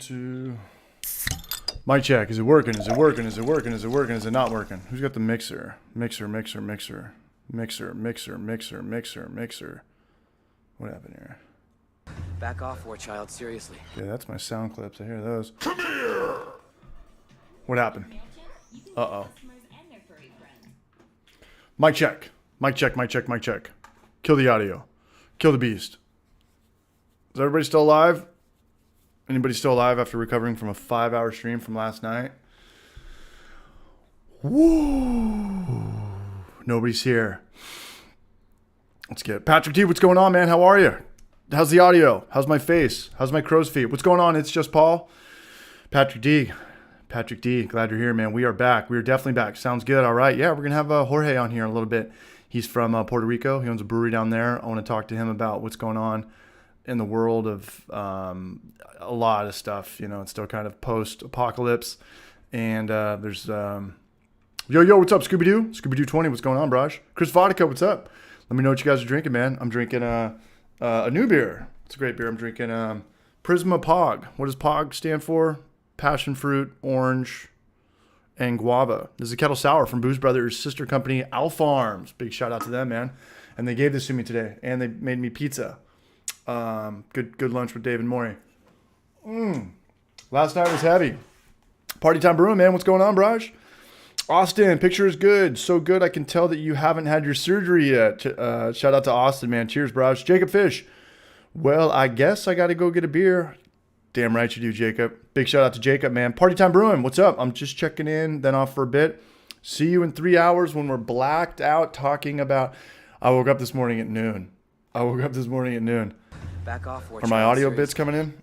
2. Mic check. Is it working? Is it working? Is it working? Is it working? Is it not working? Who's got the mixer? Mixer. What happened here? Back off, war child, seriously. Okay, that's my sound clips. I hear those. Come here! What happened? Uh-oh. Mic check. Mic check, mic check, mic check. Kill the audio. Kill the beast. Is everybody still alive? Anybody still alive after recovering from a 5-hour stream from last night? Woo! Nobody's here. Let's get it. Patrick T, what's going on, man? How are you? How's the audio? How's my face? How's my crow's feet? What's going on? It's just Paul. Patrick D, glad you're here, man. We are back. We are definitely back. Sounds good. All right. Yeah, we're going to have Jorge on here in a little bit. He's from Puerto Rico. He owns a brewery down there. I want to talk to him about what's going on in the world of a lot of stuff. You know, it's still kind of post-apocalypse. And there's... Yo, what's up, Scooby-Doo? Scooby-Doo 20, what's going on, Braj? Chris Vodka, what's up? Let me know what you guys are drinking, man. I'm drinking a new beer. It's a great beer. I'm drinking Prisma Pog. What does Pog stand for? Passion fruit, orange, and guava. This is a kettle sour from Booze Brothers' sister company, Al Farms. Big shout out to them, man. And they gave this to me today, and they made me pizza. Good lunch with Dave and Maury. Last night was heavy. Party time brewing, man. What's going on, Braj? Austin, picture is good. So good, I can tell that you haven't had your surgery yet. Shout out to Austin, man. Cheers, Braj. Jacob Fish. Well, I guess I got to go get a beer. Damn right you do, Jacob. Big shout out to Jacob, man. Party time brewing. What's up? I'm just checking in, then off for a bit. See you in 3 hours when we're blacked out talking about... I woke up this morning at noon. Back off, war Are my child, audio seriously. bits coming in?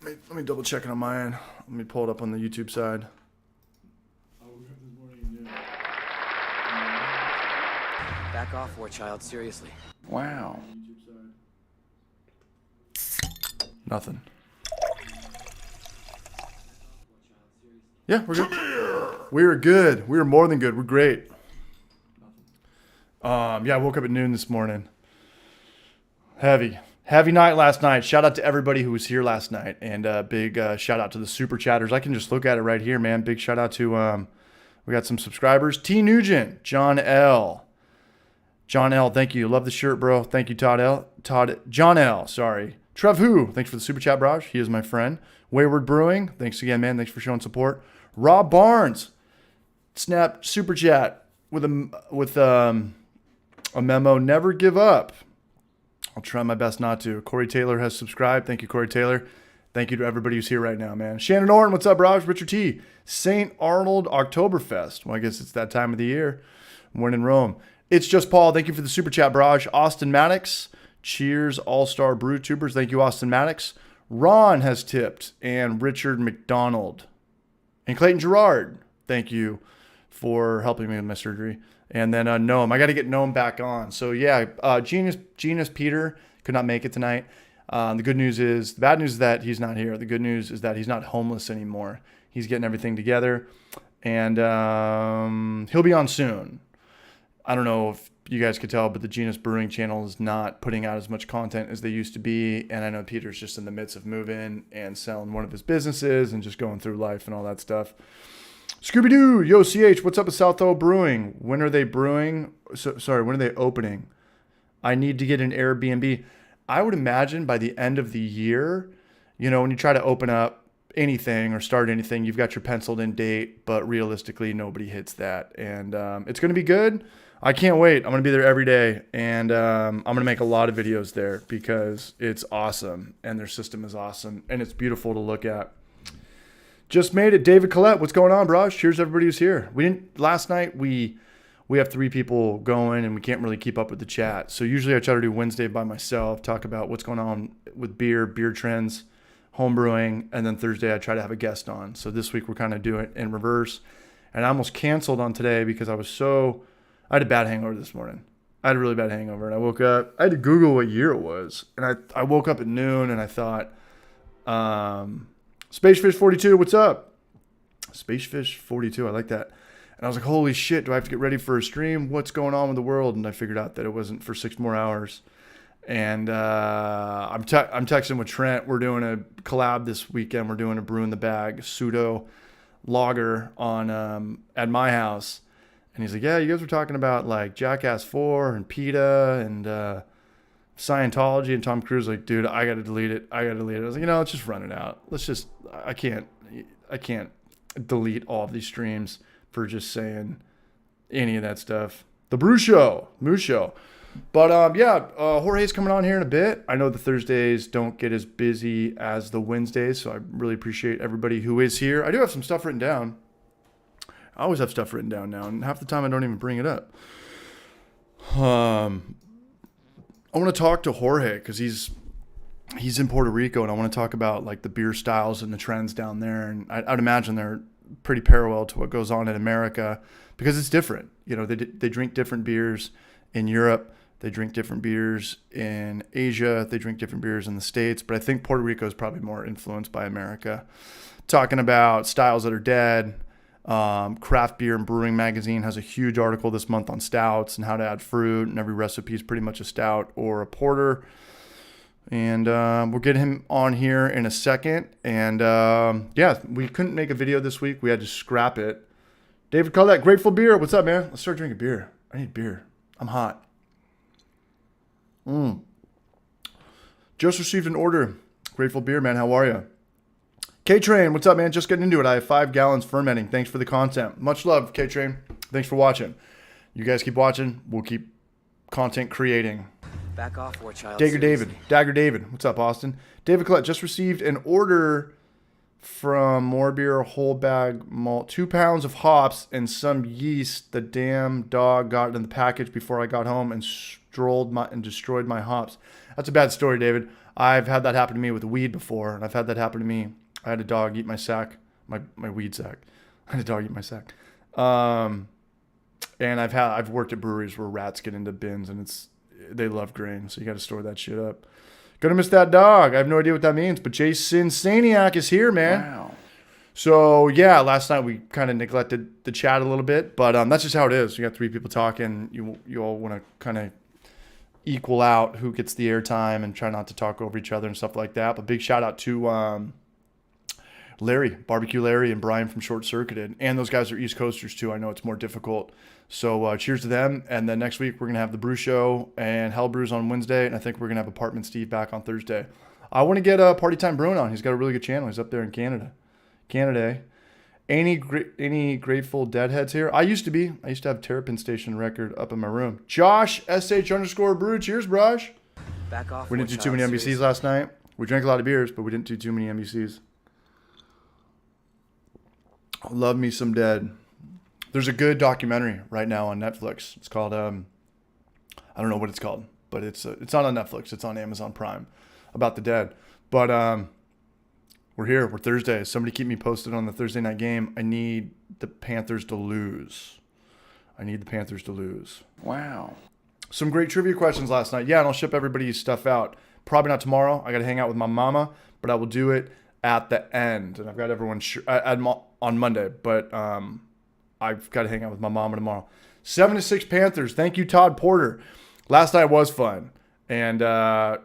Let me double check it on my end. Let me pull it up on the YouTube side. Back off, war child, seriously. Wow. Nothing. Yeah, we're good. We're good. We're more than good. We're great. Yeah, I woke up at noon this morning. Heavy night last night. Shout out to everybody who was here last night. And big shout out to the super chatters. I can just look at it right here, man. Big shout out to, we got some subscribers. T. Nugent, JohnL. JohnL, thank you. Love the shirt, bro. Thank you, JohnL, sorry. Trevwho, thanks for the super chat, Braj. He is my friend. WaywardBrewing, thanks again, man. Thanks for showing support. RobBarnes, snap super chat with a memo. Never give up. I'll try my best not to. Corey Taylor has subscribed. Thank you, Corey Taylor. Thank you to everybody who's here right now, man. Shannon Orton, what's up, Braj? Richard T. St. Arnold Oktoberfest. Well, I guess it's that time of the year. When in Rome. It's just Paul. Thank you for the super chat, Braj. AustinMaddox. Cheers, all-star brew tubers. Thank you, AustinMaddox. Ron has tipped. And RichardMcDonald. And ClaytonGarred. Thank you for helping me with my surgery. And then Noam. I got to get Noam back on. So, yeah, Genius Peter could not make it tonight. The bad news is that he's not here. The good news is that he's not homeless anymore. He's getting everything together. And he'll be on soon. I don't know if you guys could tell, but the Genius Brewing channel is not putting out as much content as they used to be. And I know Peter's just in the midst of moving and selling one of his businesses and just going through life and all that stuff. Scooby-Doo, yo, CH, what's up with Southwho Brewing? When are they brewing? When are they opening? I need to get an Airbnb. I would imagine by the end of the year, you know, when you try to open up anything or start anything, you've got your penciled in date, but realistically, nobody hits that. And it's going to be good. I can't wait. I'm going to be there every day. And I'm going to make a lot of videos there because it's awesome. And their system is awesome. And it's beautiful to look at. Just made it. David Collette, what's going on, bro? Cheers, everybody who's here. Last night, we have 3 people going, and we can't really keep up with the chat. So usually I try to do Wednesday by myself, talk about what's going on with beer trends, homebrewing, and then Thursday I try to have a guest on. So this week we're kind of doing it in reverse. And I almost canceled on today because I had a bad hangover this morning. I had a really bad hangover, and I woke up. I had to Google what year it was. And I woke up at noon, and I thought, Spacefish42, what's up? Spacefish42, I like that. And I was like, holy shit, do I have to get ready for a stream? What's going on with the world? And I figured out that it wasn't for 6 more hours. And I'm texting with Trent. We're doing a collab this weekend. We're doing a brew in the bag pseudo lager on at my house. And he's like, yeah, you guys were talking about like Jackass 4 and PETA and Scientology. And Tom Cruise like, dude, I got to delete it. I was like, let's just run it out. I can't delete all of these streams for just saying any of that stuff. The Brew Show, Moose Show. But Jorge's coming on here in a bit. I know the Thursdays don't get as busy as the Wednesdays, so I really appreciate everybody who is here. I do have some stuff written down. I always have stuff written down now, and half the time I don't even bring it up. I want to talk to Jorge because he's in Puerto Rico, and I want to talk about like the beer styles and the trends down there. And I'd imagine they're pretty parallel to what goes on in America because it's different. They drink different beers in Europe. They drink different beers in Asia. They drink different beers in the States. But I think Puerto Rico is probably more influenced by America. Talking about styles that are dead. Craft Beer and Brewing magazine has a huge article this month on stouts and how to add fruit. And every recipe is pretty much a stout or a porter. And we'll get him on here in a second. And we couldn't make a video this week. We had to scrap it. David, call that Grateful Beer. What's up, man? Let's start drinking beer. I need beer. I'm hot. Just received an order. Grateful Beer, man. How are you? K-Train, what's up, man? Just getting into it. I have 5 gallons fermenting. Thanks for the content. Much love, K-Train. Thanks for watching. You guys keep watching. We'll keep content creating. Back off, war child. Dagger David. What's up, Austin? David Collette just received an order from More Beer whole bag malt, 2 pounds of hops and some yeast. The damn dog got in the package before I got home and destroyed my hops. That's a bad story, David. I've had that happen to me with weed before, and I've had that happen to me. I had a dog eat my sack, my weed sack. I had a dog eat my sack. And I've worked at breweries where rats get into bins, and they love grain, so you got to store that shit up. Gonna miss that dog. I have no idea what that means, but Jason Saniac is here, man. Wow. So yeah, last night we kind of neglected the chat a little bit, but that's just how it is. You got 3 people talking. You all want to kind of equal out who gets the airtime and try not to talk over each other and stuff like that. But big shout out to Larry, Barbecue Larry, and Brian from Short Circuited, and those guys are East Coasters too. I know it's more difficult. So cheers to them. And then next week we're gonna have the Brew Show and Hell Brews on Wednesday, and I think we're gonna have Apartment Steve back on Thursday. I want to get Party Time Brewing on. He's got a really good channel. He's up there in Canada. Any Grateful Deadheads here? I used to have Terrapin Station record up in my room. Josh sh_brew. Cheers, Brush. Back off. We didn't do too many MBCs last night. We drank a lot of beers, but we didn't do too many MBCs. Love me some Dead. There's a good documentary right now on Netflix. It's called I don't know what it's called, but it's not on Netflix. It's on Amazon Prime about the Dead. But we're here. We're Thursday. Somebody keep me posted on the Thursday night game. I need the Panthers to lose. Wow. Some great trivia questions last night. Yeah, and I'll ship everybody's stuff out. Probably not tomorrow. I got to hang out with my mama, but I will do it at the end. And I've got everyone on Monday, but I've got to hang out with my mama tomorrow. 7-6 Panthers. Thank you, Todd Porter. Last night was fun, and I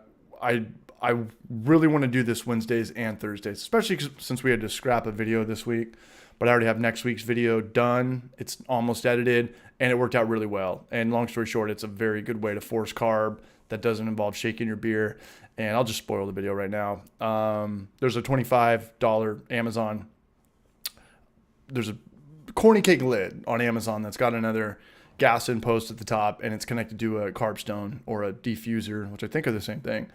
really want to do this Wednesdays and Thursdays, especially since we had to scrap a video this week. But I already have next week's video done. It's almost edited, and it worked out really well. And long story short, it's a very good way to force carb that doesn't involve shaking your beer. And I'll just spoil the video right now. There's a $25 Amazon. There's a corny cake lid on Amazon that's got another gas in post at the top, and it's connected to a carb stone or a diffuser, which I think are the same thing.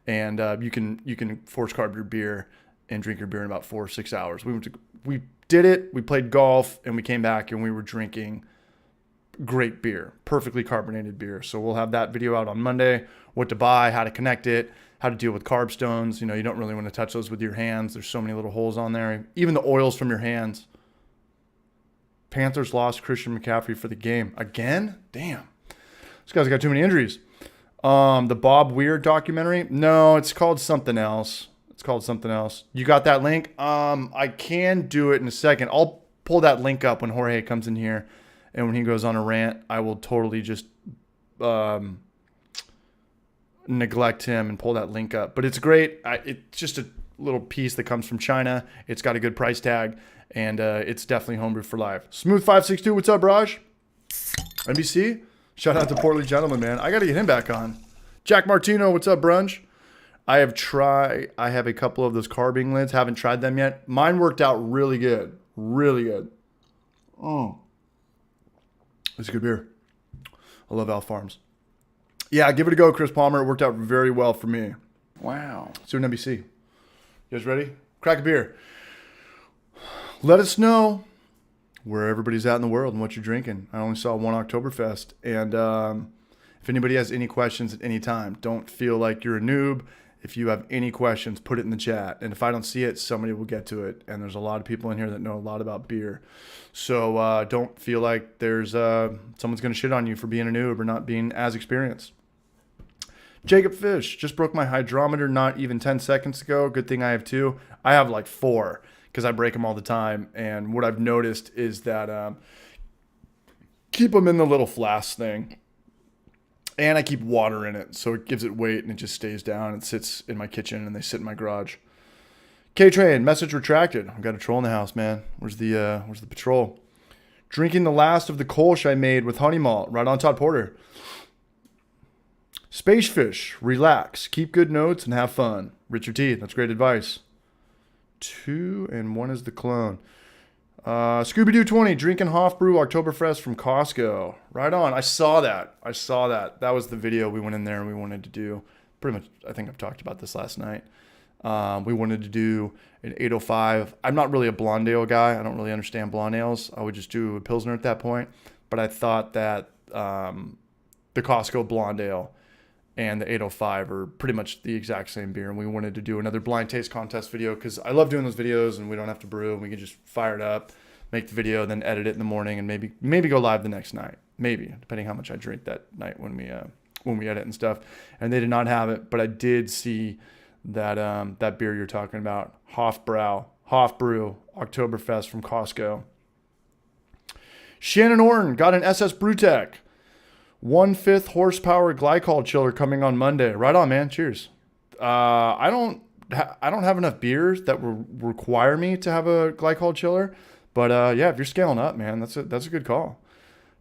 And you can force carb your beer and drink your beer in about 4 or 6 hours. We did it. We played golf, and we came back, and we were drinking great beer, perfectly carbonated beer. So we'll have that video out on Monday. What to buy, how to connect it, how to deal with carb stones. You don't really want to touch those with your hands. There's so many little holes on there. Even the oils from your hands. Panthers lost Christian McCaffrey for the game. Again? Damn. This guy's got too many injuries. The Bob Weir documentary? No, it's called something else. You got that link? I can do it in a second. I'll pull that link up when Jorge comes in here, and when he goes on a rant, I will totally just not neglect him and pull that link up. But it's great. It's just a little piece that comes from China. It's got a good price tag, and it's definitely homebrew for life. Smooth562, what's up, Raj? NBC? Shout out to Portly Gentleman, man. I got to get him back on. Jack Martino, what's up, Brunch? I have a couple of those carbing lids. Haven't tried them yet. Mine worked out really good. Really good. Oh. It's a good beer. I love Al Farms. Yeah, give it a go, Chris Palmer. It worked out very well for me. Wow. Soon NBC. You guys ready? Crack a beer. Let us know where everybody's at in the world and what you're drinking. I only saw one Oktoberfest. And if anybody has any questions at any time, don't feel like you're a noob. If you have any questions, put it in the chat. And if I don't see it, somebody will get to it. And there's a lot of people in here that know a lot about beer. So don't feel like there's someone's going to shit on you for being a noob or not being as experienced. Jacob Fish, just broke my hydrometer not even 10 seconds ago. Good thing I have 2. I have like 4 because I break them all the time. And what I've noticed is that keep them in the little flask thing. And I keep water in it, so it gives it weight and it just stays down. It sits in my kitchen and they sit in my garage. K-Train, message retracted. I've got a troll in the house, man. Where's the patrol? Drinking the last of the Kolsch I made with honey malt, right on Todd Porter. Spacefish, relax, keep good notes and have fun. Richard T, that's great advice. 2 and 1 is the clone. Scooby-Doo 20, drinking Hofbrew Oktoberfest from Costco. Right on. I saw that. That was the video we went in there and we wanted to do. Pretty much, I think I've talked about this last night. We wanted to do an 805. I'm not really a blonde ale guy. I don't really understand blonde ales. I would just do a Pilsner at that point. But I thought that the Costco blonde ale and the 805 are pretty much the exact same beer. And we wanted to do another blind taste contest video because I love doing those videos and we don't have to brew and we can just fire it up, make the video, then edit it in the morning and maybe go live the next night. Maybe, depending how much I drink that night when we edit and stuff. And they did not have it, but I did see that that beer you're talking about, Hofbrew Oktoberfest from Costco. Shannon Orton got an SS Brewtech. 1/5 horsepower glycol chiller coming on Monday. Right on, man. Cheers. I don't have enough beers that will require me to have a glycol chiller, but yeah, if you're scaling up, man, that's a good call.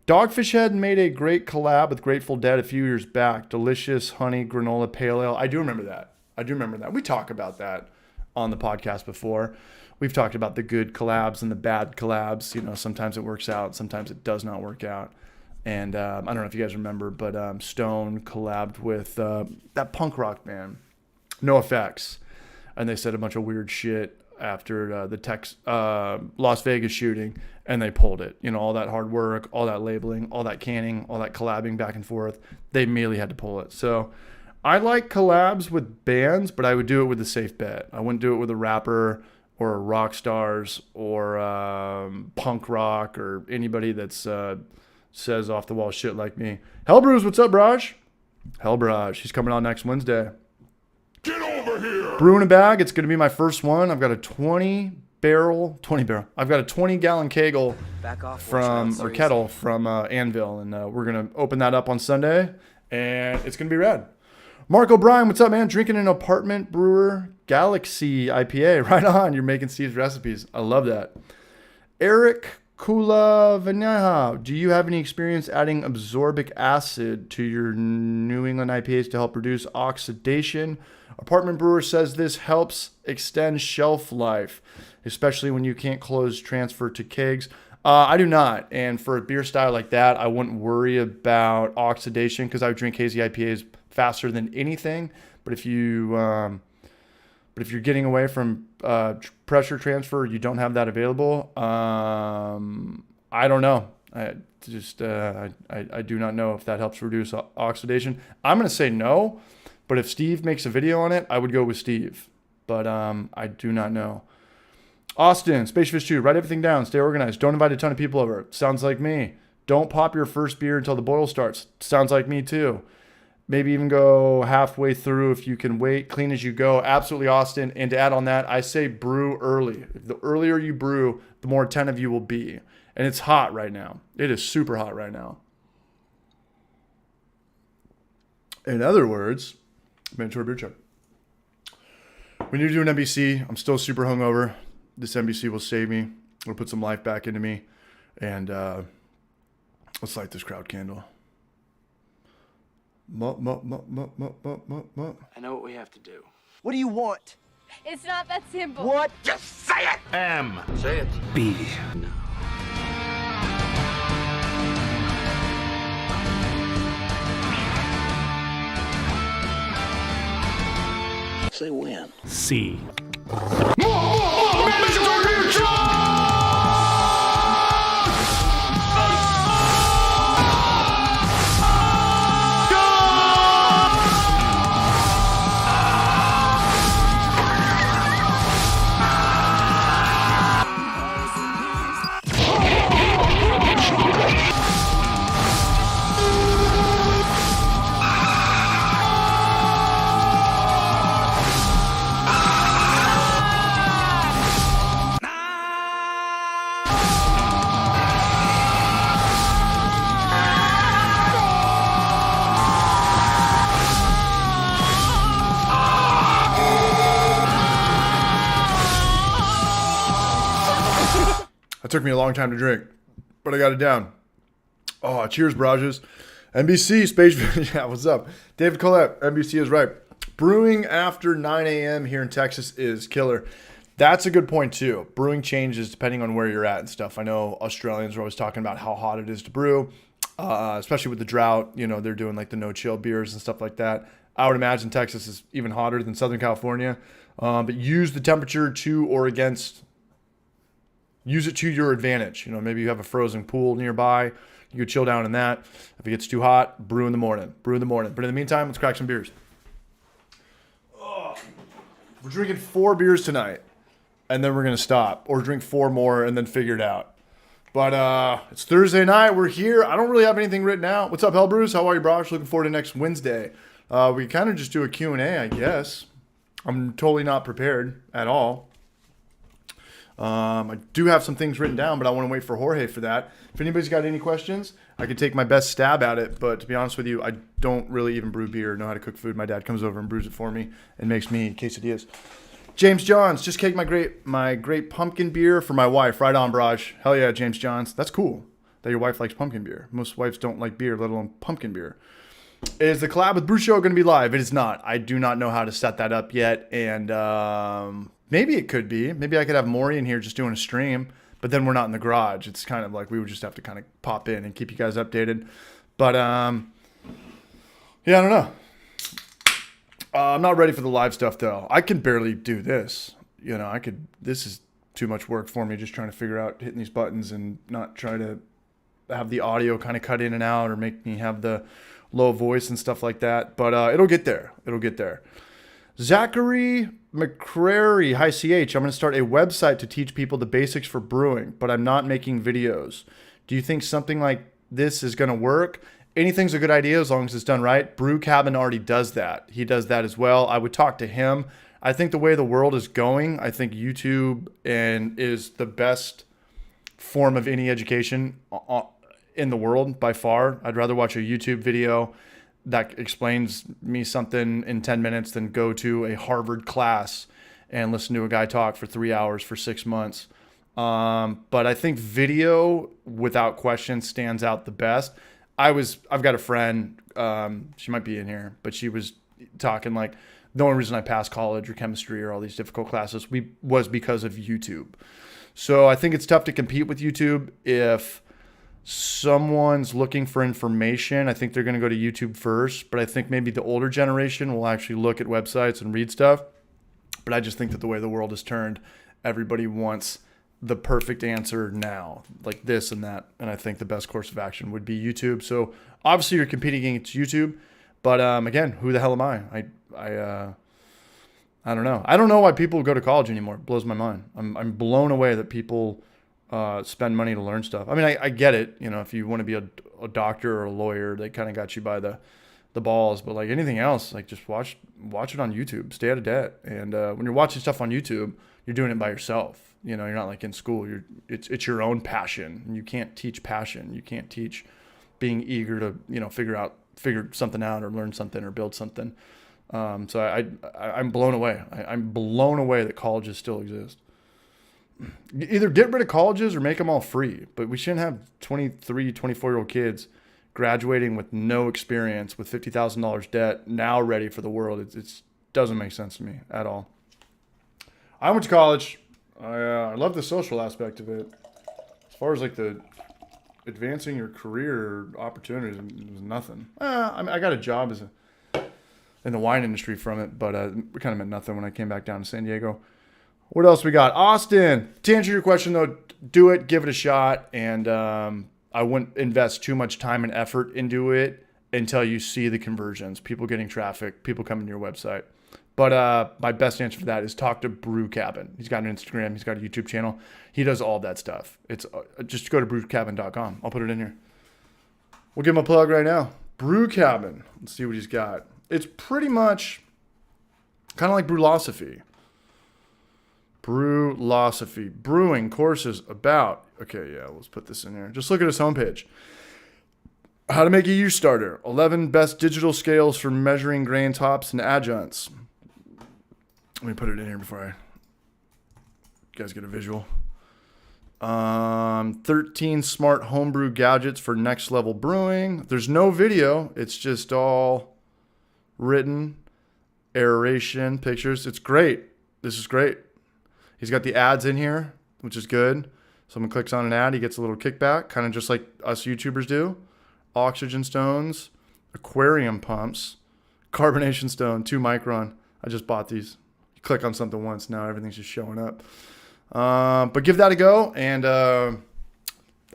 Dogfish Head made a great collab with Grateful Dead a few years back. Delicious honey granola pale ale. I do remember that. We talk about that on the podcast before. We've talked about the good collabs and the bad collabs. You know, sometimes it works out, sometimes it does not work out. And I don't know if you guys remember, but Stone collabed with that punk rock band, NoFX. And they said a bunch of weird shit after the Las Vegas shooting, and they pulled it. You know, all that hard work, all that labeling, all that canning, all that collabing back and forth. They immediately had to pull it. So I like collabs with bands, but I would do it with a safe bet. I wouldn't do it with a rapper or a rock stars or punk rock or anybody that's... says off the wall shit like me. Hellbrews, what's up, Braj? Hellbraj, he's coming on next Wednesday. Get over here! Brewing a bag, it's going to be my first one. I've got a 20 I've got a 20-gallon kegel kettle from Anvil, and we're going to open that up on Sunday, and it's going to be rad. Mark O'Brien, what's up, man? Drinking an apartment brewer Galaxy IPA. Right on, you're making Steve's recipes. I love that. Eric Kula Vanyaha, do you have any experience adding absorbic acid to your New England IPAs to help reduce oxidation? Apartment Brewer says this helps extend shelf life, especially when you can't close transfer to kegs. I do not. And for a beer style like that, I wouldn't worry about oxidation because I would drink hazy IPAs faster than anything. But if you're getting away from pressure transfer, you don't have that available. I don't know. I do not know if that helps reduce oxidation. I'm going to say no, but if Steve makes a video on it, I would go with Steve. But I do not know. Austin, Spacefish 2, write everything down. Stay organized. Don't invite a ton of people over. Sounds like me. Don't pop your first beer until the boil starts. Sounds like me too. Maybe even go halfway through if you can wait. Clean as you go. Absolutely, Austin. And to add on that, I say brew early. The earlier you brew, the more attentive you will be. And it's hot right now. It is super hot right now. In other words, Mandatory beer chug. We need to do an NBC. I'm still super hungover. This NBC will save me. It'll put some life back into me. And let's light this crowd candle. I know what we have to do. What do you want? It's not that simple. What? Just say it! M. Say it. B. Say when. C. It took me a long time to drink, but I got it down. Oh, cheers, Brages. NBC, Space, yeah, what's up? David Collette, NBC is right. Brewing after 9 a.m. here in Texas is killer. That's a good point, too. Brewing changes depending on where you're at and stuff. I know Australians are always talking about how hot it is to brew, especially with the drought. You know, they're doing like the no-chill beers and stuff like that. I would imagine Texas is even hotter than Southern California. But use the temperature to or against. Use it to your advantage. You know, maybe you have a frozen pool nearby. You could chill down in that. If it gets too hot, brew in the morning. Brew in the morning. But in the meantime, let's crack some beers. Oh, we're drinking 4 beers tonight, and then we're going to stop. Or drink 4 more and then figure it out. But it's Thursday night. We're here. I don't really have anything written out. What's up, Hell Brews? How are you, Brosh? Looking forward to next Wednesday. We kind of just do a Q&A, I guess. I'm totally not prepared at all. I do have some things written down, but I want to wait for Jorge for that. If anybody's got any questions, I could take my best stab at it. But to be honest with you, I don't really even brew beer or know how to cook food. My dad comes over and brews it for me and makes me quesadillas. James Johns, just cake my great pumpkin beer for my wife. Right on, Braj. Hell yeah, James Johns. That's cool that your wife likes pumpkin beer. Most wives don't like beer, let alone pumpkin beer. Is the collab with Brew Show going to be live? It is not. I do not know how to set that up yet. And maybe it could be. Maybe I could have Maury in here just doing a stream, but then we're not in the garage. It's kind of like we would just have to kind of pop in and keep you guys updated. But, yeah, I don't know. I'm not ready for the live stuff, though. I can barely do this. You know, this is too much work for me just trying to figure out hitting these buttons and not try to have the audio kind of cut in and out or make me have the low voice and stuff like that. But it'll get there. It'll get there. Zachary McCrary, hi CH. I'm going to start a website to teach people the basics for brewing, but I'm not making videos. Do you think something like this is going to work? Anything's a good idea as long as it's done right. Brew Cabin already does that. He does that as well. I would talk to him. I think the way the world is going, I think YouTube is the best form of any education in the world by far. I'd rather watch a YouTube video that explains me something in 10 minutes than go to a Harvard class and listen to a guy talk for 3 hours for 6 months. But I think video, without question, stands out the best. I've got a friend, she might be in here, but she was talking like the only reason I passed college or chemistry or all these difficult classes was because of YouTube. So I think it's tough to compete with YouTube if someone's looking for information. I think they're going to go to YouTube first, but I think maybe the older generation will actually look at websites and read stuff. But I just think that the way the world has turned, everybody wants the perfect answer now, like this and that. And I think the best course of action would be YouTube. So obviously you're competing against YouTube, but again, who the hell am I? I don't know. I don't know why people go to college anymore. It blows my mind. I'm blown away that people spend money to learn stuff. I mean, I get it. You know, if you want to be a doctor or a lawyer, they kind of got you by the balls. But like anything else, like just watch it on YouTube. Stay out of debt. And when you're watching stuff on YouTube, you're doing it by yourself. You know, you're not like in school. It's your own passion. And you can't teach passion. You can't teach being eager to figure something out or learn something or build something. So I'm blown away. I'm blown away that colleges still exist. Either get rid of colleges or make them all free. But we shouldn't have 23, 24-year-old kids graduating with no experience, with $50,000 debt, now ready for the world. It doesn't make sense to me at all. I went to college. I love the social aspect of it. As far as like the advancing your career opportunities, it was nothing. I got a job in the wine industry from it, but it kind of meant nothing when I came back down to San Diego. What else we got? Austin, to answer your question though, do it, give it a shot, and I wouldn't invest too much time and effort into it until you see the conversions, people getting traffic, people coming to your website. But my best answer for that is talk to Brew Cabin. He's got an Instagram. He's got a YouTube channel. He does all that stuff. It's just go to brewcabin.com. I'll put it in here. We'll give him a plug right now. Brew Cabin. Let's see what he's got. It's pretty much kind of like Brewlosophy. Brewlosophy. Brewing courses about. Okay, yeah, let's put this in here. Just look at his homepage. How to make a yeast starter. 11 best digital scales for measuring grains, hops, and adjuncts. Let me put it in here before you guys get a visual. 13 smart homebrew gadgets for next level brewing. There's no video. It's just all written, aeration, pictures. It's great. This is great. He's got the ads in here, which is good. Someone clicks on an ad, he gets a little kickback, kind of just like us YouTubers do. Oxygen stones, aquarium pumps, carbonation stone, 2 micron. I just bought these. You click on something once, now everything's just showing up. But give that a go, and I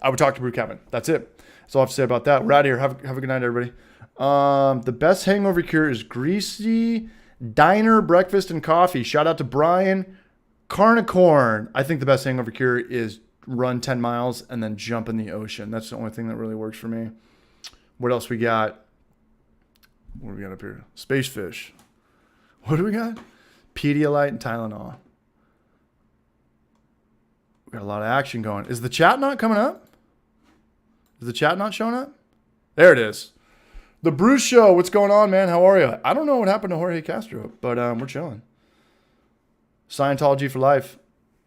would talk to Brew Cabin. That's it. That's all I have to say about that. We're out of here. Have a good night, everybody. The best hangover cure is greasy diner breakfast and coffee. Shout out to Brian Carnicorn. I think the best hangover cure is run 10 miles and then jump in the ocean. That's the only thing that really works for me. What else we got? What do we got up here? Space fish. What do we got? Pedialyte and Tylenol. We got a lot of action going. Is the chat not coming up? Is the chat not showing up? There it is. The Brew Show. What's going on, man? How are you? I don't know what happened to Jorge Castro, but we're chilling. Scientology for life.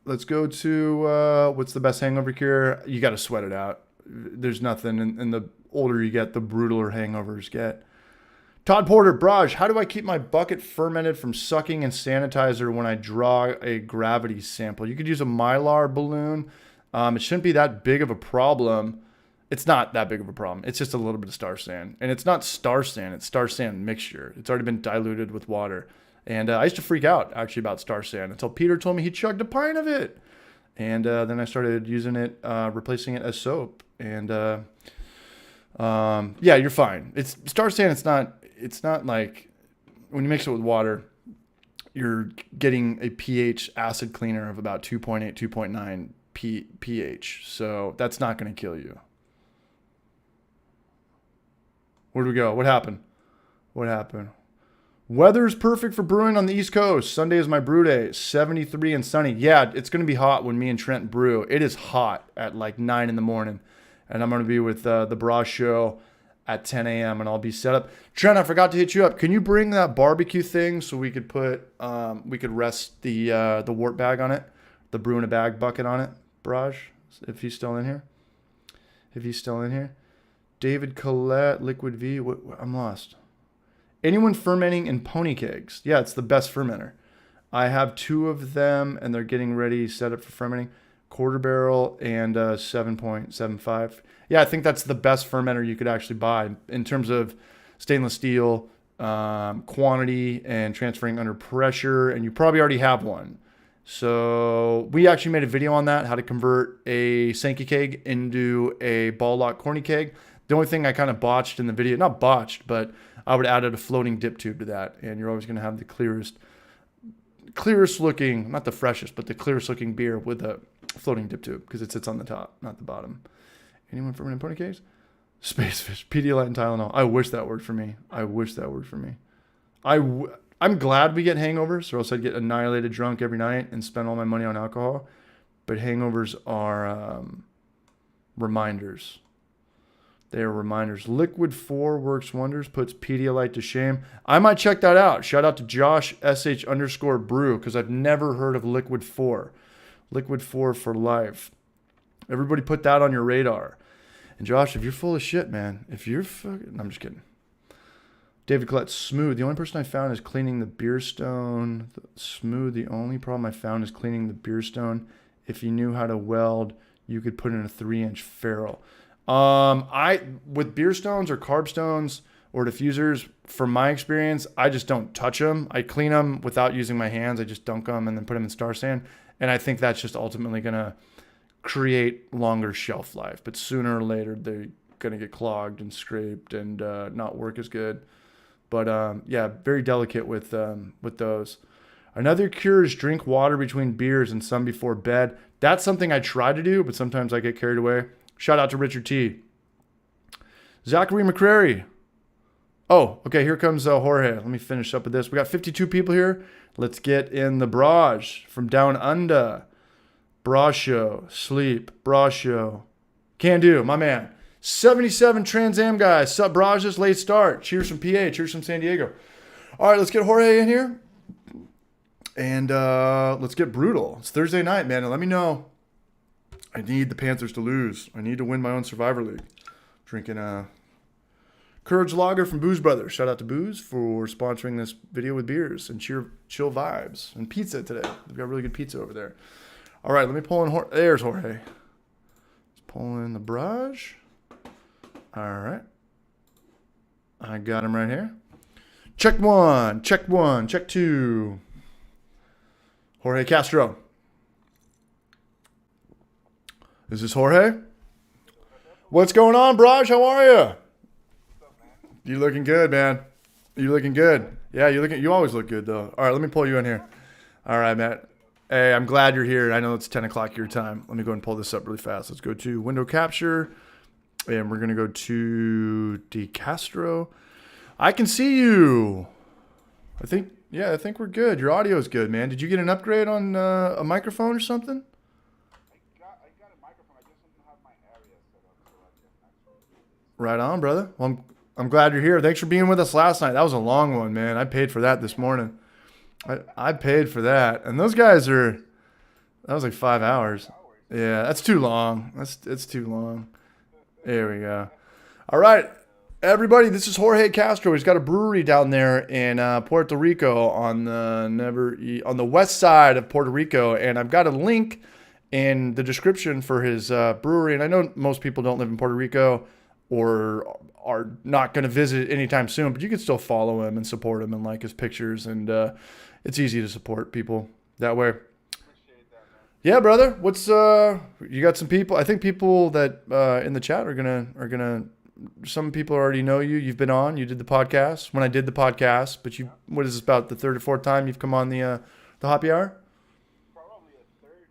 Let's go to what's the best hangover cure? You got to sweat it out. There's nothing, and the older you get, the brutaler hangovers get. Todd Porter, Braj, how do I keep my bucket fermented from sucking in sanitizer when I draw a gravity sample? You could use a Mylar balloon. It shouldn't be that big of a problem. It's not that big of a problem. It's just a little bit of star sand. And it's not star sand. It's star sand mixture. It's already been diluted with water. And I used to freak out, actually, about star sand until Peter told me he chugged a pint of it. And then I started using it, replacing it as soap. And yeah, you're fine. It's star sand. It's not like when you mix it with water, you're getting a pH acid cleaner of about 2.8, 2.9 pH. So that's not going to kill you. Where do we go? What happened? Weather's perfect for brewing on the East Coast. Sunday is my brew day. 73 and sunny. Yeah, it's going to be hot when me and Trent brew. It is hot at like 9 in the morning. And I'm going to be with the Bra Show at 10 a.m. and I'll be set up. Trent, I forgot to hit you up. Can you bring that barbecue thing so we could put, we could rest the wort bag on it, the brew in a bag bucket on it, Braj, if he's still in here. David Collette, Liquid V. I'm lost. Anyone fermenting in pony kegs? Yeah, it's the best fermenter. I have 2 of them and they're getting ready, set up for fermenting. Quarter barrel and 7.75. Yeah, I think that's the best fermenter you could actually buy in terms of stainless steel, quantity, and transferring under pressure. And you probably already have one. So we actually made a video on that, how to convert a Sankey keg into a ball lock corny keg. The only thing I kind of botched in the video, not botched, but I would add a floating dip tube to that. And you're always going to have the clearest looking, not the freshest, but the clearest looking beer with a floating dip tube because it sits on the top, not the bottom. Anyone fermenting pony kegs? Space fish, Pedialyte and Tylenol. I wish that worked for me. I'm glad we get hangovers, or else I'd get annihilated drunk every night and spend all my money on alcohol. But hangovers are reminders. They are reminders. Liquid 4 works wonders, puts Pedialyte to shame. I might check that out. Shout out to Josh sh_brew because I've never heard of Liquid 4. Liquid 4 for life. Everybody put that on your radar. And Josh, if you're full of shit, man, if you're fucking... I'm just kidding. David Collette, smooth. The only person I found is cleaning the beer stone. Smooth, the only problem I found is cleaning the beer stone. If you knew how to weld, you could put in a 3-inch ferrule. With beer stones or carb stones or diffusers, from my experience, I just don't touch them. I clean them without using my hands. I just dunk them and then put them in Star Sand. And I think that's just ultimately going to create longer shelf life. But sooner or later, they're going to get clogged and scraped and not work as good. But yeah, very delicate with those. Another cure is drink water between beers and some before bed. That's something I try to do, but sometimes I get carried away. Shout out to Richard T. Zachary McCrary. Oh, okay, here comes Jorge. Let me finish up with this. We got 52 people here. Let's get in the Braj from down under. Brasho, sleep, Brasho. Can do, my man. 77 Trans Am guys. Sup, Brajas, late start. Cheers from PA, cheers from San Diego. All right, let's get Jorge in here. And let's get brutal. It's Thursday night, man, and let me know. I need the Panthers to lose. I need to win my own Survivor League. Drinking Courage Lager from Booze Brothers. Shout out to Booze for sponsoring this video with beers and chill vibes and pizza today. We've got really good pizza over there. All right, let me pull in there's Jorge. Let's pull in the Braj. All right. I got him right here. Check one, check two. Jorge Castro. Is this Jorge? What's going on, Braj? How are you? You looking good, man. You looking good. Yeah, you always look good, though. All right, let me pull you in here. All right, Matt. Hey, I'm glad you're here. I know it's 10 o'clock your time. Let me go and pull this up really fast. Let's go to window capture. And we're going to go to DeCastro. I can see you. I think we're good. Your audio is good, man. Did you get an upgrade on a microphone or something? Right on, brother. Well, I'm glad you're here. Thanks for being with us last night. That was a long one, man. I paid for that this morning. I paid for that. And those guys that was like 5 hours. Yeah, that's too long. It's too long. There we go. All right, everybody, this is Jorge Castro. He's got a brewery down there in Puerto Rico on the west side of Puerto Rico. And I've got a link in the description for his brewery. And I know most people don't live in Puerto Rico or are not going to visit anytime soon, but you can still follow him and support him and like his pictures. And it's easy to support people that way. Yeah, brother. What's you got some people? I think people that in the chat are gonna. Some people already know you. You've been on. You did the podcast when I did the podcast. But what is this, about the third or fourth time you've come on the Hoppy Hour? Probably a third.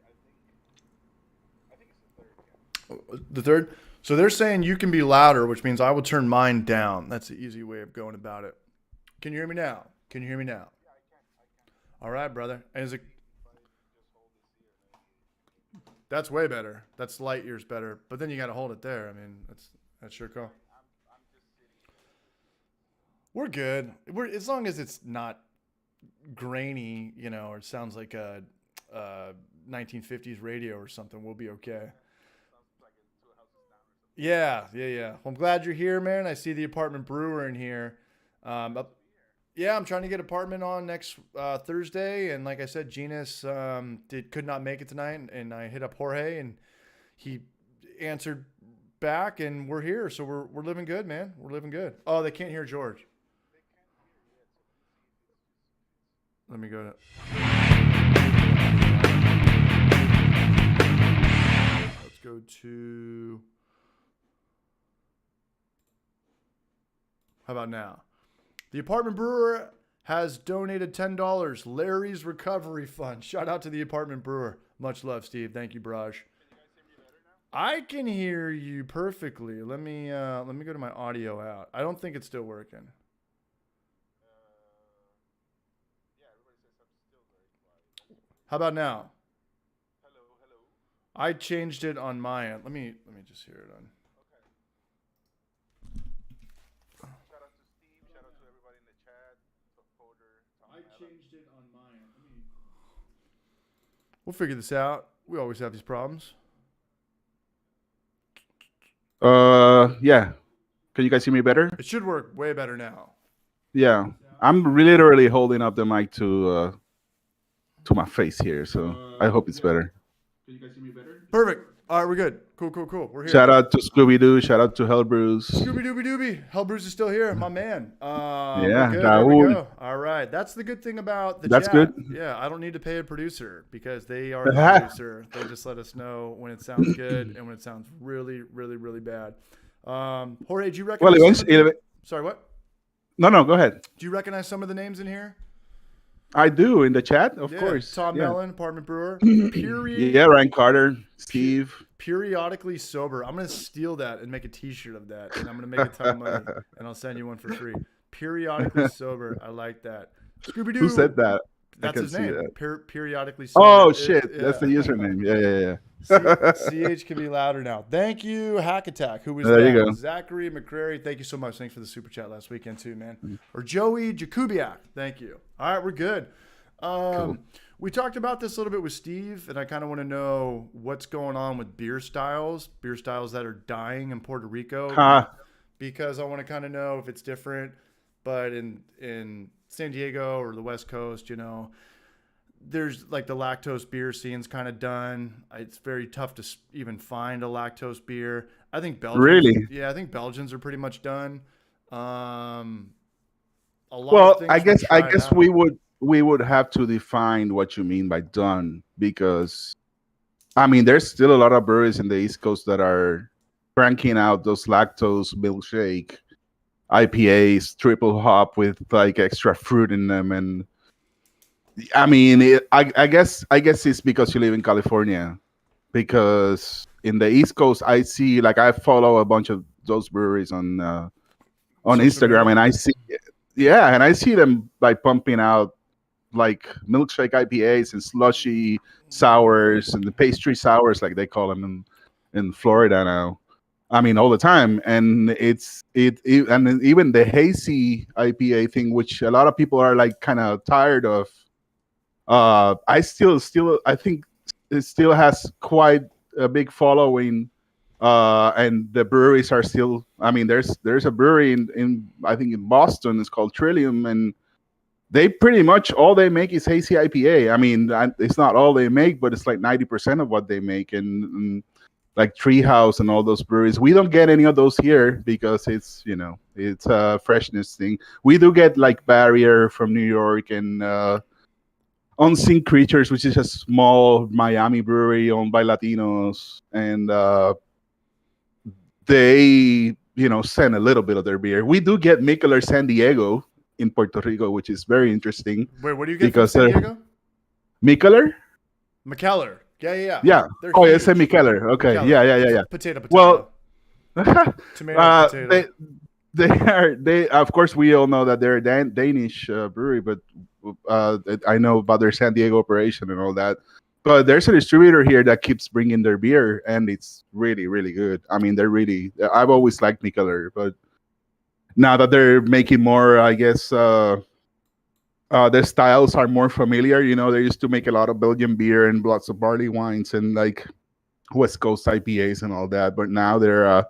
I think it's the third. Yeah. The third. So they're saying you can be louder, which means I will turn mine down. That's the easy way of going about it. Can you hear me now? Yeah, I can. All right, brother. And is it? That's way better. That's light years better. But then you got to hold it there. I mean, that's sure cool. We're good. As long as it's not grainy, or it sounds like a 1950s radio or something, we'll be okay. Yeah. Well, I'm glad you're here, man. I see the apartment brewer in here. Yeah, I'm trying to get apartment on next Thursday, and like I said, Genus could not make it tonight, and I hit up Jorge, and he answered back, and we're here, so we're living good, man. We're living good. Oh, they can't hear George. Let me go to. Let's go to. How about now? The apartment brewer has donated $10. Larry's Recovery Fund. Shout out to the apartment brewer. Much love, Steve. Thank you, Braj. I can hear you perfectly. Let me go to my audio out. I don't think it's still working. Yeah, everybody says I'm still very quiet. How about now? Hello. I changed it on my end. Let me just hear it on. We'll figure this out. We always have these problems. Yeah. Can you guys hear me better? It should work way better now. Yeah. I'm literally holding up the mic to my face here, so I hope it's better. Can you guys hear me better? Perfect. All right, we're good. Cool. We're here. Shout out to Scooby Doo. Shout out to Hell Brews. Scooby Dooby Dooby. Hell Bruce is still here, my man. Yeah, we're good. There we Raul. go. All right. That's the good thing about the That's chat. good. Yeah, I don't need to pay a producer because they are the producer. They just let us know when it sounds good and when it sounds really, really, really bad. Jorge, do you recognize Sorry, what? No, go ahead. Do you recognize some of the names in here? I do in the chat, of Yeah, course. Tom yeah. Mellon, apartment brewer. Yeah, Ryan Carter, Steve. Periodically sober. I'm gonna steal that and make a T-shirt of that, and I'm gonna make a ton of money, and I'll send you one for free. Periodically sober. I like that. Scooby Doo. Who said that? That's I his can see name. that. Periodically sober. Oh shit, that's the username. Yeah. CH can be louder now. Thank you, Hack Attack. Who was There that? you go. Zachary McCrary. Thank you so much. Thanks for the super chat last weekend too, man. Or Joey Jakubiak. Thank you. All right, we're good. Cool. We talked about this a little bit with Steve, and I kind of want to know what's going on with beer styles that are dying in Puerto Rico, because I want to kind of know if it's different. But in San Diego or the West Coast, there's like the lactose beer scene's kind of done. It's very tough to even find a lactose beer. I think Belgians, Really? Yeah, I think Belgians are pretty much done. A lot Well, of things I guess tried out. we would have to define what you mean by done, because I mean there's still a lot of breweries in the East Coast that are cranking out those lactose milkshake IPAs, triple hop with like extra fruit in them, and I mean I guess it's because you live in California, because in the East Coast I see, like, I follow a bunch of those breweries on Instagram, and I see them like pumping out like milkshake IPAs and slushy sours and the pastry sours, like they call them in Florida now. I mean, all the time, and and then even the hazy IPA thing, which a lot of people are like kind of tired of. I think it still has quite a big following, and the breweries are still. I mean, there's a brewery in I think in Boston. It's called Trillium, and they pretty much all they make is hazy IPA. I mean, it's not all they make, but it's like 90% of what they make, and like Treehouse and all those breweries. We don't get any of those here because it's a freshness thing. We do get like Barrier from New York and Unseen Creatures, which is a small Miami brewery owned by Latinos, and they send a little bit of their beer. We do get Mikkeller San Diego in Puerto Rico, which is very interesting. Wait, what do you get from San Diego? Mikkeller? McKellar. Yeah. Yeah. They're Oh, huge. it's a Mikkeller. Okay. McKellar. Yeah. Potato. Well, tomato. they of course we all know that they're a Danish brewery, but I know about their San Diego operation and all that. But there's a distributor here that keeps bringing their beer, and it's really, really good. I mean, I've always liked Mikkeller, but now that they're making more, I guess their styles are more familiar. They used to make a lot of Belgian beer and lots of barley wines and like West Coast IPAs and all that. But now they're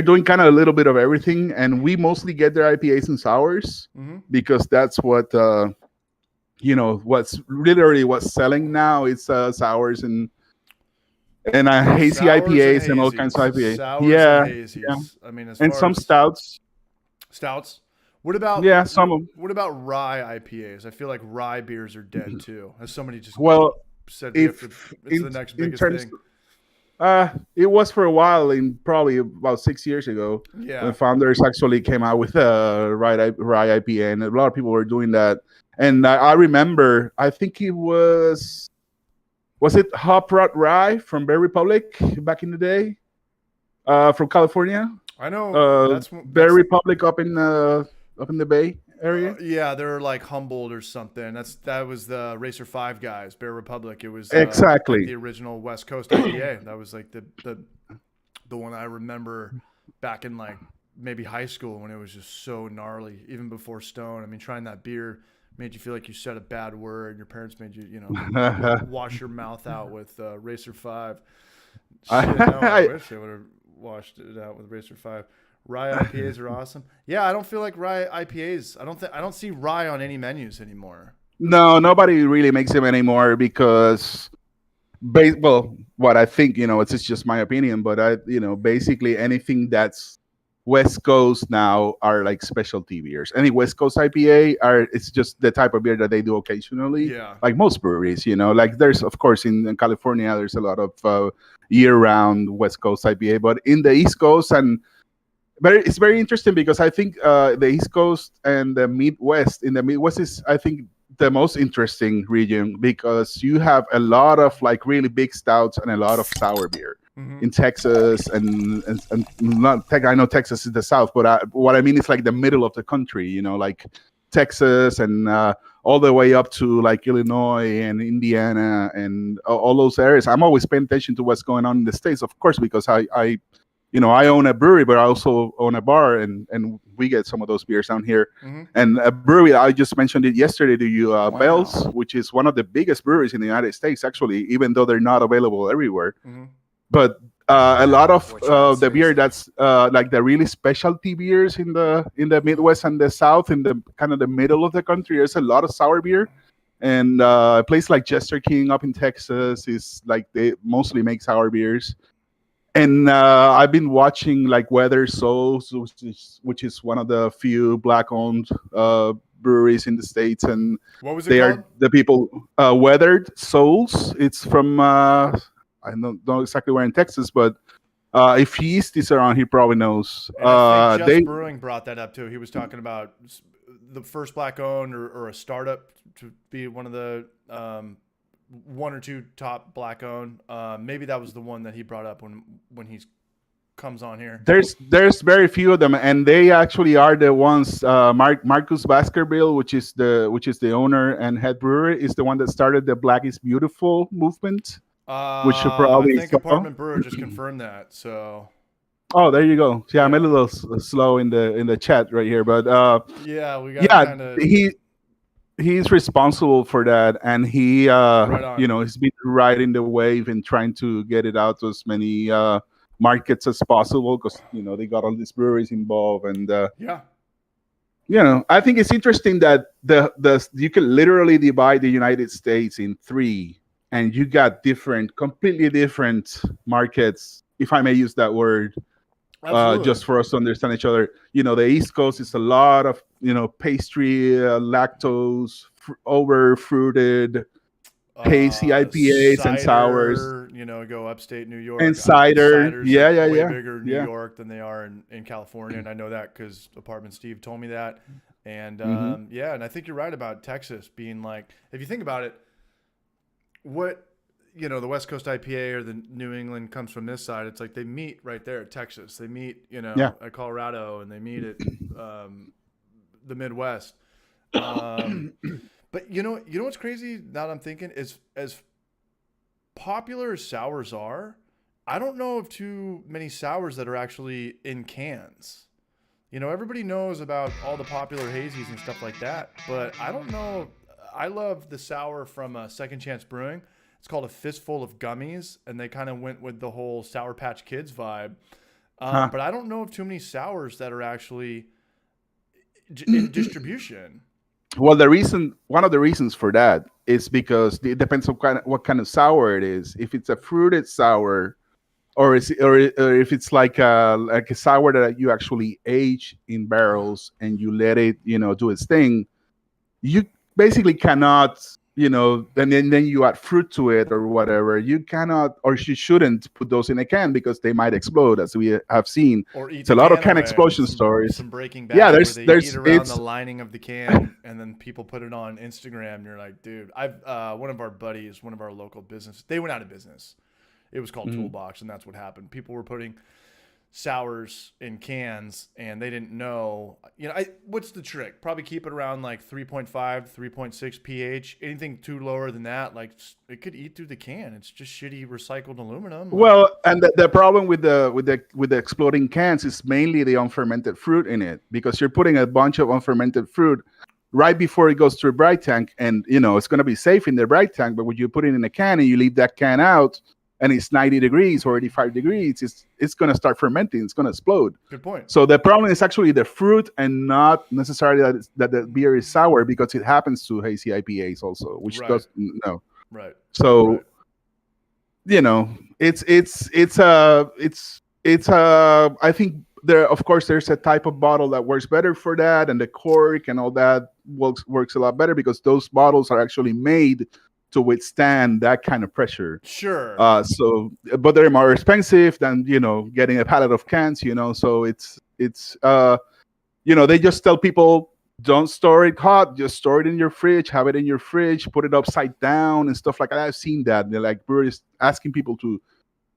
doing kind of a little bit of everything, and we mostly get their IPAs and sours because that's what what's selling now. It's sours and hazy IPAs and all kinds of IPAs. Sours yeah, and hazies. yeah. I mean, And some stouts. Stouts. What about some of them. What about rye IPAs? I feel like rye beers are dead too. As somebody just said, it's the next biggest thing. It was for a while, probably about 6 years ago. Yeah. When Founders actually came out with a rye IPA, and a lot of people were doing that. And I remember, I think it was it Hop Rot Rye from Bear Republic back in the day, from California. I know. Bear Republic up in the Bay area. Yeah, they're like Humboldt or something. That was the Racer 5 guys, Bear Republic. It was exactly like the original West Coast IPA. That was like the one I remember back in like maybe high school when it was just so gnarly, even before Stone. I mean, trying that beer made you feel like you said a bad word. Your parents made you, wash your mouth out with Racer 5. Shit, no, I wish they would have washed it out with Racer 5. Rye IPAs are awesome. Yeah, I don't feel like rye IPAs. I don't see rye on any menus anymore. No, nobody really makes them anymore because, what I think, it's just my opinion, but basically anything that's West Coast now are like specialty beers. Any West Coast IPA it's just the type of beer that they do occasionally. Yeah. Like most breweries, like there's, of course, in California, there's a lot of year-round West Coast IPA, but in the East Coast it's very interesting because I think the East Coast and the Midwest is, I think, the most interesting region because you have a lot of like really big stouts and a lot of sour beer. In Texas and not I know Texas is the South, but what I mean is like the middle of the country, like Texas and all the way up to like Illinois and Indiana and all those areas. I'm always paying attention to what's going on in the States, of course, because I own a brewery, but I also own a bar, and we get some of those beers down here. And a brewery, I just mentioned it yesterday to you, Bell's, which is one of the biggest breweries in the United States, actually, even though they're not available everywhere. But a lot of the beer that's like the really specialty beers in the Midwest and the South, in the kind of the middle of the country, there's a lot of sour beer. And a place like Jester King up in Texas is like they mostly make sour beers. And I've been watching like Weathered Souls, which is one of the few black-owned breweries in the States, and what was it they called? are the people. Weathered Souls. It's from I don't know exactly where in Texas, but if he's around, he probably knows. And I think Brewing brought that up too. He was talking about the first black-owned or a startup to be one of the one or two top black-owned. Maybe that was the one that he brought up when he comes on here. There's very few of them, and they actually are the ones. Marcus Baskerville, which is the owner and head brewer, is the one that started the Black is Beautiful movement. Which should probably I think Apartment Brewer just confirmed that. So. Oh, there you go. Yeah, I'm a little slow in the chat right here, but yeah, we got he's responsible for that, and he he's been riding the wave and trying to get it out to as many markets as possible because they got all these breweries involved, and I think it's interesting that you can literally divide the United States in three. And you got completely different markets, if I may use that word, just for us to understand each other. The East Coast is a lot of, pastry, lactose, over-fruited, hazy IPAs cider, and sours. Go upstate New York. And cider. Ciders Yeah. Way bigger in New York than they are in California. And I know that because Apartment Steve told me that. And, and I think you're right about Texas being like, if you think about it, what the West Coast IPA or the New England comes from this side, it's like they meet right there at Texas, they meet at Colorado, and they meet at the Midwest. But what's crazy now that I'm thinking is, as popular as sours are, I don't know of too many sours that are actually in cans. Everybody knows about all the popular hazies and stuff like that, but I don't know. I love the sour from Second Chance Brewing. It's called A Fistful of Gummies, and they kind of went with the whole Sour Patch Kids vibe. But I don't know of too many sours that are actually in distribution. Well, one of the reasons for that is because it depends on what kind of sour it is. If it's a fruited sour, or if it's like a sour that you actually age in barrels and you let it do its thing, you basically cannot, and then you add fruit to it or whatever. You cannot, or you shouldn't put those in a can because they might explode, as we have seen. Or eat it's a lot of can explosion stories. Some Breaking Bad. Yeah, there's eat around the lining of the can, and then people put it on Instagram. And you're like, dude, one of our buddies, one of our local businesses, they went out of business. It was called Toolbox, and that's what happened. People were putting sours in cans, and they didn't know. What's the trick? Probably keep it around like 3.5, 3.6 pH. Anything too lower than that, like it could eat through the can. It's just shitty recycled aluminum. Well, and the problem with the exploding cans is mainly the unfermented fruit in it, because you're putting a bunch of unfermented fruit right before it goes to a bright tank, and it's going to be safe in the bright tank. But when you put it in a can and you leave that can out, and it's 90 degrees or 85 degrees, it's going to start fermenting. It's going to explode. Good point. So the problem is actually the fruit, and not necessarily that the beer is sour, because it happens to hazy IPAs also, which Right. does no. Right. So, Right. I think of course there's a type of bottle that works better for that, and the cork and all that works a lot better, because those bottles are actually made to withstand that kind of pressure. Sure. But they're more expensive than getting a pallet of cans. So it's they just tell people, don't store it hot, just store it in your fridge, have it in your fridge, put it upside down and stuff like that. I've seen that. They're like breweries asking people to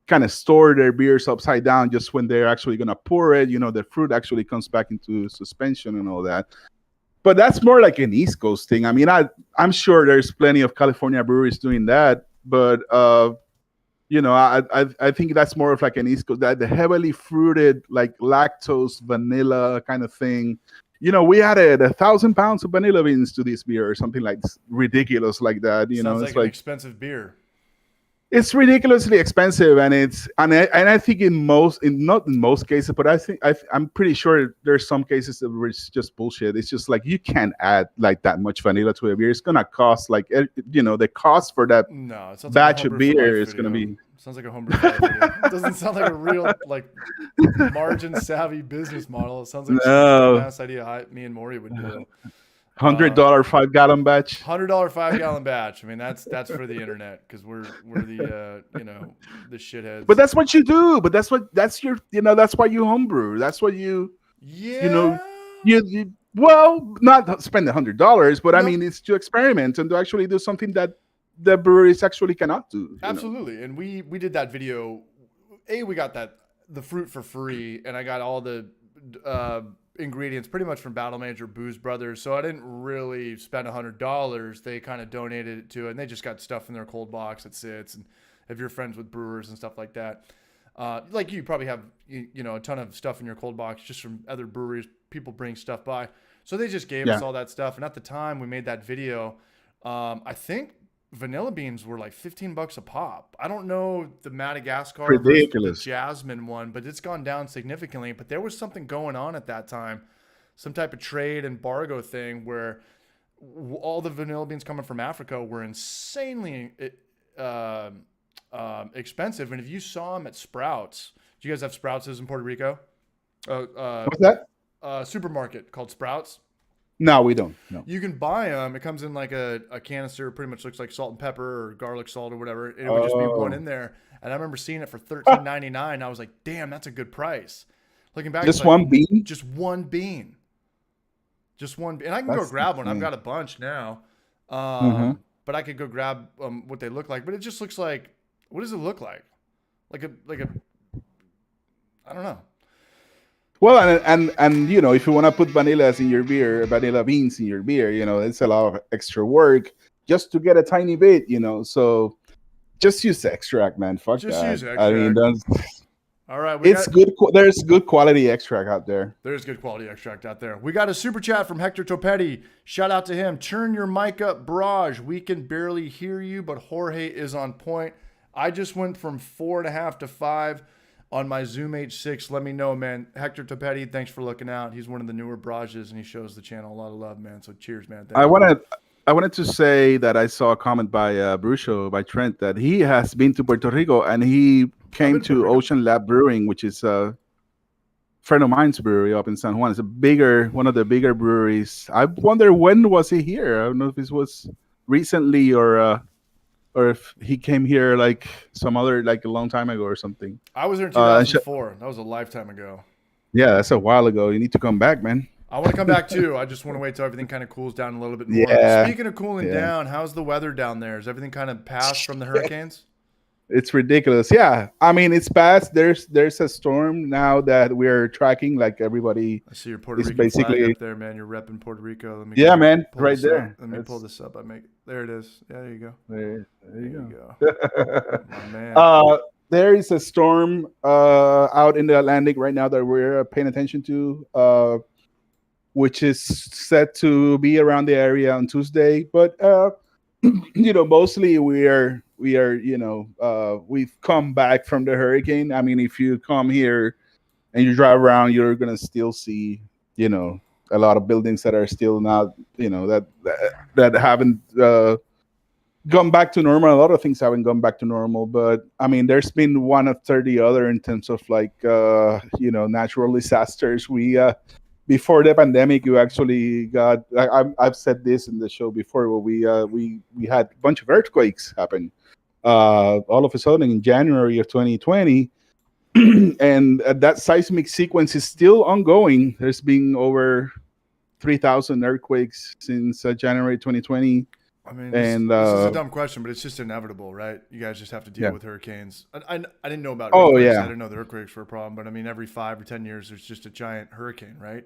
kind of store their beers upside down just when they're actually going to pour it. The fruit actually comes back into suspension and all that. But that's more like an East Coast thing. I mean, I'm sure there's plenty of California breweries doing that, but I think that's more of like an East Coast, that the heavily fruited, like lactose, vanilla kind of thing. We added 1,000 pounds of vanilla beans to this beer or something like ridiculous like that. Sounds it's like an expensive beer. It's ridiculously expensive, and I think not in most cases, but I'm pretty sure there's some cases where it's just bullshit. It's just like, you can't add like that much vanilla to a beer. It's gonna cost like the cost for that batch of beer is gonna be. Sounds like a homebrew for life video. It doesn't sound like a real like margin savvy business model. It sounds like a dumbass idea me and Maury would do. $100 5-gallon batch. $100 5-gallon batch. I mean, that's for the internet, because we're the the shitheads. But that's what you do. But that's why you homebrew. That's what you you not spend $100, but I mean, it's to experiment and to actually do something that the breweries actually cannot do. Absolutely. And we did that video. We got the fruit for free, and I got all the ingredients pretty much from Battle Manager Booze Brothers, so I didn't really spend $100. They kind of donated it to it, and they just got stuff in their cold box that sits. And if you're friends with brewers and stuff like that, like you probably have a ton of stuff in your cold box just from other breweries, people bring stuff by, so they just gave us all that stuff. And at the time we made that video, I think vanilla beans were like $15 a pop. I don't know the Madagascar ridiculous the Jasmine one, but it's gone down significantly. But there was something going on at that time, some type of trade embargo thing where all the vanilla beans coming from Africa were insanely expensive. And if you saw them at Sprouts, do you guys have Sprouts in Puerto Rico? What's that? Supermarket called Sprouts. No, we don't. No. You can buy them. It comes in like a canister, pretty much looks like salt and pepper or garlic salt or whatever. And it would just be one in there. And I remember seeing it for $13.99. I was like, damn, that's a good price. Looking back, just one bean? Just one bean. Just one bean. And I can go grab one. I've got a bunch now. But I could go grab what they look like. But it just looks like, what does it look like? Like a I don't know. Well, and if you want to put vanilla beans in your beer, it's a lot of extra work just to get a tiny bit, so just use extract, man. Fuck just that. Use extract. I mean, all right. good. There's good quality extract out there. There's good quality extract out there. We got a super chat from Hector Topetti. Shout out to him. Turn your mic up, Braj. We can barely hear you, but Jorge is on point. I just went from 4.5 to 5. On my Zoom H6, let me know, man. Hector Topetti, thanks for looking out. He's one of the newer Brages, and he shows the channel a lot of love, man. So cheers, man. I wanted to say that I saw a comment by Brew Show, by Trent, that he has been to Puerto Rico, and he came to Ocean Lab Brewing, which is a friend of mine's brewery up in San Juan. It's one of the bigger breweries. I wonder, when was he here? I don't know if this was recently or if he came here like some other, like a long time ago or something. I was there in 2004. That was a lifetime ago. Yeah, that's a while ago. You need to come back, man. I want to come back too. I just want to wait till everything kind of cools down a little bit more. Yeah. Speaking of cooling down, how's the weather down there? Is everything kind of passed from the hurricanes? It's ridiculous. Yeah, I mean, it's past. There's a storm now that we're tracking. Like everybody. I see your Puerto Rico flag up there, man. You're repping Puerto Rico. Man, right there. Let me pull this up. There it is. Yeah, there you go. There you go. My man. There is a storm out in the Atlantic right now that we're paying attention to. which is set to be around the area on Tuesday. But mostly we've come back from the hurricane. I mean, if you come here and you drive around, you're gonna still see, a lot of buildings that are still not, that haven't gone back to normal. A lot of things haven't gone back to normal, but I mean, there's been one after the other in terms of like, natural disasters. We before the pandemic, you actually got. I've said this in the show before, where we had a bunch of earthquakes happen all of a sudden in January of 2020. And that seismic sequence is still ongoing. There's been over 3,000 earthquakes since January 2020. I mean, and this is a dumb question, but it's just inevitable, right? You guys just have to deal with hurricanes. I didn't know about earthquakes. Oh, yeah. I didn't know the earthquakes were a problem, but I mean, every 5 or 10 years, there's just a giant hurricane, right?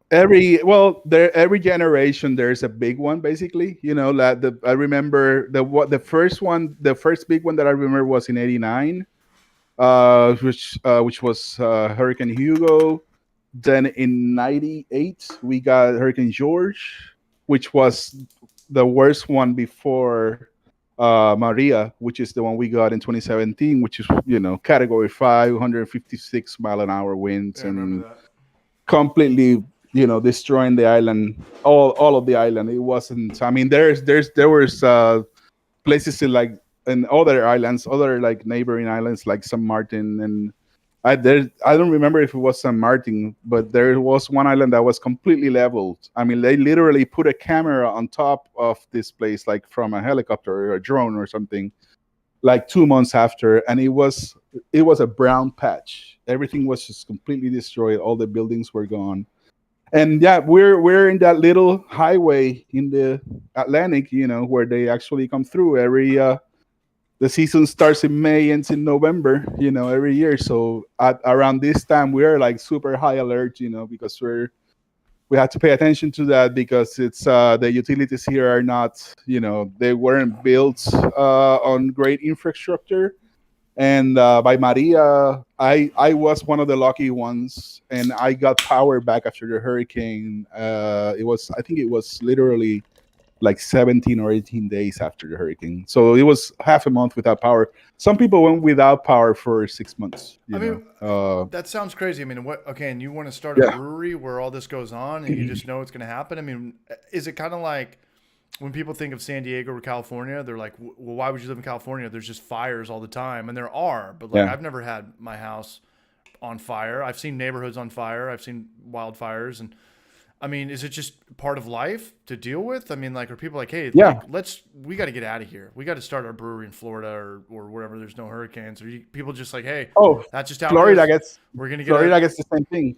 Every generation there's a big one, basically. I remember the first big one that I remember was in '89. Which was Hurricane Hugo. Then in '98 we got Hurricane George, which was the worst one before Maria, which is the one we got in 2017, which is Category 5, 156 mile an hour winds, and completely destroying the island, all of the island. It wasn't. I mean, there was places in other islands, other like neighboring islands like San Martin, and I don't remember if it was San Martin, but there was one island that was completely leveled. I mean, they literally put a camera on top of this place, like from a helicopter or a drone or something, like 2 months after, and it was a brown patch. Everything was just completely destroyed. All the buildings were gone. And yeah, we're in that little highway in the Atlantic, where they actually come through every. The season starts in May, ends in November, every year. So around this time, we are like super high alert, because we have to pay attention to that, because it's the utilities here are not, they weren't built on great infrastructure. And by Maria, I was one of the lucky ones, and I got power back after the hurricane. I think it was literally like 17 or 18 days after the hurricane. So it was half a month without power. Some people went without power for 6 months. That sounds crazy. I mean, and you want to start a brewery where all this goes on and you just know it's going to happen? I mean, is it kind of like when people think of San Diego or California, they're like, well, why would you live in California? There's just fires all the time. And there are, but I've never had my house on fire. I've seen neighborhoods on fire. I've seen wildfires. And I mean, is it just part of life to deal with? I mean, are people like, hey, we got to get out of here. We got to start our brewery in Florida or wherever there's no hurricanes. Or people just like, hey, that's just how Florida it is. gets. We're gonna get Florida gets the same thing.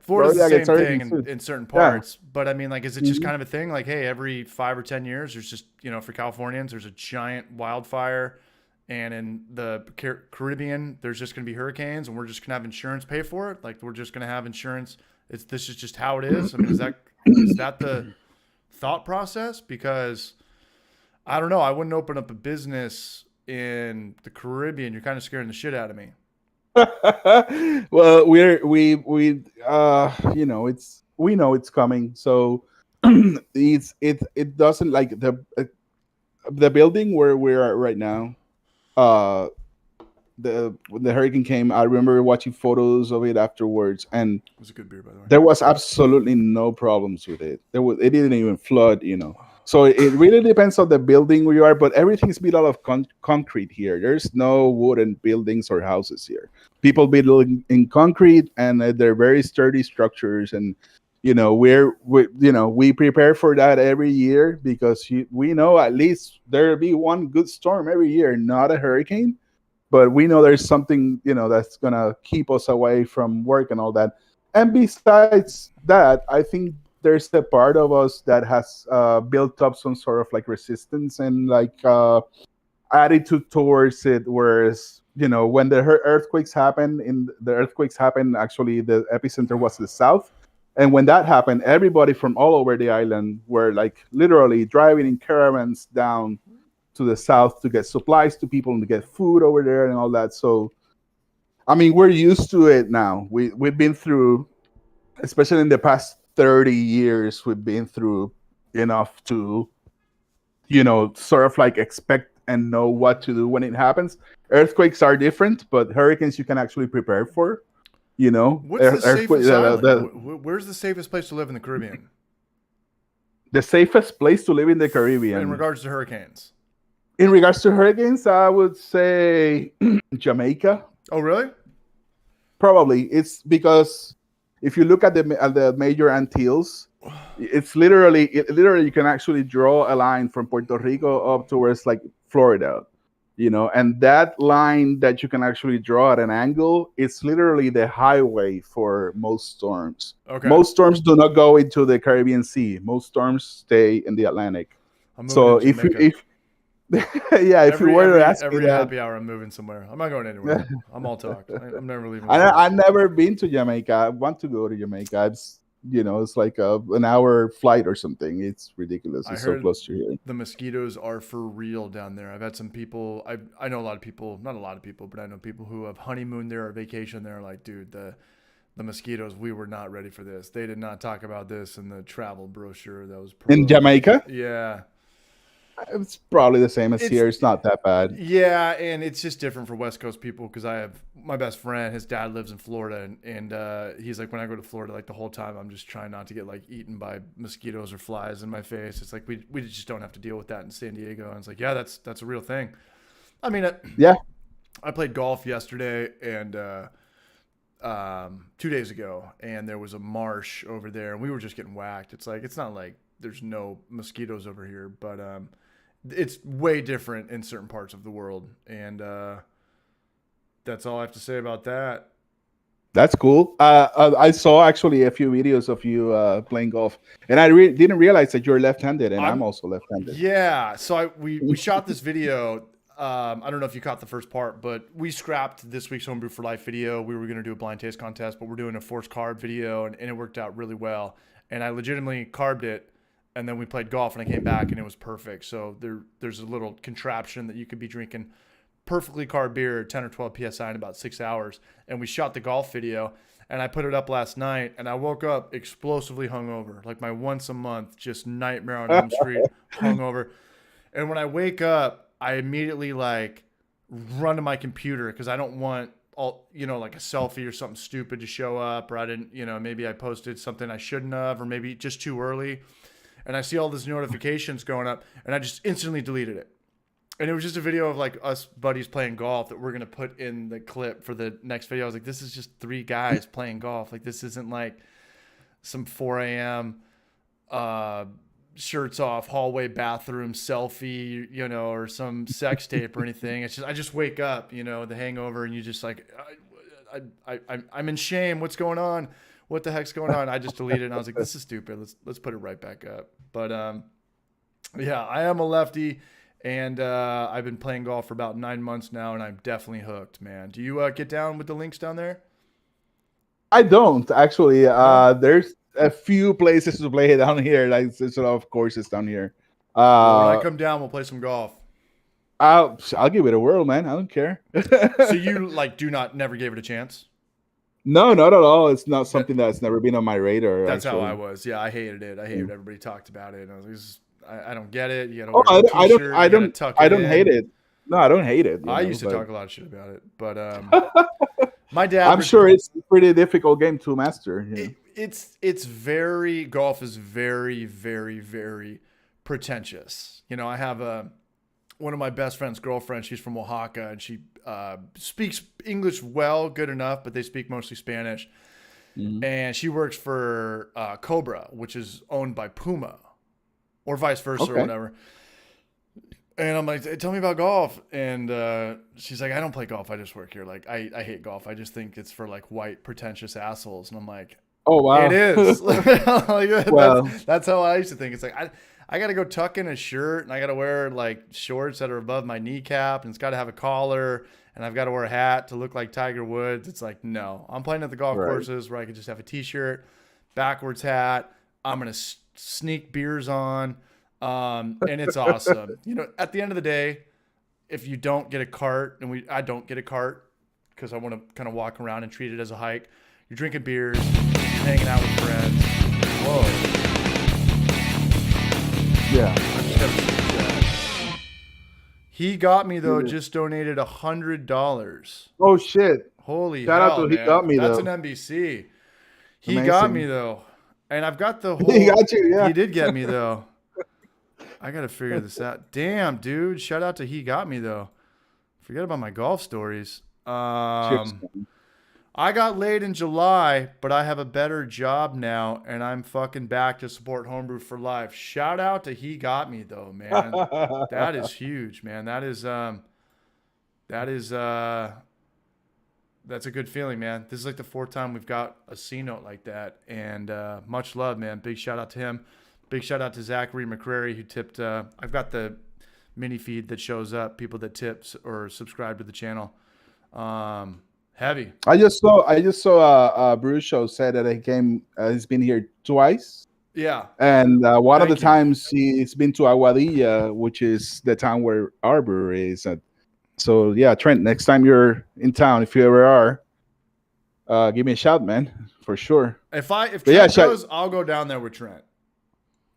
Florida's the same thing in certain parts. Yeah. But I mean, is it just kind of a thing? Like, hey, every 5 or 10 years, there's just for Californians, there's a giant wildfire, and in the Caribbean, there's just gonna be hurricanes, and we're just gonna have insurance pay for it. Like, we're just gonna have insurance. This is just how it is. I mean, is that the thought process? Because I don't know. I wouldn't open up a business in the Caribbean. You're kind of scaring the shit out of me. Well, we know it's coming. So it doesn't like the building where we're at right now. When the hurricane came, I remember watching photos of it afterwards, and it was a good beer, by the way. There was absolutely no problems with it. It didn't even flood, So it really depends on the building where you are, but everything's built out of concrete here. There's no wooden buildings or houses here. People build in concrete, and they're very sturdy structures. And we prepare for that every year, because we know at least there'll be one good storm every year, not a hurricane. But we know there's something, that's going to keep us away from work and all that. And besides that, I think there's a part of us that has built up some sort of resistance and attitude towards it. Whereas, when the earthquakes happen, actually the epicenter was the south. And when that happened, everybody from all over the island were literally driving in caravans down to the south to get supplies to people and to get food over there and all that. So, I mean, we're used to it now. We've been through, especially in the past 30 years we've been through enough to, sort of like expect and know what to do when it happens. Earthquakes are different, but hurricanes you can actually prepare for. What's the safest island? Where's the safest place to live in the Caribbean? The safest place to live in the Caribbean. In regards to hurricanes? In regards to hurricanes, I would say Jamaica. Oh, really? Probably. It's because if you look at the major Antilles, it's literally you can actually draw a line from Puerto Rico up towards like Florida, and that line that you can actually draw at an angle, it's literally the highway for most storms. Okay. Most storms do not go into the Caribbean Sea. Most storms stay in the Atlantic. So if you were to ask me every that, happy hour, I'm moving somewhere. I'm not going anywhere. I'm all talk. I'm never leaving. I've never been to Jamaica. I want to go to Jamaica. It's like an hour flight or something. It's ridiculous. It's so close to here. The mosquitoes are for real down there. I've had some people. I know a lot of people. Not a lot of people, but I know people who have honeymooned there or vacation there. Like, dude, the mosquitoes. We were not ready for this. They did not talk about this in the travel brochure that was in Jamaica. Yeah. It's probably the same as here. It's not that bad. Yeah, and it's just different for West Coast people because I have my best friend. His dad lives in Florida, and he's like, when I go to Florida, like the whole time, I'm just trying not to get like eaten by mosquitoes or flies in my face. It's like we just don't have to deal with that in San Diego. And it's like, yeah, that's a real thing. I mean, I played golf yesterday and 2 days ago, and there was a marsh over there, and we were just getting whacked. It's like it's not like there's no mosquitoes over here, but it's way different in certain parts of the world, and that's all I have to say about that. That's cool. I saw actually a few videos of you playing golf, and I didn't realize that you're left-handed, and I'm also left-handed. Yeah, so we shot this video. I don't know if you caught the first part, but we scrapped this week's Homebrew for Life video. We were going to do a blind taste contest, but we're doing a forced carb video, and it worked out really well. And I legitimately carbed it. And then we played golf, and I came back, and it was perfect. So there's a little contraption that you could be drinking perfectly carb beer at 10 or 12 PSI in about 6 hours. And we shot the golf video, and I put it up last night, and I woke up explosively hungover, like my once a month, just nightmare on Elm Street, hungover. And when I wake up, I immediately like run to my computer because I don't want like a selfie or something stupid to show up, or I didn't, maybe I posted something I shouldn't have, or maybe just too early. And I see all these notifications going up, and I just instantly deleted it. And it was just a video of like us buddies playing golf that we're going to put in the clip for the next video. I was like, this is just 3 guys playing golf. Like, this isn't like some 4 a.m. Shirts off, hallway bathroom selfie, or some sex tape or anything. It's just, I just wake up, the hangover, and you just like, I'm in shame. What's going on? What the heck's going on? I just deleted it, and I was like, this is stupid. Let's put it right back up. But yeah, I am a lefty, and I've been playing golf for about 9 months now, and I'm definitely hooked, man. Do you get down with the links down there? I don't actually. There's a few places to play down here. Like there's a lot of courses down here. When I come down, we'll play some golf. I'll give it a whirl, man. I don't care. So you never gave it a chance? No, not at all. It's not something that's never been on my radar. That's actually. how I was. Yeah, I hated it. I hated everybody talked about it. And I was like, I don't get it. You gotta wear I don't hate it. No, I don't hate it. I used to talk a lot of shit about it, but my dad. I'm sure it's a pretty difficult game to master. Golf is very, very, very pretentious. I have one of my best friend's girlfriends. She's from Oaxaca, and she speaks English well, good enough, but they speak mostly Spanish. Mm-hmm. And she works for Cobra, which is owned by Puma, or vice versa, or whatever. And I'm like, tell me about golf. And she's like, I don't play golf. I just work here. Like, I hate golf. I just think it's for like white, pretentious assholes. And I'm like, oh, wow. It is. Like, well, that's how I used to think. It's like, I got to go tuck in a shirt, and I got to wear like shorts that are above my kneecap, and it's got to have a collar, and I've got to wear a hat to look like Tiger Woods. It's like, no, I'm playing at the golf courses where I could just have a t-shirt, backwards hat. I'm going to sneak beers on. And it's awesome. At the end of the day, if you don't get a cart, and I don't get a cart because I want to kind of walk around and treat it as a hike. You're drinking beers, hanging out with friends. Whoa. Yeah. I just got a super chat. He got me though. Just donated $100. Oh shit! Holy Shout out hell, to man. He Got Me, That's though. an NBC. He Amazing. got me though, and I've got the whole. He got you, yeah. He did get me though. I gotta figure this out. Damn, dude. Shout out to He Got Me though. Forget about my golf stories. Cheers, man. I got laid in July, but I have a better job now, and I'm fucking back to support Homebrew for life. Shout out to He Got Me though, man. That is huge, man. That's a good feeling, man. This is like the 4th time we've got a C note like that, and much love, man. Big shout out to him. Big shout out to Zachary McCrary who tipped. I've got the mini feed that shows up people that tips or subscribe to the channel. Heavy. I just saw a brew show said that he came. He's been here twice, Yeah. and one of the Thank you. times he's been to Aguadilla, which is the town where our brewery is. So yeah, Trent, next time you're in town, if you ever are, give me a shout, man, for sure. If Trent yeah, goes, I'll go down there with Trent.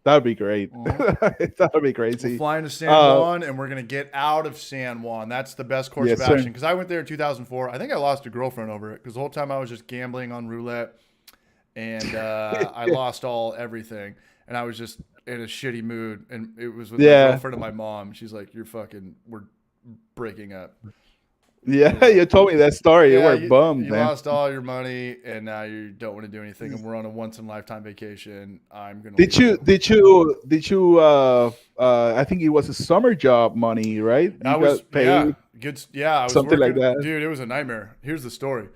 That'd be great. Mhm. That'd be crazy. We're flying to San Juan, and we're going to get out of San Juan. That's the best course Yes, of sir. action. Because I went there in 2004. I think I lost a girlfriend over it because the whole time I was just gambling on roulette, and I lost everything. And I was just in a shitty mood. And it was with my girlfriend and my mom. She's like, we're breaking up. Yeah, you told me that story. Yeah, you were bummed, you man. lost all your money, and now you don't want to do anything. And we're on a once-in-a-lifetime vacation. I'm gonna. Did you? I think it was a summer job money, right? I You was got paid. yeah, good. Yeah, I was Something like working- that. dude. It was a nightmare. Here's the story.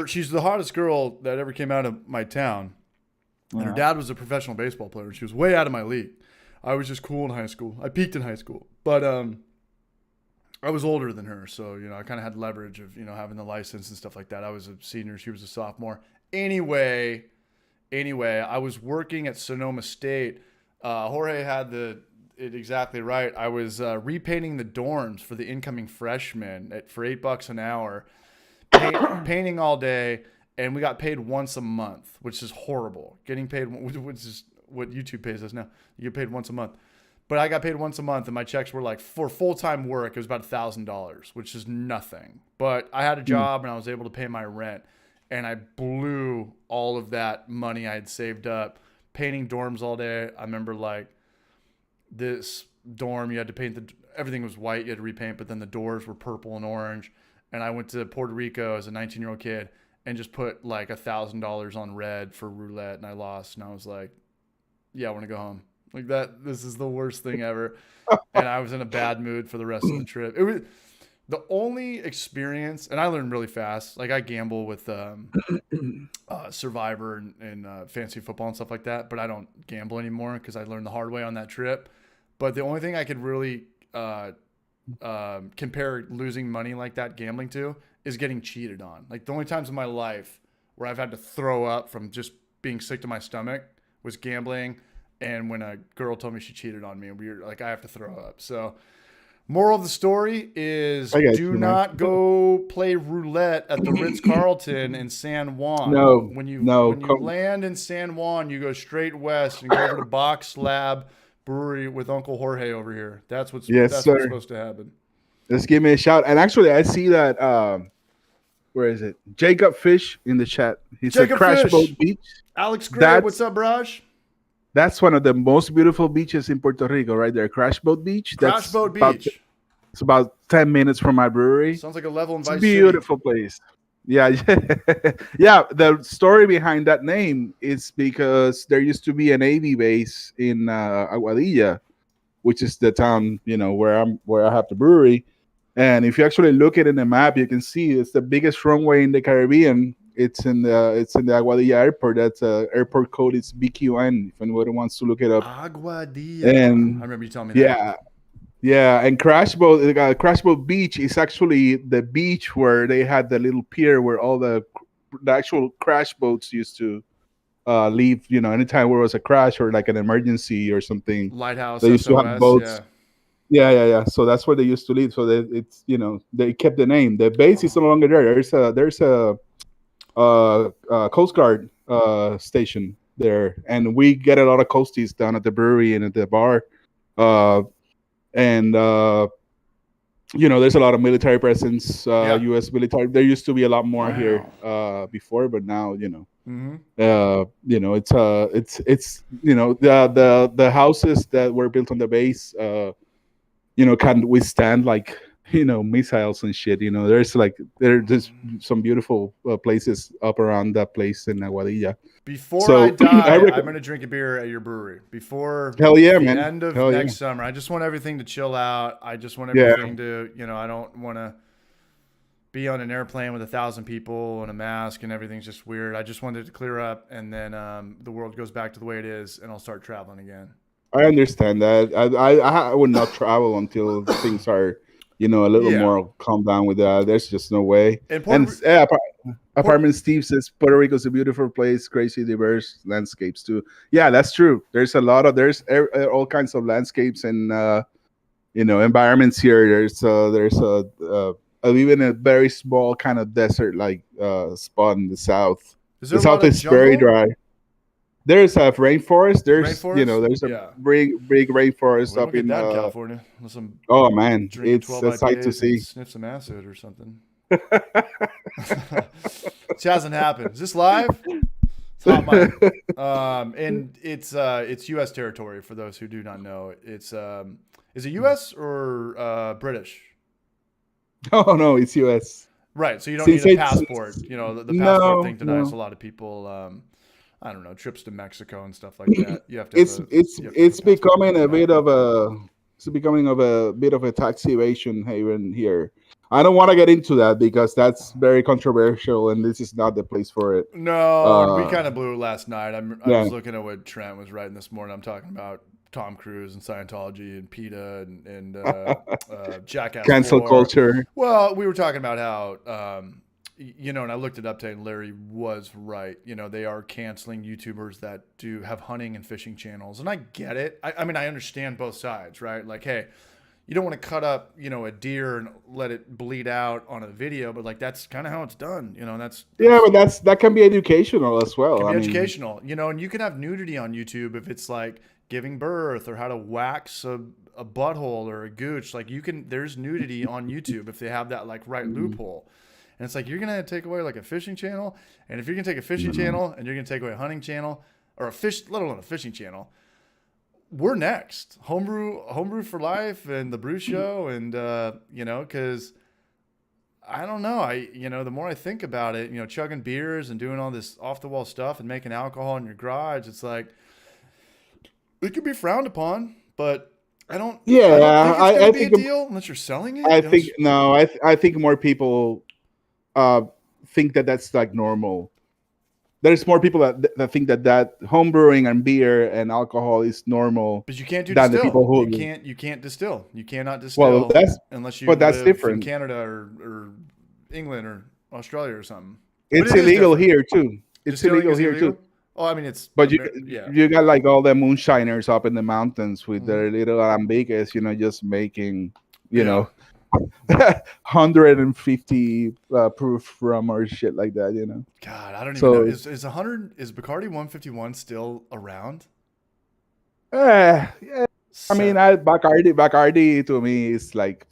She's the hottest girl that ever came out of my town, and her dad was a professional baseball player. She was way out of my league. I was just cool in high school. I peaked in high school, but I was older than her, so I kind of had leverage of having the license and stuff like that. I was a senior, she was a sophomore. Anyway, I was working at Sonoma State. Jorge had it exactly right. I was repainting the dorms for the incoming freshmen for $8 an hour, painting all day, and we got paid once a month, which is horrible. Getting paid, which is what YouTube pays us now. You get paid once a month. But I got paid once a month, and my checks were like for full-time work. It was about $1,000, which is nothing. But I had a job, and I was able to pay my rent, and I blew all of that money I had saved up painting dorms all day. I remember like this dorm, you had to paint everything was white, you had to repaint, but then the doors were purple and orange. And I went to Puerto Rico as a 19-year-old kid and just put like $1,000 on red for roulette, and I lost. And I was like, yeah, I want to go home. Like that, this is the worst thing ever. And I was in a bad mood for the rest of the trip. It was the only experience, and I learned really fast. Like I gamble with Survivor and fantasy football and stuff like that, but I don't gamble anymore because I learned the hard way on that trip. But the only thing I could really compare losing money like that gambling to is getting cheated on. Like the only times in my life where I've had to throw up from just being sick to my stomach was gambling. And when a girl told me she cheated on me, we were like, I have to throw up. So moral of the story is do not go play roulette at the Ritz-Carlton in San Juan. No, when you no. land in San Juan, you go straight west and go over to Box Slab Brewery with Uncle Jorge over here. That's what's supposed to happen. Just give me a shout. And actually, I see that. Where is it? Jacob Fish in the chat. He said Crash Boat Beach. Alex Gray, what's up, Raj? That's one of the most beautiful beaches in Puerto Rico, right there. Crash Boat Beach. Crash Boat Beach. It's about 10 minutes from my brewery. Sounds like a level in Vice It's a beautiful place. Yeah. Yeah. The story behind that name is because there used to be a Navy base in Aguadilla, which is the town, where I have the brewery. And if you actually look at it in the map, you can see it's the biggest runway in the Caribbean. It's in the Aguadilla airport. That's airport code is BQN. If anybody wants to look it up. Aguadilla. And I remember you telling me that. Yeah. And Crash Boat Beach is actually the beach where they had the little pier where all the actual crash boats used to leave. Anytime there was a crash or like an emergency or something. Lighthouse. They used SOS, to have boats. Yeah. So that's where they used to leave. So it's they kept the name. The base is no longer there. There's a Coast Guard station there, and we get a lot of coasties down at the brewery and at the bar, and there's a lot of military presence, U.S. military. There used to be a lot more here before, but now the houses that were built on the base, can withstand like missiles and shit. There's some beautiful places up around that place in Aguadilla. Before I die, I'm going to drink a beer at your brewery. Before Hell yeah, the man. end of Hell next yeah. summer. I just want everything to chill out. I just want everything to, I don't want to be on an airplane with 1,000 people and a mask and everything's just weird. I just wanted it to clear up, and then the world goes back to the way it is, and I'll start traveling again. I understand that. I would not travel until things are, a little more calm down with that. There's just no way. Apartment Steve says Puerto Rico is a beautiful place, crazy diverse landscapes too. Yeah, that's true. There's all kinds of landscapes and environments here. There's even a very small kind of desert like spot in the south. The south is very dry. There's a rainforest. There's there's a big rainforest up in California. Oh man, it's a sight to see. Sniff some acid or something. This hasn't happened. Is this live? It's not mine. And it's U.S. territory for those who do not know. It's is it U.S. or British? Oh no, it's U.S. Right. So you don't need a passport. The passport thing denies a lot of people. I don't know, trips to Mexico and stuff like that. You have to. It's becoming a bit of a tax evasion haven here. I don't want to get into that because that's very controversial, and this is not the place for it. No, we kind of blew it last night. I was looking at what Trent was writing this morning. I'm talking about Tom Cruise and Scientology and PETA and Jackass. Cancel 4. culture. Well, we were talking about how. And I looked it up today, and Larry was right. They are canceling YouTubers that do have hunting and fishing channels. And I get it. I mean, I understand both sides, right? Like, hey, you don't want to cut up, a deer and let it bleed out on a video, but like, that's kind of how it's done. But that can be educational as well. It can be educational, and you can have nudity on YouTube if it's like giving birth or how to wax a butthole or a gooch. Like there's nudity on YouTube if they have that like right loophole. And it's like, you're going to take away like a fishing channel. And if you're going to take a fishing channel and you're going to take away a hunting channel or let alone a fishing channel, we're next. Homebrew for life and the brew show. And, cause I don't know. The more I think about it, chugging beers and doing all this off the wall stuff and making alcohol in your garage, it's like, it could be frowned upon, but I don't think it's going to be a deal unless you're selling it. I think more people think that that's like normal. There's more people that think that home brewing and beer and alcohol is normal. But you can't do distill. The people who you can't distill. You cannot distill unless you live different in Canada or England or Australia or something. It's illegal here too. It's illegal here too. Oh, I mean it's. But you got like all the moonshiners up in the mountains with their little alambiques, just making 150 proof rum or shit like that, God, I don't even know. Is Bacardi 151 still around? Yeah. I mean, Bacardi to me is like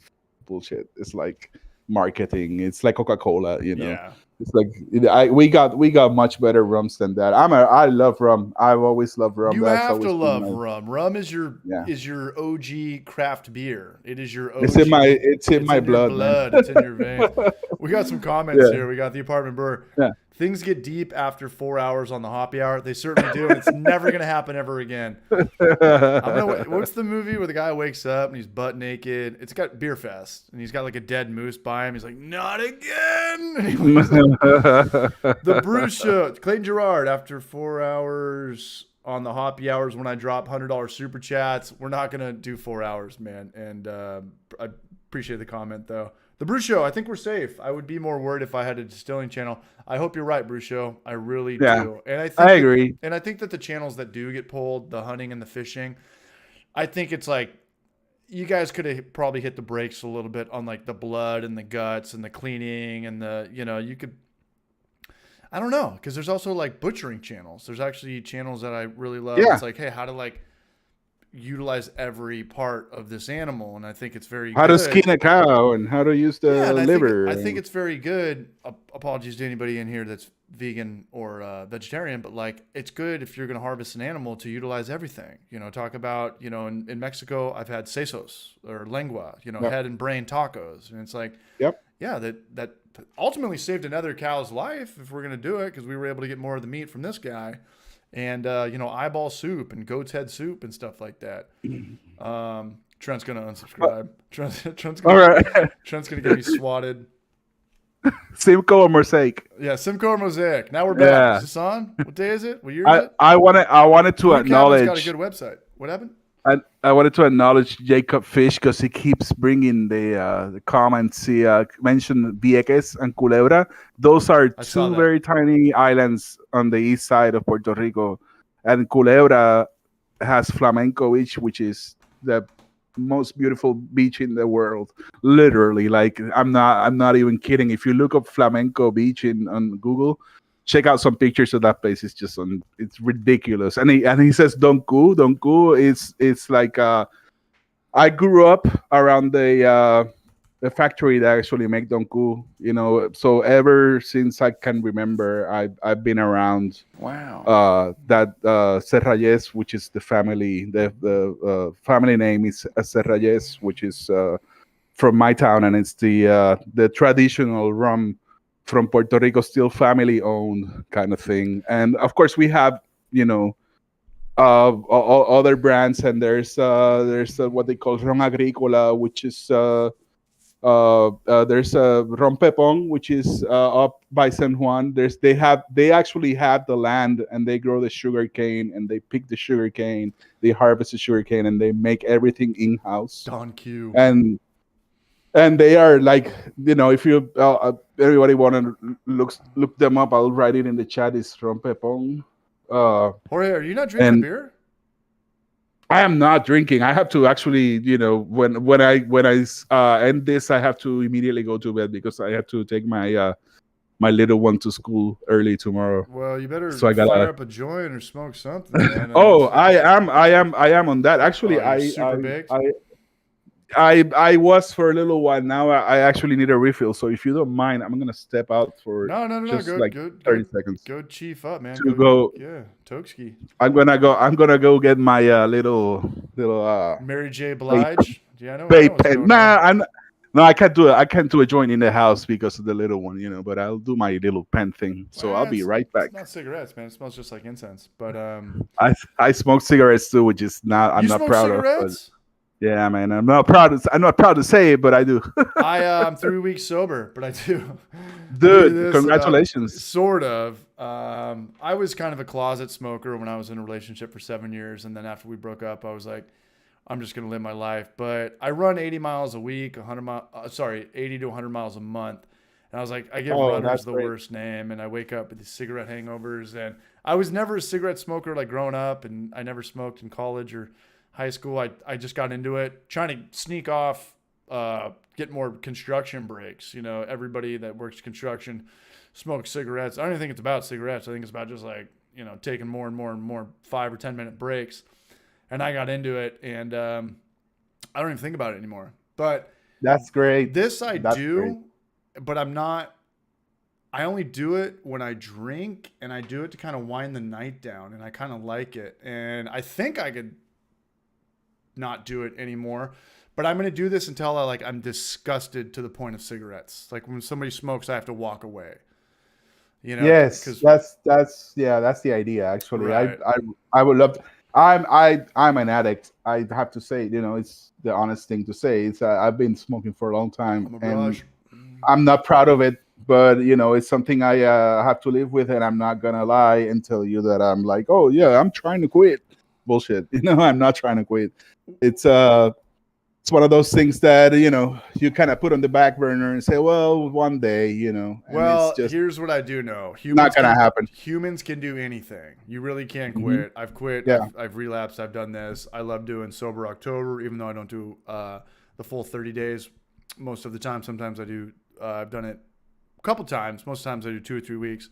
bullshit. It's like marketing. It's like Coca-Cola, Yeah. It's like we got much better rums than that. I love rum. I've always loved rum. You have to love rum. Rum is your OG craft beer. It is your OG. It's in my blood. It's in your veins. We got some comments here. We got the apartment brewer. Yeah. Things get deep after 4 hours on the hoppy hour. They certainly do. And it's never going to happen ever again. What's the movie where the guy wakes up and he's butt naked? It's got Beer Fest. And he's got like a dead moose by him. He's like, not again. And the brew show. ClaytonGarred, after 4 hours on the hoppy hours when I drop $100 super chats. We're not going to do 4 hours, man. And I appreciate the comment, though. The brew show, I think we're safe. I would be more worried if I had a distilling channel. I hope you're right, brew show. I really do. And I agree. And I think that the channels that do get pulled, the hunting and the fishing, I think it's like you guys could have probably hit the brakes a little bit on like the blood and the guts and the cleaning and the, you could. I don't know, because there's also like butchering channels. There's actually channels that I really love. Yeah. It's like, hey, how to like utilize every part of this animal, and I think it's very How good. to skin a cow and how to use the And liver. I think it's very good. Apologies to anybody in here that's vegan or vegetarian, but like it's good if you're going to harvest an animal to utilize everything. You know, talk about, you know, in Mexico, I've had sesos or lengua, you know, head and brain tacos, and it's like, yeah, that ultimately saved another cow's life if we're going to do it, because we were able to get more of the meat from this guy. And, you know, eyeball soup and goat's head soup and stuff like that. Trent's going to unsubscribe. Trent's going to get me swatted. Simcoe or Mosaic? Yeah, Simcoe or Mosaic. Now we're back. Yeah. Is this on? What day is it? What year is it? I wanted to Blue acknowledge. Cabin's got a good website. What happened? I wanted to acknowledge Jacob Fish because he keeps bringing the comments. He mentioned Vieques and Culebra. Those are two very tiny islands on the east side of Puerto Rico, and Culebra has Flamenco Beach, which is the most beautiful beach in the world. Literally, like I'm not even kidding. If you look up Flamenco Beach on Google, check out some pictures of that place. It's just it's ridiculous. And he says Donku. It's like I grew up around the factory that actually make Donku. You know, so ever since I can remember, I've been around. Wow. That Serrayes, which is the family. The family name is Serrayes, which is from my town, and it's the traditional rum from Puerto Rico, still family owned kind of thing. And of course we have, you know, other brands, and there's what they call ron agrícola, which is there's ron pepon, which is up by San Juan. They actually have the land, and they grow the sugar cane, and they pick the sugar cane, they harvest the sugar cane, and they make everything in-house. Don Q. And they are like, you know, if you everybody want to look them up, I'll write it in the chat. It's ron pepon. Jorge, are you not drinking beer? I am not drinking. I have to actually, you know, when I end this, I have to immediately go to bed because I have to take my my little one to school early tomorrow. Well, you better gotta fire up a joint or smoke something, man. Oh, I am on that. Actually, I was for a little while. Now I actually need a refill. So if you don't mind, I'm gonna step out for just like 30 seconds. Go chief up, man. Yeah, Tokski. I'm gonna go get my little Mary J. Blige. Yeah, I know. Vape pen. No, I can't do it. I can't do a joint in the house because of the little one, you know. But I'll do my little pen thing. So I'll be right back. It's not cigarettes, man. It smells just like incense. But I smoke cigarettes too, which is I'm not proud of. Yeah, man. I'm not proud to say it, but I do. I'm 3 weeks sober, but I do. Dude, congratulations. Sort of. I was kind of a closet smoker when I was in a relationship for 7 years, and then after we broke up, I was like, I'm just gonna live my life. But I run 80 miles a week, 80 to 100 miles a month. And I was like, I give runners the worst name, and I wake up with these cigarette hangovers. And I was never a cigarette smoker like growing up, and I never smoked in college or high school. I just got into it trying to sneak off, get more construction breaks. You know, everybody that works construction smokes cigarettes. I don't even think it's about cigarettes. I think it's about just like, you know, taking more and more 5 or 10 minute breaks. And I got into it, and I don't even think about it anymore. But that's great. That's great. But I'm not. I only do it when I drink, and I do it to kind of wind the night down, and I kind of like it. And I think I could not do it anymore, but I'm going to do this until I'm disgusted to the point of cigarettes. Like when somebody smokes, I have to walk away. You know? Yes, that's the idea. Actually, right. I would love. I'm an addict. I have to say, you know, it's the honest thing to say. It's I've been smoking for a long time, and I'm not proud of it. But you know, it's something I have to live with, and I'm not gonna lie and tell you that I'm like, oh yeah, I'm trying to quit. Bullshit. You know, I'm not trying to quit. It's one of those things that, you know, you kind of put on the back burner and say, well, one day, you know. And well, it's just here's what I do know. Not gonna happen. Humans can do anything. You really can't quit. I've quit. Yeah. I've relapsed. I've done this. I love doing Sober October, even though I don't do the full 30 days most of the time. Sometimes I do. I've done it a couple times. Most times I do 2 or 3 weeks.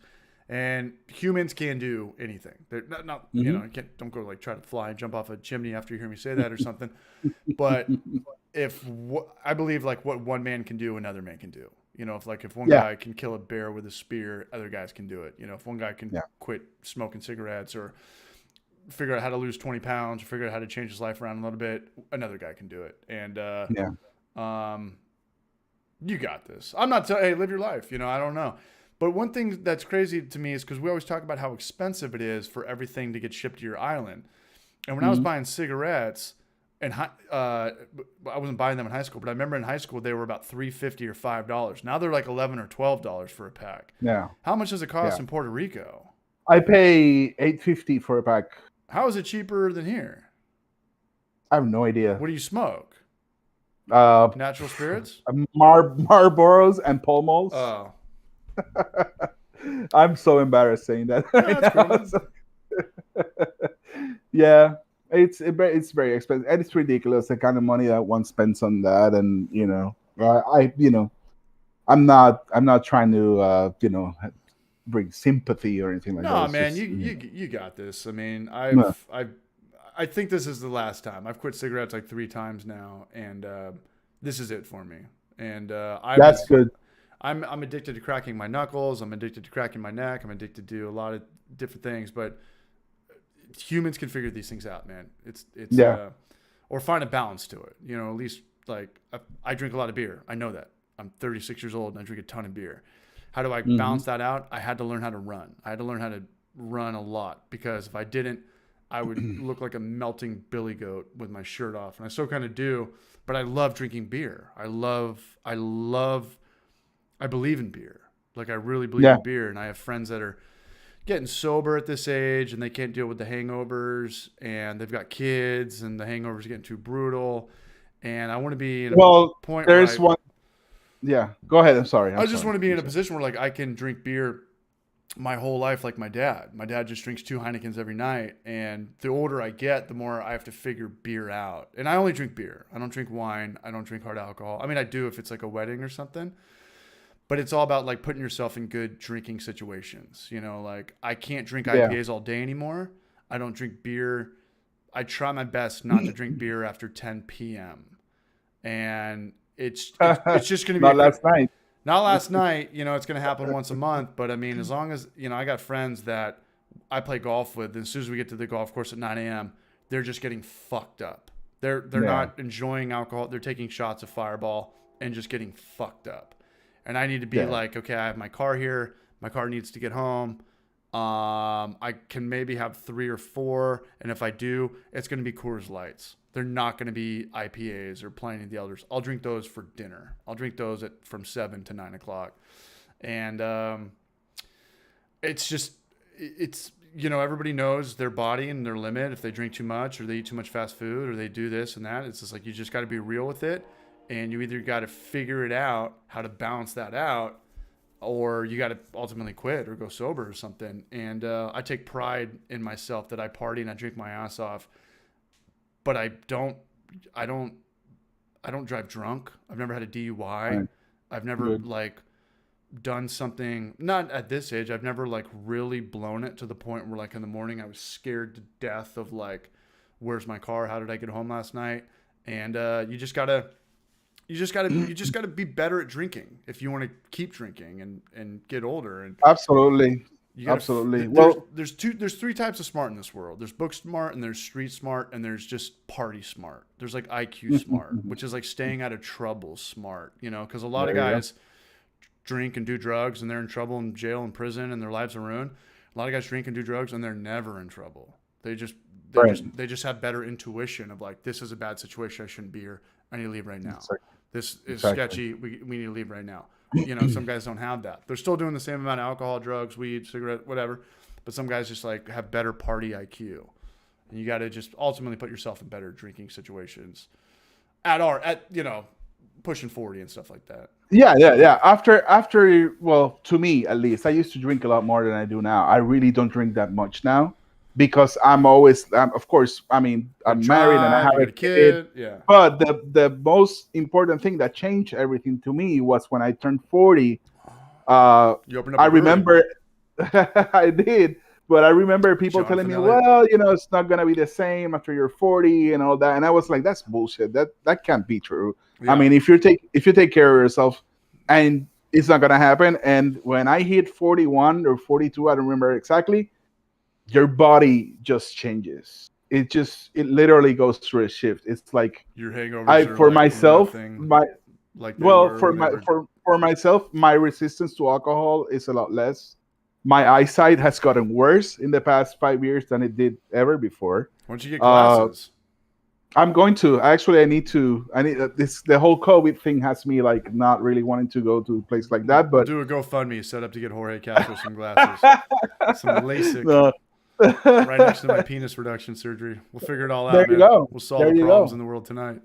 And humans can do anything. They're not you know, don't go like try to fly and jump off a chimney after you hear me say that or something. But I believe like what one man can do, another man can do. You know, if one guy can kill a bear with a spear, other guys can do it. You know, if one guy can quit smoking cigarettes or figure out how to lose 20 pounds or figure out how to change his life around a little bit, another guy can do it. And you got this. I'm not telling, hey, live your life. You know, I don't know. But one thing that's crazy to me is because we always talk about how expensive it is for everything to get shipped to your island. And when I was buying cigarettes, and I wasn't buying them in high school, but I remember in high school they were about $3.50 or $5. Now they're like $11 or $12 for a pack. Yeah. How much does it cost in Puerto Rico? I pay $8.50 for a pack. How is it cheaper than here? I have no idea. What do you smoke? Natural spirits? Marlboros and Pall Malls. Oh. I'm so embarrassed saying that. Cool. Yeah, it's very expensive, and it's ridiculous the kind of money that one spends on that. And you know, I'm not trying to bring sympathy or anything like that. No, It's man, just, you got this. I mean, I think this is the last time. I've quit cigarettes like 3 times now, and this is it for me. And that's good. I'm addicted to cracking my knuckles. I'm addicted to cracking my neck. I'm addicted to a lot of different things. But humans can figure these things out, man. It's or find a balance to it. You know, at least like I drink a lot of beer. I know that. I'm 36 years old and I drink a ton of beer. How do I balance that out? I had to learn how to run. I had to learn how to run a lot because if I didn't, I would look like a melting billy goat with my shirt off. And I still kind of do, but I love drinking beer. I believe in beer. Like I really believe in beer. And I have friends that are getting sober at this age and they can't deal with the hangovers and they've got kids and the hangovers are getting too brutal. And I want to be in a point there's where one. Yeah, go ahead. I'm sorry. I just want to be in a position where like I can drink beer my whole life like my dad. My dad just drinks 2 Heinekens every night. And the older I get, the more I have to figure beer out. And I only drink beer. I don't drink wine. I don't drink hard alcohol. I mean, I do if it's like a wedding or something. But it's all about like putting yourself in good drinking situations. You know, like I can't drink IPAs all day anymore. I don't drink beer. I try my best not to drink beer after 10 p.m. And it's just going to be not last night. Not last night, you know, it's going to happen once a month. But I mean, as long as, you know, I got friends that I play golf with. And as soon as we get to the golf course at 9 a.m., they're just getting fucked up. They're not enjoying alcohol. They're taking shots of Fireball and just getting fucked up. And I need to be like, okay, I have my car here. My car needs to get home. I can maybe have 3 or 4. And if I do, it's going to be Coors Lights. They're not going to be IPAs or Pliny the Elders. I'll drink those for dinner. I'll drink those from 7 to 9 o'clock. And it's just, you know, everybody knows their body and their limit. If they drink too much or they eat too much fast food or they do this and that, it's just like you just got to be real with it. And you either got to figure it out, how to balance that out, or you got to ultimately quit or go sober or something. And I take pride in myself that I party and I drink my ass off. But I don't drive drunk. I've never had a DUI. Right. I've never like done something, not at this age. I've never like really blown it to the point where like in the morning I was scared to death of like, where's my car? How did I get home last night? And you just gotta be better at drinking if you want to keep drinking and get older. And absolutely. Absolutely. There's 3 types of smart in this world. There's book smart and there's street smart and there's just party smart. There's like IQ smart, which is like staying out of trouble smart, you know, because a lot of guys drink and do drugs and they're in trouble in jail and prison and their lives are ruined. A lot of guys drink and do drugs and they're never in trouble. They just have better intuition of like, this is a bad situation. I shouldn't be here. I need to leave right now. This is sketchy. We need to leave right now. You know, some guys don't have that. They're still doing the same amount of alcohol, drugs, weed, cigarette, whatever. But some guys just like have better party IQ. And you got to just ultimately put yourself in better drinking situations at you know, pushing 40 and stuff like that. Yeah. After, well, to me at least, I used to drink a lot more than I do now. I really don't drink that much now. Because I'm always, of course, I mean, I'm married and I have a kid. Yeah. But the most important thing that changed everything to me was when I turned 40. You opened up. I remember I did. But I remember people telling me, Jonathan Elliott. well, it's not gonna be the same after you're 40 and all that. And I was like, that's bullshit. That can't be true. Yeah. I mean, if you take care of yourself, and it's not gonna happen. And when I hit 41 or 42, I don't remember exactly, your body just changes. It literally goes through a shift. It's like Your hangovers are for like myself, nothing like they well, were, for whatever. for myself, my resistance to alcohol is a lot less. My eyesight has gotten worse in the past 5 years than it did ever before. Why don't you get glasses? I'm going to actually. I need this. The whole COVID thing has me like not really wanting to go to a place like that. We'll But do a GoFundMe set up to get Jorge Castro some glasses, some LASIK, no. right next to my penis reduction surgery. We'll figure it all out. There you man. go. We'll solve There the you problems go. in the world tonight.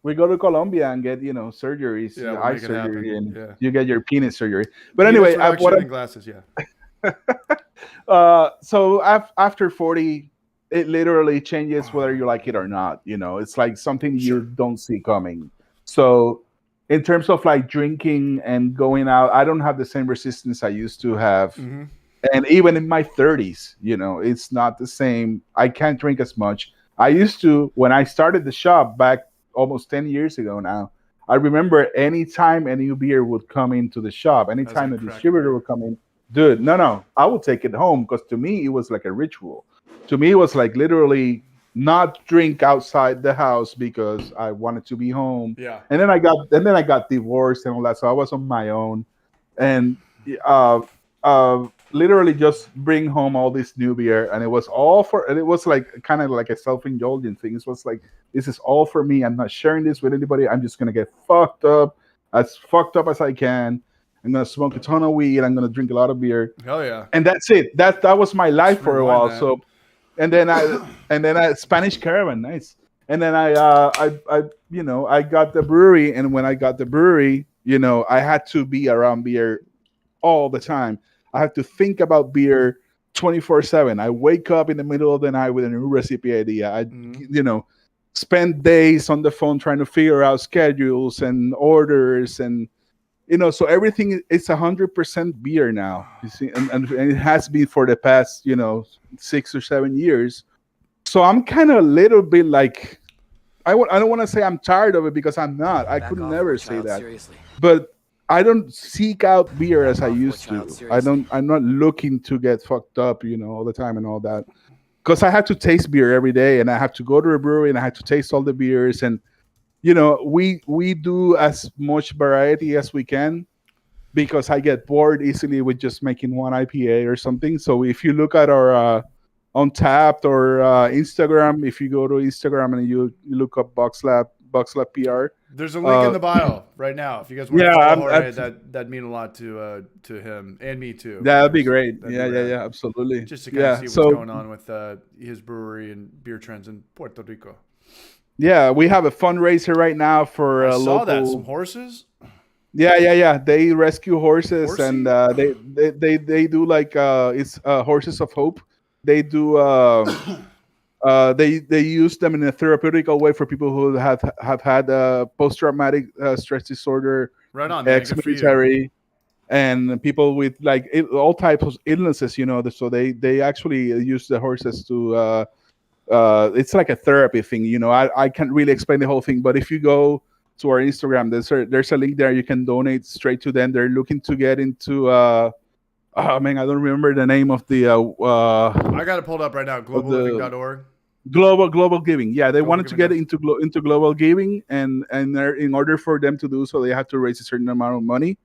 We go to Colombia and get surgeries, Yeah, we'll eye make it surgery, happen. and Yeah. you get your penis surgery. But Penis anyway, reduction and glasses. Yeah. so after 40, it literally changes whether you like it or not. It's like something Sure. you don't see coming. So in terms of like drinking and going out, I don't have the same resistance I used to have. Mm-hmm. And even in my 30s, it's not the same. I can't drink as much. I used to, when I started the shop back almost 10 years ago now, I remember anytime a new beer would come into the shop, anytime a like distributor would come in, dude, no, I will take it home, because to me, it was like a ritual. To me, it was like literally not drink outside the house because I wanted to be home. Yeah. And then I got divorced and all that, so I was on my own. And literally just bring home all this new beer, and it was like kind of like a self-indulgent thing. It was like, this is all for me. I'm not sharing this with anybody. I'm just gonna get fucked up as I can. I'm gonna smoke a ton of weed. I'm gonna drink a lot of beer. Hell yeah. And that's it. That was my life for a while. that. So, and then I Spanish Caravan, nice. And then I got the brewery, and when I got the brewery, I had to be around beer all the time. I have to think about beer 24/7. I wake up in the middle of the night with a new recipe idea. I spend days on the phone trying to figure out schedules and orders, and so everything is 100% beer now. You see, and it has been for the past 6 or 7 years. So I'm kind of a little bit like, I don't want to say I'm tired of it, because I'm not. I could never say that. Seriously. But I don't seek out beer as I off, used poor child, to. seriously. I'm not looking to get fucked up, all the time and all that. Because I have to taste beer every day, and I have to go to a brewery and I have to taste all the beers. And, we do as much variety as we can, because I get bored easily with just making one IPA or something. So if you look at our Untapped or Instagram, if you go to Instagram and you look up Boxlab PR, There's a link in the bio right now. If you guys want to follow Jorge, that'd mean a lot to him and me too. That'd be great. That'd be rad. Yeah, absolutely. Just to kind of see what's going on with his brewery and beer trends in Puerto Rico. Yeah, we have a fundraiser right now for I saw local. that, some horses. Yeah. They rescue horses. Horsey? And they do like it's Horses of Hope. They do they use them in a therapeutical way for people who have had post-traumatic stress disorder, Right on, man. Good for you. ex-military, and people with like all types of illnesses. So they actually use the horses to. It's like a therapy thing. I can't really explain the whole thing, but if you go to our Instagram, there's a link there. You can donate straight to them. They're looking to get into. I don't remember the name of the. I got it pulled up right now. GlobalLiving.org. Global giving. Yeah, they Global wanted to get giving, into global giving, and in order for them to do so, they have to raise a certain amount of money.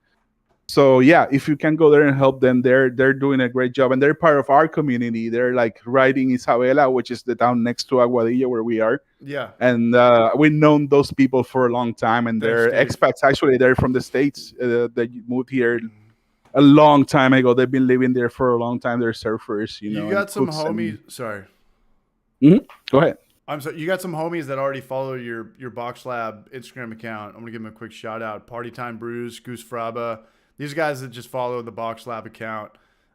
So yeah, if you can go there and help them, they're doing a great job, and they're part of our community. They're like right in Isabela, which is the town next to Aguadilla where we are. Yeah. And we've known those people for a long time, and they're expats. Actually, they're from the States. They moved here a long time ago. They've been living there for a long time. They're surfers, You got some homies. Sorry. Go ahead. I'm sorry. You got some homies that already follow your Box Lab Instagram account. I'm gonna give them a quick shout out. Party Time Brews, Goose Fraba. These guys that just follow the Box Lab account.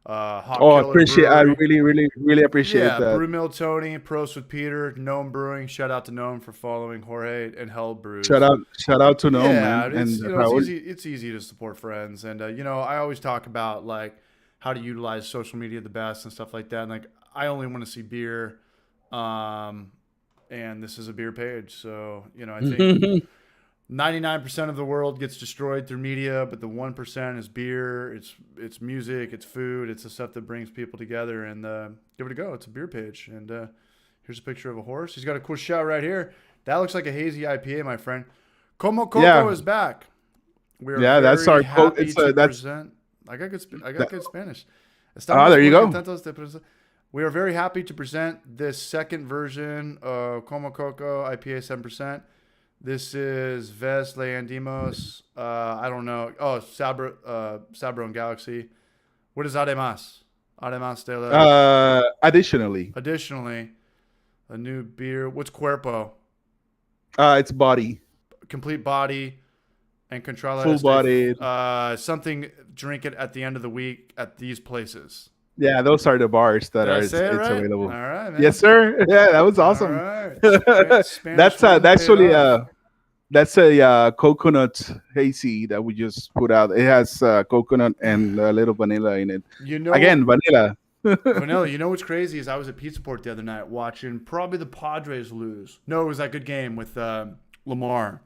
Appreciate. I really appreciate that. Brew Mill Tony, Pros with Peter, Gnome Brewing. Shout out to Gnome for following Jorge and Hell Brews. Shout out to Gnome, yeah, man. it's easy to support friends, and I always talk about like how to utilize social media the best and stuff like that. And like, I only want to see beer. And this is a beer page. So, you know, I think 99% of the world gets destroyed through media, but the 1% is beer. It's music, it's food, it's the stuff that brings people together. And give it a go. It's a beer page. And here's a picture of a horse. He's got a cool shot right here. That looks like a hazy IPA, my friend. Como Coco is back. We are that's our happy it's to that's present. I got good Spanish. there you go. We are very happy to present this second version of Como Coco IPA 7%. This is Ves Leandimos. I don't know. Oh, Sabro and Galaxy. What is Además? Además de la... Additionally, a new beer. What's Cuerpo? it's body. Complete body and controller. Full bodied. Something, drink it at the end of the week at these places. Yeah, those are the bars that Did I are say it it's right? available. All right, man. Yes, sir. Yeah, that was awesome. All right. Spanish That's wouldn't actually pay off. that's a coconut hazy that we just put out. It has coconut and a little vanilla in it. You know, Again, vanilla. Vanilla. You know what's crazy is I was at Pizza Port the other night watching probably the Padres lose. No, it was that good game with Lamar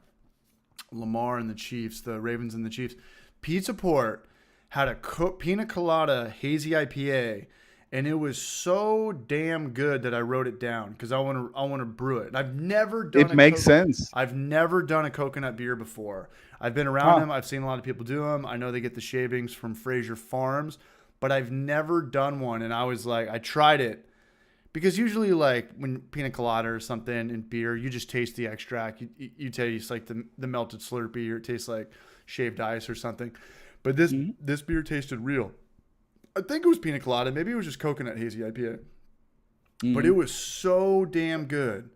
and the Chiefs, the Ravens and the Chiefs. Pizza Port had a pina colada hazy IPA, and it was so damn good that I wrote it down because I want to brew it. And I've never done. It makes sense. I've never done a coconut beer before. I've been around them. I've seen a lot of people do them. I know they get the shavings from Fraser Farms, but I've never done one. And I was like, I tried it because usually, like when pina colada or something in beer, you just taste the extract. You taste like the melted Slurpee, or it tastes like shaved ice or something. But this beer tasted real. I think it was pina colada. Maybe it was just coconut hazy IPA. But it was so damn good.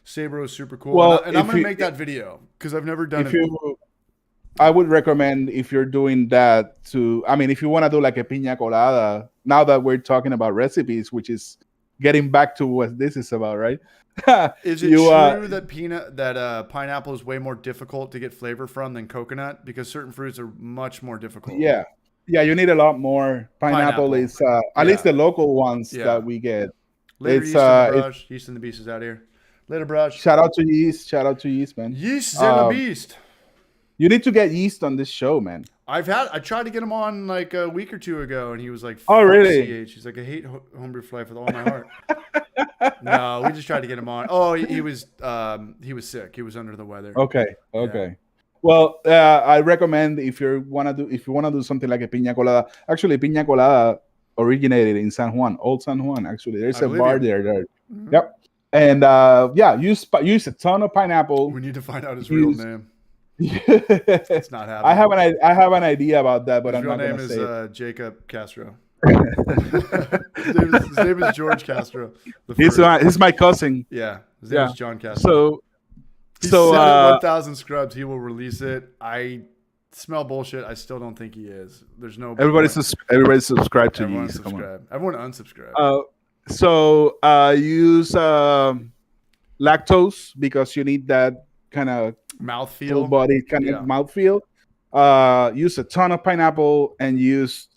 Sabro is super cool. Well, and I'm going to make that video because I've never done it. I would recommend if you're doing that if you want to do like a pina colada, now that we're talking about recipes, which is getting back to what this is about, right? Is it true that pineapple is way more difficult to get flavor from than coconut? Because certain fruits are much more difficult. Yeah, you need a lot more. Pineapple is at least the local ones that we get. Later, it's Yeast in the Brush. Yeast in the Beast is out here. Later, Brush. Shout out to Yeast, man. Yeast in the Beast. You need to get Yeast on this show, man. I tried to get him on like a week or two ago, and he was like, "Oh, really?" CH. He's like, "I hate homebrew for life with all my heart." No, we just tried to get him on. Oh, he was sick. He was under the weather. Okay. Yeah. Well, I recommend if you wanna do something like a pina colada. Actually, pina colada originated in San Juan, Old San Juan. Actually, there's a bar there. Mm-hmm. Yep. And use a ton of pineapple. We need to find out his real name. It's not happening. I have an idea about that, but his I'm not going to say it. His real name is Jacob Castro. his name is George Castro. He's my cousin. Yeah, his name is John Castro. He said 1,000 scrubs. He will release it. I smell bullshit. I still don't think he is. There's no. Everybody subscribe to Everyone these. subscribe. Everyone unsubscribe. Use lactose because you need that kind of mouthfeel, full body kind of mouthfeel. Use a ton of pineapple and use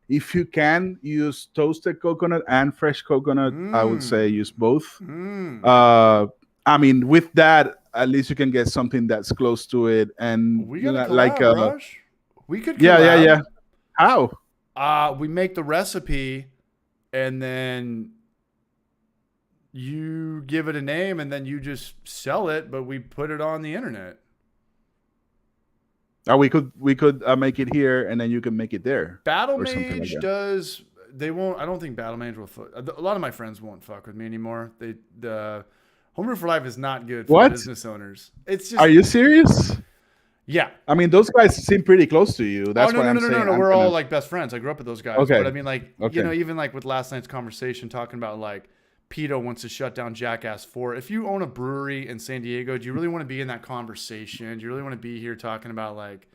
if you can use toasted coconut and fresh coconut. I would say use both. With that, at least you can get something that's close to it. And we got Rush. We could collab. How? We make the recipe and then you give it a name and then you just sell it, but we put it on the internet. We could make it here and then you can make it there. Battle Mage does. They won't. I don't think Battle Mage will. A lot of my friends won't fuck with me anymore. The Homebrew for Life is not good for business owners. It's just. Are you serious? Yeah. Those guys seem pretty close to you. That's why I'm saying. No. We're all like best friends. I grew up with those guys. Okay. But even like with last night's conversation talking about like Pito wants to shut down Jackass 4. If you own a brewery in San Diego, do you really want to be in that conversation? Do you really want to be here talking about like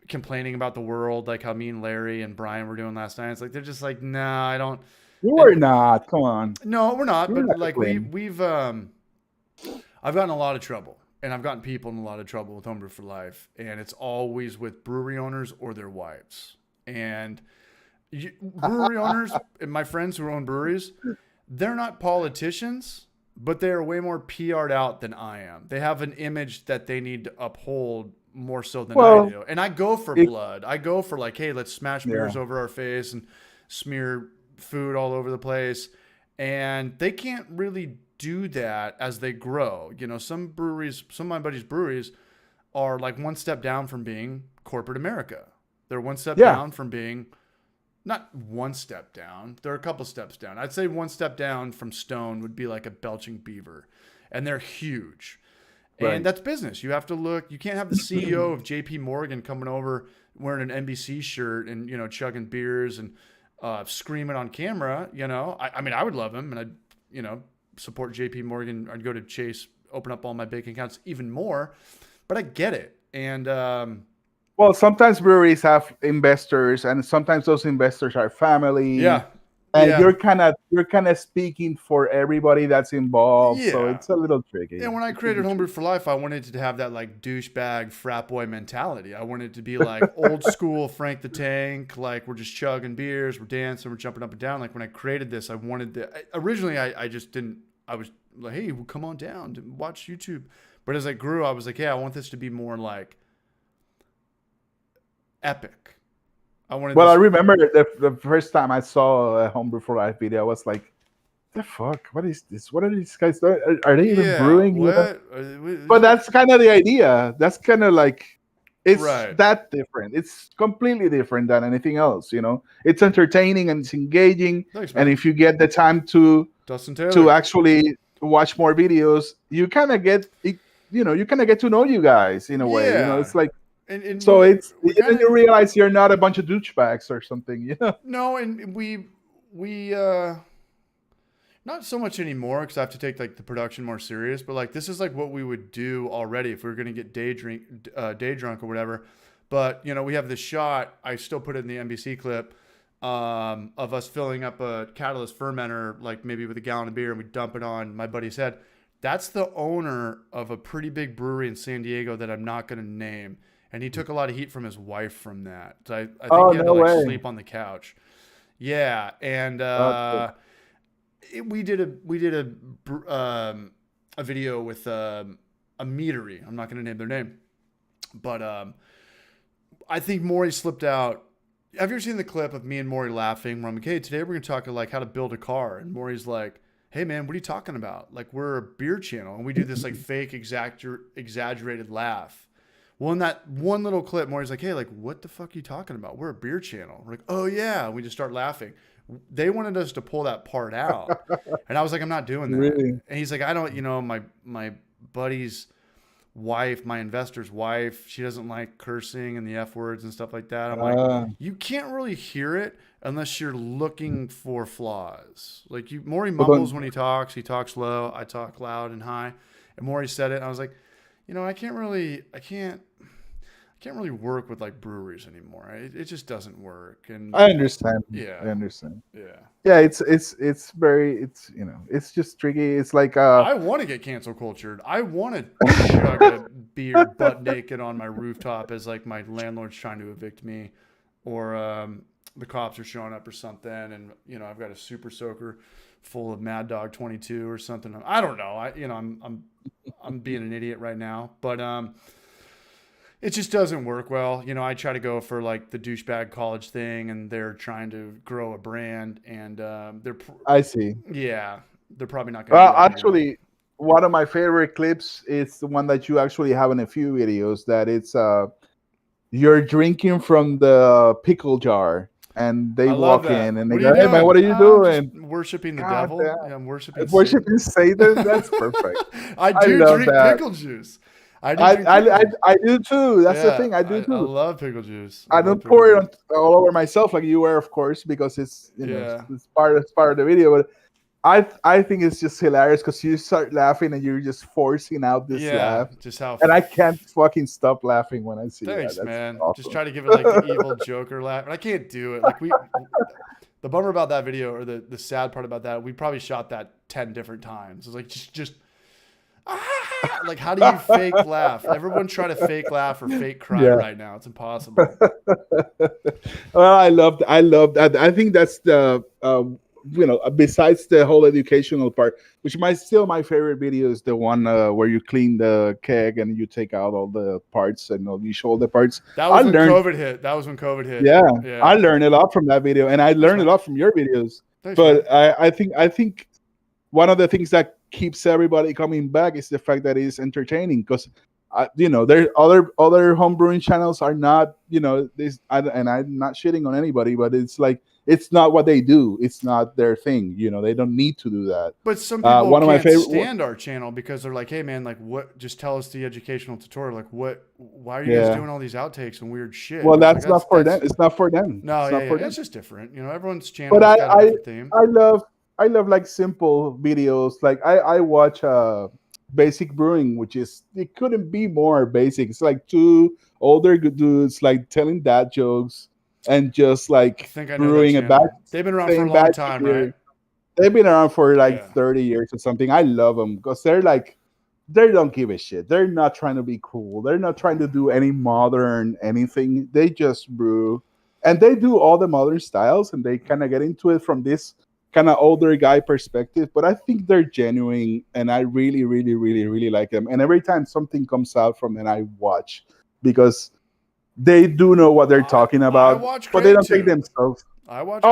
complaining about the world, like how me and Larry and Brian were doing last night? It's like they're just like, nah, I don't. We're not. Come on. No, we're not. But like we've I've gotten a lot of trouble, and I've gotten people in a lot of trouble with Homebrew for Life, and it's always with brewery owners or their wives. And brewery owners and my friends who own breweries, they're not politicians, but they are way more PR'd out than I am. They have an image that they need to uphold more so than I do. And I go for blood. I go for like, hey, let's smash beers over our face and smear food all over the place. And they can't really do that as they grow. You know, some breweries, some of my buddies' breweries are like one step down from being corporate America. They're one step down from being, not one step down, they're a couple steps down. I'd say one step down from Stone would be like a belching beaver. And they're huge. Right. And that's business. You have to look, you can't have the CEO of JP Morgan coming over wearing an NBC shirt and, you know, chugging beers and screaming on camera. You know, I mean, I would love him and I'd, you know, support JP Morgan. I'd go to Chase, open up all my bank accounts even more, but I get it. And, well, sometimes breweries have investors and sometimes those investors are family. Yeah. And you're kind of speaking for everybody that's involved, so it's a little tricky. And when I created Homebrew for Life, I wanted to have that like douchebag frat boy mentality. I wanted to be like old school Frank the Tank, like we're just chugging beers, we're dancing, we're jumping up and down. Like when I created this, I wanted the. Originally, I just didn't. I was like, hey, well, come on down to watch YouTube. But as I grew, I was like, yeah, I want this to be more like epic. I remember the first time I saw a Homebrew for Life video, I was like, the fuck? What is this? What are these guys doing? Are they even brewing? What? But that's kind of the idea. That's kind of like, it's that different. It's completely different than anything else, you know? It's entertaining and it's engaging. Thanks, and if you get the time to actually watch more videos, you kind of get, you know, you kind of get to know you guys in a way. You know, it's like, and so it's then you realize you're not a bunch of douchebags or something, you know? No, and we not so much anymore because I have to take like the production more serious. But like this is like what we would do already if we were gonna get day drunk or whatever. But you know we have this shot. I still put it in the NBC clip of us filling up a catalyst fermenter like maybe with a gallon of beer and we dump it on my buddy's head. That's the owner of a pretty big brewery in San Diego that I'm not gonna name. And he took a lot of heat from his wife from that. So I think he had to like sleep on the couch. Yeah, and we did a video with a meadery. I'm not going to name their name, but I think Maury slipped out. Have you ever seen the clip of me and Maury laughing? Where I'm like, hey, today we're going to talk like how to build a car, and Maury's like, hey man, what are you talking about? Like we're a beer channel, and we do this like fake exaggerated laugh. Well, in that one little clip, Maury's like, hey, like, what the fuck are you talking about? We're a beer channel. We're like, oh, yeah. And we just start laughing. They wanted us to pull that part out. And I was like, I'm not doing that. Really? And he's like, I don't, you know, my buddy's wife, my investor's wife, she doesn't like cursing and the F words and stuff like that. I'm like, you can't really hear it unless you're looking for flaws. Like, Maury mumbles when he talks low. I talk loud and high. And Maury said it. And I was like, you know, I can't really work with like breweries anymore. It just doesn't work. And I understand. Yeah, I understand. Yeah. It's you know, it's just tricky. It's like I want to get cancel cultured. I want to chug a beer butt naked on my rooftop as like my landlord's trying to evict me, or the cops are showing up or something, and you know I've got a super soaker full of Mad Dog 22 or something. I don't know. I'm being an idiot right now, but it just doesn't work well. You know, I try to go for like the douchebag college thing, and they're trying to grow a brand, and I see. Yeah, they're probably not going to. Well, actually, one of my favorite clips is the one that you actually have in a few videos. That it's you're drinking from the pickle jar. And they walk in and they go, hey, man, what are you doing? Worshiping the devil. Yeah, I'm worshiping Satan. That's perfect. I drink pickle juice. I do too. That's the thing. I do too. I love pickle juice. I don't pour it all over myself like you were, of course, because it's it's part of the video. But I think it's just hilarious because you start laughing and you're just forcing out this laugh. And I can't fucking stop laughing when I see that. Thanks, man. Awesome. Just try to give it like the evil Joker laugh. And I can't do it. Like the bummer about that video, or the sad part about that, we probably shot that 10 different times. It's like just Like, how do you fake laugh? Everyone try to fake laugh or fake cry right now. It's impossible. Well, I love that. I think that's the besides the whole educational part, which still my favorite video is the one where you clean the keg and you take out all the parts and all you show all the parts. That was when COVID hit. That was when COVID hit. Yeah, I learned a lot from that video, and I learned a lot from your videos. Thanks, but I think one of the things that keeps everybody coming back is the fact that it's entertaining, because there other homebrewing channels are not, this, and I'm not shitting on anybody, but it's like, it's not what they do. It's not their thing. They don't need to do that. But some people can't stand our channel because they're like, hey man, like what? Just tell us the educational tutorial. Like what? Why are you guys doing all these outtakes and weird shit? Well, that's not for them. It's not for them. No, it's just different. Everyone's channel has got a different theme. I love like simple videos. Like I watch Basic Brewing, which it couldn't be more basic. It's like two older dudes like telling dad jokes and just like brewing a batch. They've been around for a long time, right? They've been around for like 30 years or something. I love them because they're like, they don't give a shit. They're not trying to be cool. They're not trying to do any modern anything. They just brew, and they do all the modern styles, and they kind of get into it from this kind of older guy perspective. But I think they're genuine, and I really, really, really, really like them. And every time something comes out from them, I watch, because they do know what they're talking about, but they don't take themselves. I watch.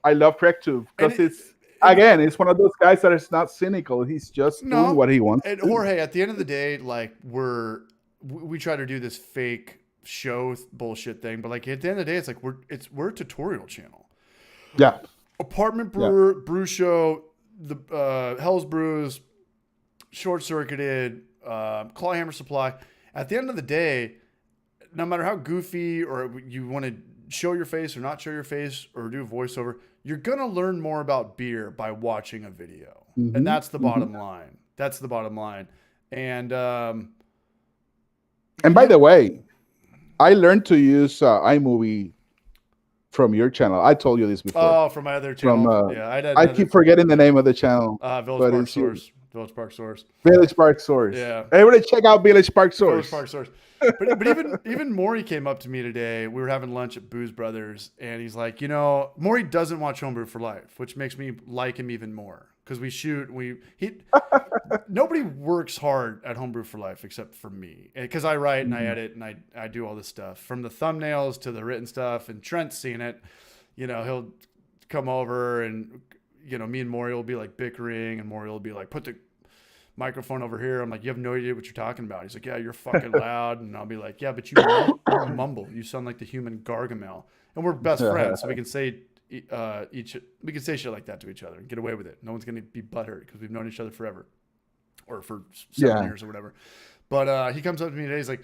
I love CrackTube because it's one of those guys that is not cynical. He's just doing what he wants. And Jorge, at the end of the day, like we try to do this fake show bullshit thing, but like at the end of the day, it's like we're a tutorial channel. Yeah. Apartment brewer, brew show, the Hell's Brews, Short Circuited, Clawhammer Supply. At the end of the day, no matter how goofy or you want to show your face or not show your face or do a voiceover, you're going to learn more about beer by watching a video. Mm-hmm. And that's the bottom line. That's the bottom line. And by the way, I learned to use iMovie from your channel. I told you this before. Oh, from my other channel. I keep forgetting the name of the channel. Village Park Source. Village Park Source. Village Park Source. Yeah. Everybody check out Village Park Source. Village Park Source. But even Maury came up to me today. We were having lunch at Booze Brothers, and he's like, Maury doesn't watch Homebrew for Life, which makes me like him even more, because nobody works hard at Homebrew for Life except for me, because I write and I edit and I do all this stuff, from the thumbnails to the written stuff. And Trent's seen it. He'll come over and me and Maury will be like bickering, and Maury will be like, put the microphone over here. I'm like, you have no idea what you're talking about. He's like, yeah, you're fucking loud. And I'll be like, yeah, but you mumble. You sound like the human Gargamel. And we're best friends, so we can say shit like that to each other and get away with it. No one's gonna be butthurt because we've known each other forever, or for 7 years or whatever. But he comes up to me today. He's like,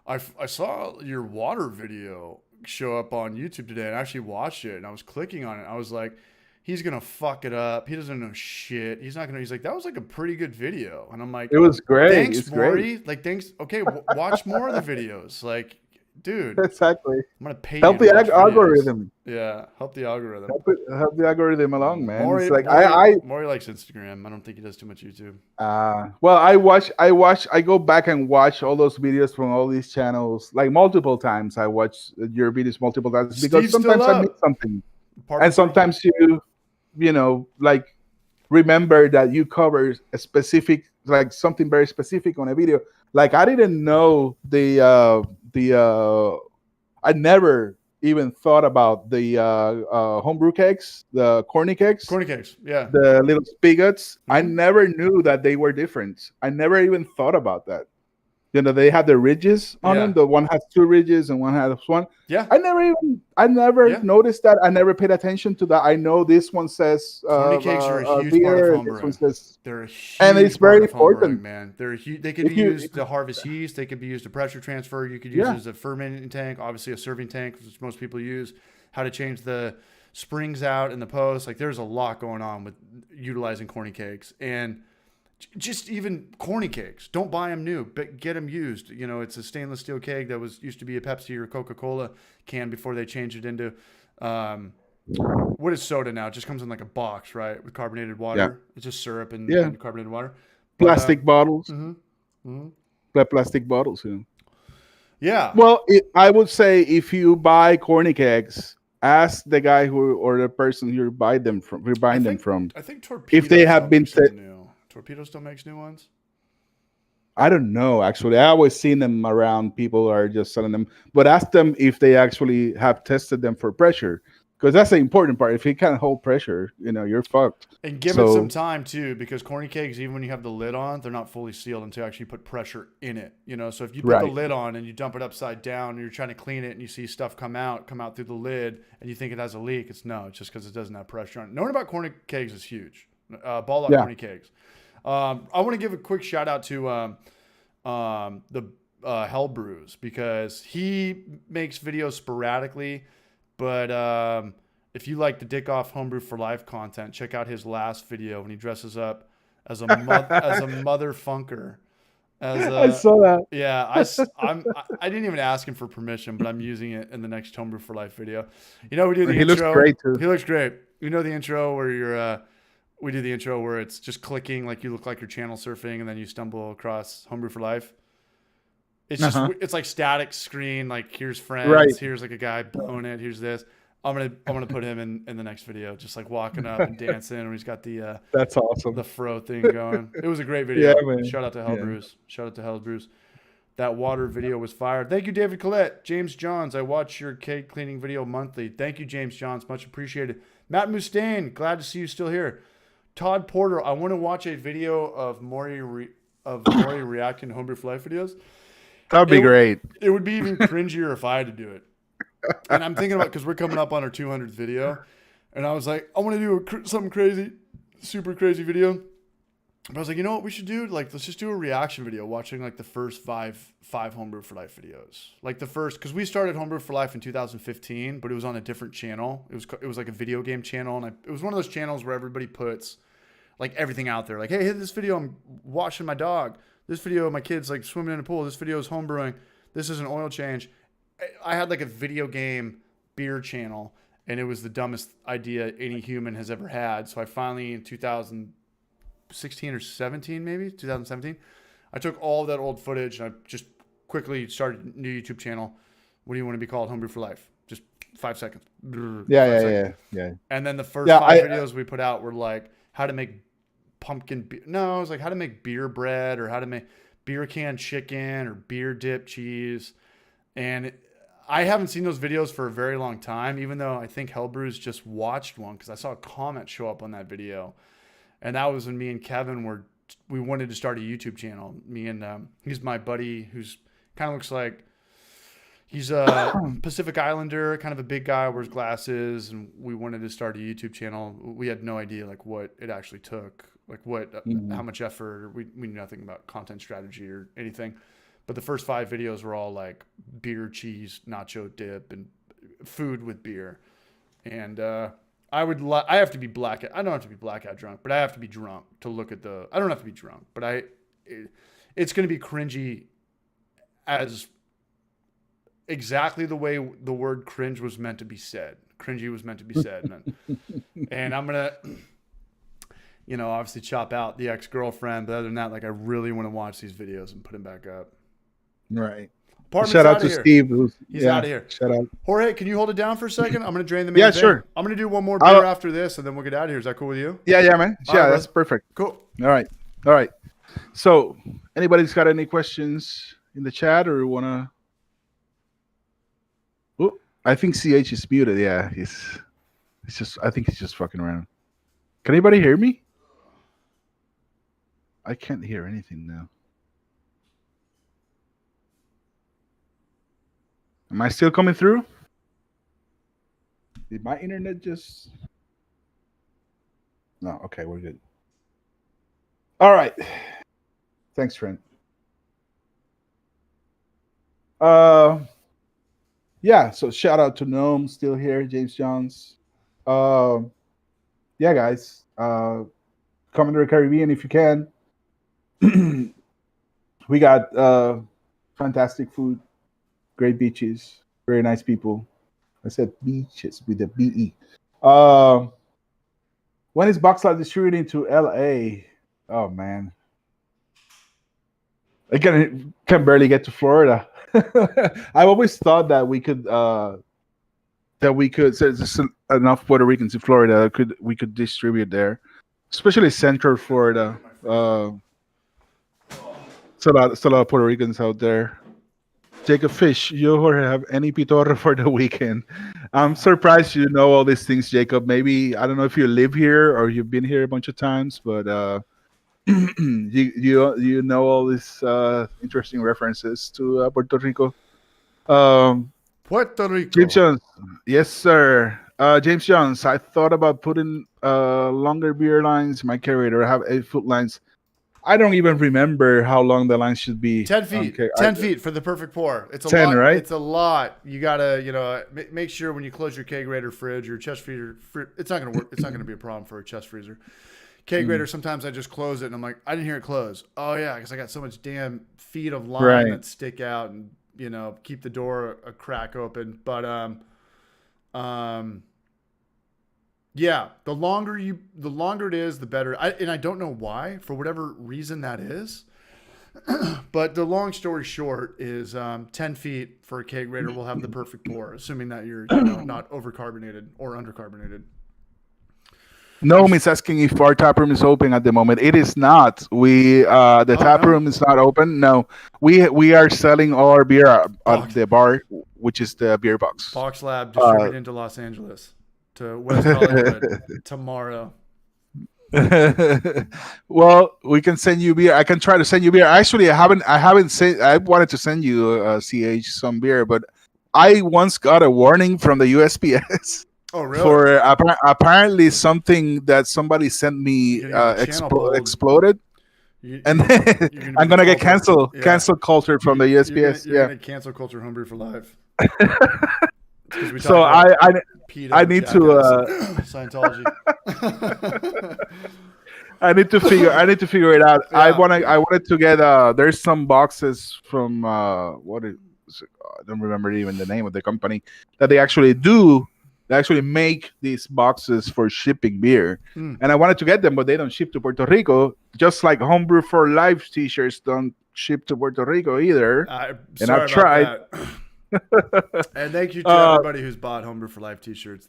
I saw your water video show up on YouTube today, and I actually watched it, and I was clicking on it. I was like, he's going to fuck it up. He doesn't know shit. He's like, that was like a pretty good video. And I'm like, it was great. Thanks, Maury. Like, thanks. Okay. Watch more of the videos. Like, dude, exactly. I'm going to pay help you. Help the algorithm. Yeah. Help the algorithm. Help the algorithm along, man. Maury, it's like, Maury likes Instagram. I don't think he does too much YouTube. Well, I go back and watch all those videos from all these channels, like multiple times. I watch your videos multiple times because sometimes I miss something. And sometimes like remember that you cover a specific, like something very specific on a video. Like I didn't know I never even thought about the homebrew cakes, the corny cakes. Corny cakes, yeah. The little spigots. Mm-hmm. I never knew that they were different. I never even thought about that. They have the ridges on them. The one has 2 ridges and one has 1. Yeah. I never noticed that. I never paid attention to that. I know this one says corny cakes are a huge part of homebrewing. They're a huge and it's very important, man. They're huge. They could be used to harvest yeast. They could be used to pressure transfer. You could use it as a fermenting tank, obviously a serving tank, which most people use. How to change the springs out in the post. Like there's a lot going on with utilizing corny cakes. And just even corny cakes, don't buy them new, but get them used. It's a stainless steel keg that used to be a Pepsi or Coca-Cola can before they changed it into what is soda now? It just comes in like a box, right, with carbonated water. It's just syrup and carbonated water. Plastic bottles. mhm. Plastic bottles. You know. Yeah. Well, I would say if you buy corny kegs, ask the guy who or the person you're buying them from. I think Torpedo If they have still been makes them set- new. Torpedo still makes new ones. I don't know. Actually, I always seen them around. People are just selling them, but ask them if they actually have tested them for pressure, because that's the important part. If you can't hold pressure, you're fucked. And give it some time too, because corny kegs, even when you have the lid on, they're not fully sealed until you actually put pressure in it. So if you put the lid on and you dump it upside down and you're trying to clean it and you see stuff come out through the lid and you think it has a leak, it's just because it doesn't have pressure on it. Knowing about corny kegs is huge. Ball out corny kegs. I want to give a quick shout out to the Hell Brews, because he makes videos sporadically, but if you like the Dick Off Homebrew for Life content, check out his last video when he dresses up as a motherfunker. I saw that. Yeah, I didn't even ask him for permission, but I'm using it in the next Homebrew for Life video. We do the intro. He looks great too. He looks great. The intro where we do the intro where it's just clicking, like you look like you're channel surfing, and then you stumble across Homebrew for Life. It's just it's like static screen. Like here's friends. Right. Here's like a guy blowing it. Here's this. I'm gonna put him in the next video, just like walking up and dancing, and he's got the that's awesome, the fro thing going. It was a great video. Yeah, man. Shout out to Hell Brews. Shout out to Hell Brews. That water video was fire. Thank you, David Collette. James Johns, I watch your keg cleaning video monthly. Thank you, James Johns. Much appreciated. Matt Mustaine, glad to see you still here. Todd Porter, I want to watch a video of Maury reacting to Homebrew for Life videos. That'd be great. It would be even cringier if I had to do it. And I'm thinking about, because we're coming up on our 200th video, and I was like, I want to do something crazy, super crazy video. But I was like, you know what we should do? Like, let's just do a reaction video, watching like the first five Homebrew for Life videos. Like the first, because we started Homebrew for Life in 2015, but it was on a different channel. It was like a video game channel, and it was one of those channels where everybody puts like everything out there. Like, hey, this video I'm washing my dog. This video my kid's like swimming in a pool. This video is homebrewing. This is an oil change. I had like a video game beer channel, and it was the dumbest idea any human has ever had. So I finally, in 2016 or 17, maybe 2017, I took all of that old footage and I just quickly started a new YouTube channel. What do you want to be called? Homebrew for Life. Just 5 seconds. Yeah. And then the first 5 videos we put out were like how to make pumpkin beer. No, it was like how to make beer bread, or how to make beer can chicken, or beer dip cheese. And I haven't seen those videos for a very long time, even though I think Hellbrews just watched one, because I saw a comment show up on that video. And that was when me and Kevin we wanted to start a YouTube channel. Me and he's my buddy, who's kind of looks like he's a Pacific Islander, kind of a big guy, wears glasses, and we wanted to start a YouTube channel. We had no idea like what it actually took, like how much effort. We knew nothing about content strategy or anything. But the first 5 videos were all like beer, cheese, nacho dip, and food with beer. And I have to be blackout. I don't have to be blackout drunk, but I have to be drunk to look at I don't have to be drunk, but it's going to be cringy as exactly the way the word cringe was meant to be said. Cringy was meant to be said. And I'm going to, obviously chop out the ex-girlfriend. But other than that, like I really want to watch these videos and put them back up. Right. Apartment's Shout out to here. Steve. He's out of here. Shout out. Jorge, can you hold it down for a second? I'm going to drain the main Yeah, thing. sure. I'm going to do one more beer after this, and then we'll get out of here. Is that cool with you? Yeah, man. All Yeah, right, that's perfect. Cool. All right. So, anybody's got any questions in the chat, or wanna? Oh, I think CH is muted. Yeah, I think he's just fucking around. Can anybody hear me? I can't hear anything now. Am I still coming through? Did my internet just... No, okay, we're good. All right. Thanks, Trent. Yeah, so shout out to Gnome, still here, James Johns. Yeah, guys. Come to the Caribbean if you can. We got fantastic food. Great beaches, very nice people. I said beaches with the BE. When is Boxlight distributing to LA? Oh man, I can barely get to Florida. I've always thought that we could so there's enough Puerto Ricans in Florida that we could distribute there, especially Central Florida. It's a lot of Puerto Ricans out there. Jacob Fish, you Jorge have any pitorro for the weekend? I'm surprised you know all these things, Jacob. Maybe I don't know if you live here or you've been here a bunch of times, but you know all these interesting references to Puerto Rico. Puerto Rico. James Jones, yes sir. James Jones, I thought about putting longer beer lines in my carrier. I have 8-foot lines. I don't even remember how long the line should be. 10 feet. Okay, 10 feet for the perfect pour. It's a 10, lot, right? It's a lot. You gotta, make sure when you close your kegerator fridge or chest freezer, it's not gonna work. It's not gonna be a problem for a chest freezer. Kegerator, sometimes I just close it and I'm like, I didn't hear it close. Oh yeah, because I got so much damn feet of line that stick out and keep the door a crack open. But yeah, the longer it is, the better. I don't know why, for whatever reason that is. But the long story short is 10 feet for a kegerator will have the perfect pour, assuming that you're not overcarbonated or undercarbonated. No, Miss asking if our tap room is open at the moment. It is not. The tap room is not open. No, we are selling all our beer at the bar, which is the beer box. Box Lab distributed into Los Angeles to West Hollywood tomorrow. Well, we can send you beer. I can try to send you beer. Actually, I wanted to send you CH some beer, but I once got a warning from the USPS. Oh, really? For apparently something that somebody sent me exploded, and I'm gonna get cancel culture from the USPS. You're gonna cancel culture homebrew for life. So I need to Scientology. I need to figure it out. Yeah. I wanted to get there's some boxes from what is it? I don't remember even the name of the company that they actually do. They actually make these boxes for shipping beer. And I wanted to get them, but they don't ship to Puerto Rico. Just like Homebrew for Life t-shirts don't ship to Puerto Rico either. And I've tried. And thank you to everybody who's bought Homebrew for Life t-shirts.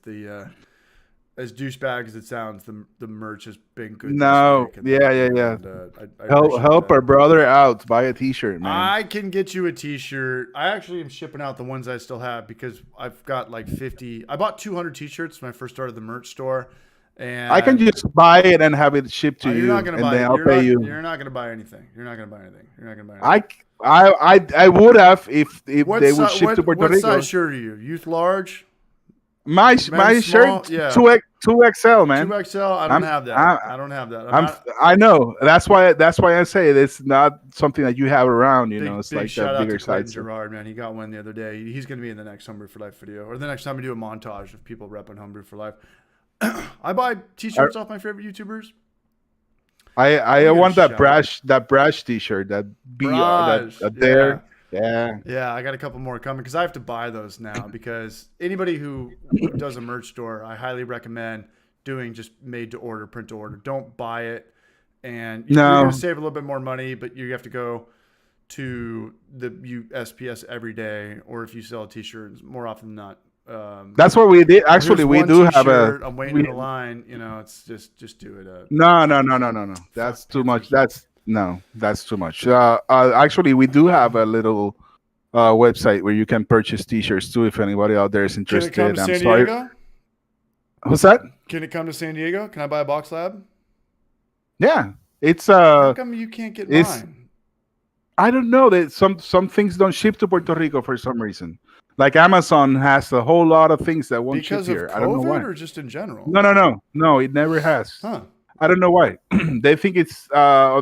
As douchebag as it sounds, the merch has been good. No, yeah. Help our brother out. Buy a t-shirt, man. I can get you a t-shirt. I actually am shipping out the ones I still have because I've got like 50. I bought 200 t-shirts when I first started the merch store. And I can just buy it and have it shipped to you, and then I'll pay you. You're not gonna buy anything. You're not gonna buy anything. I would have if they would ship to Puerto Rico. What size shirt are you? Youth large? My shirt, yeah. 2XL, man. 2XL. I don't have that. I don't have that. I know. That's why I say it's not something that you have around. It's like that bigger size. Gerard, man, he got one the other day. He's going to be in the next Homebrew for Life video, or the next time we do a montage of people repping Homebrew for Life. I buy t-shirts off my favorite YouTubers. I want that brash t-shirt. That there. Yeah, I got a couple more coming because I have to buy those now because anybody who does a merch store, I highly recommend doing just made to order, print to order. Don't buy it, and you're going to save a little bit more money, but you have to go to the USPS every day, or if you sell a t-shirt, more often than not. That's what we did. Actually, we do have a. I'm waiting in the line. It's just do it. No. That's too much. That's too much. Actually, we do have a little website where you can purchase t-shirts too. If anybody out there is interested, Can it come to San Diego? What's that? Can it come to San Diego? Can I buy a Box Lab? Yeah, it's How come you can't get mine? I don't know. That some things don't ship to Puerto Rico for some reason. Like Amazon has a whole lot of things that won't ship here. Because of I don't know why. COVID or just in general? No, it never has. Huh. I don't know why. They think it's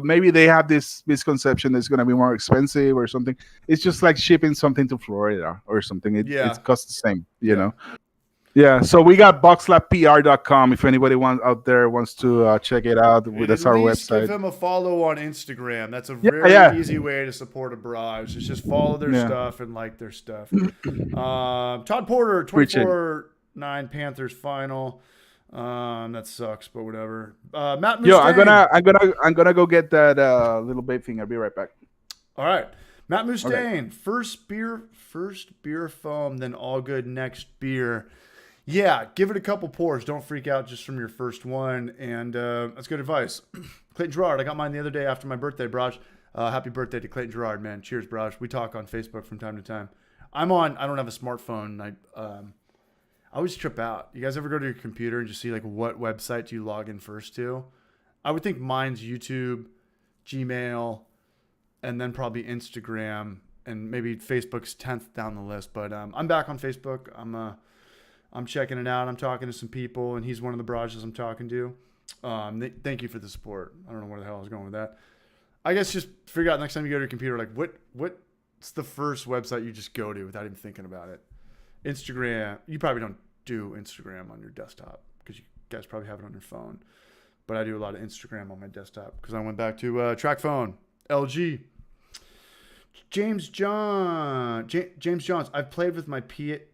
maybe they have this misconception that it's going to be more expensive or something. It's just like shipping something to Florida or something. It costs the same, you know. Yeah, so we got boxlabpr.com if anybody out there wants to check it out. That's our website. Give them a follow on Instagram. That's a very easy way to support a barrage. It's just follow their stuff and like their stuff. Todd Porter, 24-9 Panthers final. That sucks, but whatever. Matt Mustang. Yo, I'm gonna go get that little babe thing. I'll be right back. All right. Matt Mustaine, first beer foam, then all good next beer. Yeah, give it a couple pours. Don't freak out just from your first one. And that's good advice. Clayton Gerard, I got mine the other day after my birthday, Braj. Happy birthday to Clayton Gerard, man. Cheers, Braj. We talk on Facebook from time to time. I don't have a smartphone. I always trip out. You guys ever go to your computer and just see like what website do you log in first to? I would think mine's YouTube, Gmail, and then probably Instagram, and maybe Facebook's 10th down the list. But I'm back on Facebook. I'm checking it out. I'm talking to some people, and he's one of the Brages I'm talking to. Thank you for the support. I don't know where the hell I was going with that. I guess just figure out next time you go to your computer, like what's the first website you just go to without even thinking about it. Instagram. You probably don't do Instagram on your desktop because you guys probably have it on your phone. But I do a lot of Instagram on my desktop because I went back to track phone, LG. James Johns. I've played with my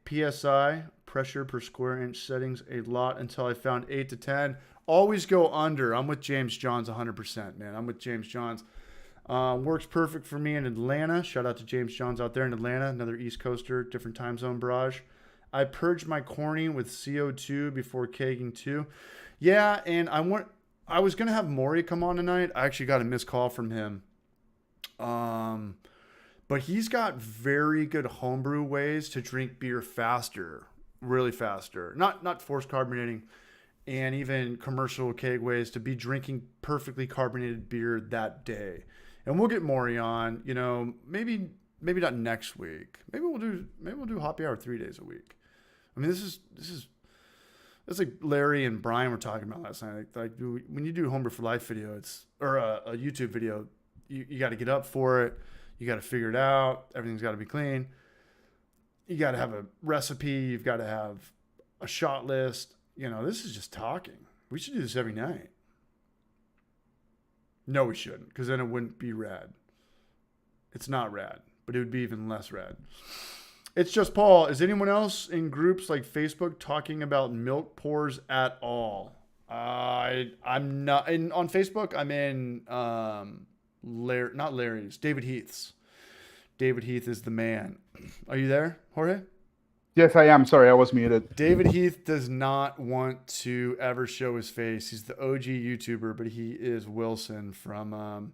PSI, pressure per square inch settings, a lot until I found 8 to 10. Always go under. I'm with James Johns 100%, man. I'm with James Johns. Works perfect for me in Atlanta. Shout out to James Johns out there in Atlanta. Another East Coaster, different time zone barrage. I purged my corning with CO2 before kegging too. Yeah, and I was going to have Maury come on tonight. I actually got a missed call from him. But he's got very good homebrew ways to drink beer faster, really faster. Not forced carbonating, and even commercial keg ways to be drinking perfectly carbonated beer that day. And we'll get Maury on, maybe not next week. Maybe we'll do Happy Hour 3 days a week. I mean, that's like Larry and Brian were talking about last night. Like when you do Homebrew for Life video, or a YouTube video, you got to get up for it. You got to figure it out. Everything's got to be clean. You got to have a recipe. You've got to have a shot list. This is just talking. We should do this every night. No, we shouldn't, because then it wouldn't be rad. It's not rad, but it would be even less rad. It's just Paul. Is anyone else in groups like Facebook talking about milk pours at all? I'm not on Facebook. I'm in not Larry's, David Heath's. David Heath is the man. Are you there, Jorge? Yes, I am. Sorry, I was muted. David Heath does not want to ever show his face. He's the OG YouTuber, but he is Wilson from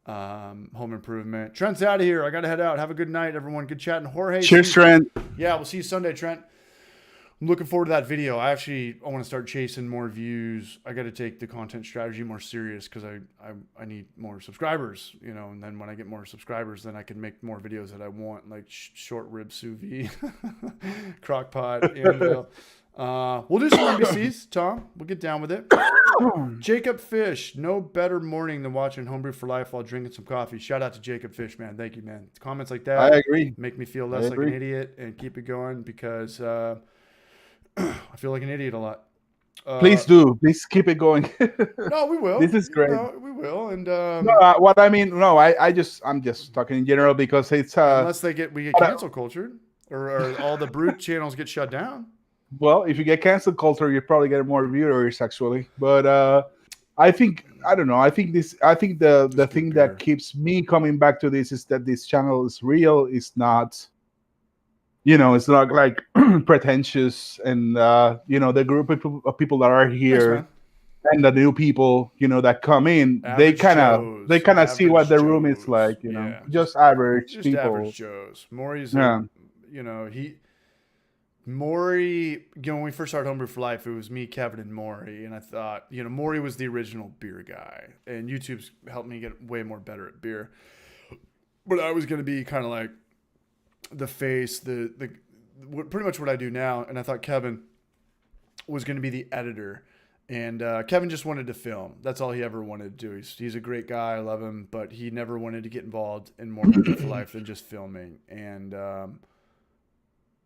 Home Improvement. Trent's out of here. I got to head out. Have a good night, everyone. Good chatting. Jorge. Cheers, Trent. Yeah, we'll see you Sunday, Trent. I'm looking forward to that video. I want to start chasing more views. I got to take the content strategy more serious because I need more subscribers, and then when I get more subscribers, then I can make more videos that I want, like short rib sous vide, crock pot, anvil. We'll do some NBCs, Tom. We'll get down with it. Jacob Fish, no better morning than watching Homebrew for Life while drinking some coffee. Shout out to Jacob Fish, man. Thank you, man. Comments like that, I agree, make me feel less like an idiot and keep it going because I feel like an idiot a lot. Please do. Please keep it going. No, we will. This is great. We will. And I'm just talking in general because it's unless we get cancel cultured or all the brew channels get shut down. Well, if you get cancel culture, you probably get more viewers actually. But I think the thing that keeps me coming back to this is that this channel is real. It's not. It's not like pretentious, and the group of people that are here, and the new people, that come in, they kind of see what the room is like, just average people. Average Joes. Maury's, Maury, when we first started Homebrew for Life, it was me, Kevin, and Maury, and I thought, Maury was the original beer guy, and YouTube's helped me get way more better at beer, but I was going to be kind of like the face, pretty much what I do now. And I thought Kevin was going to be the editor, and Kevin just wanted to film. That's all he ever wanted to do. He's a great guy. I love him, but he never wanted to get involved in more for life than just filming. And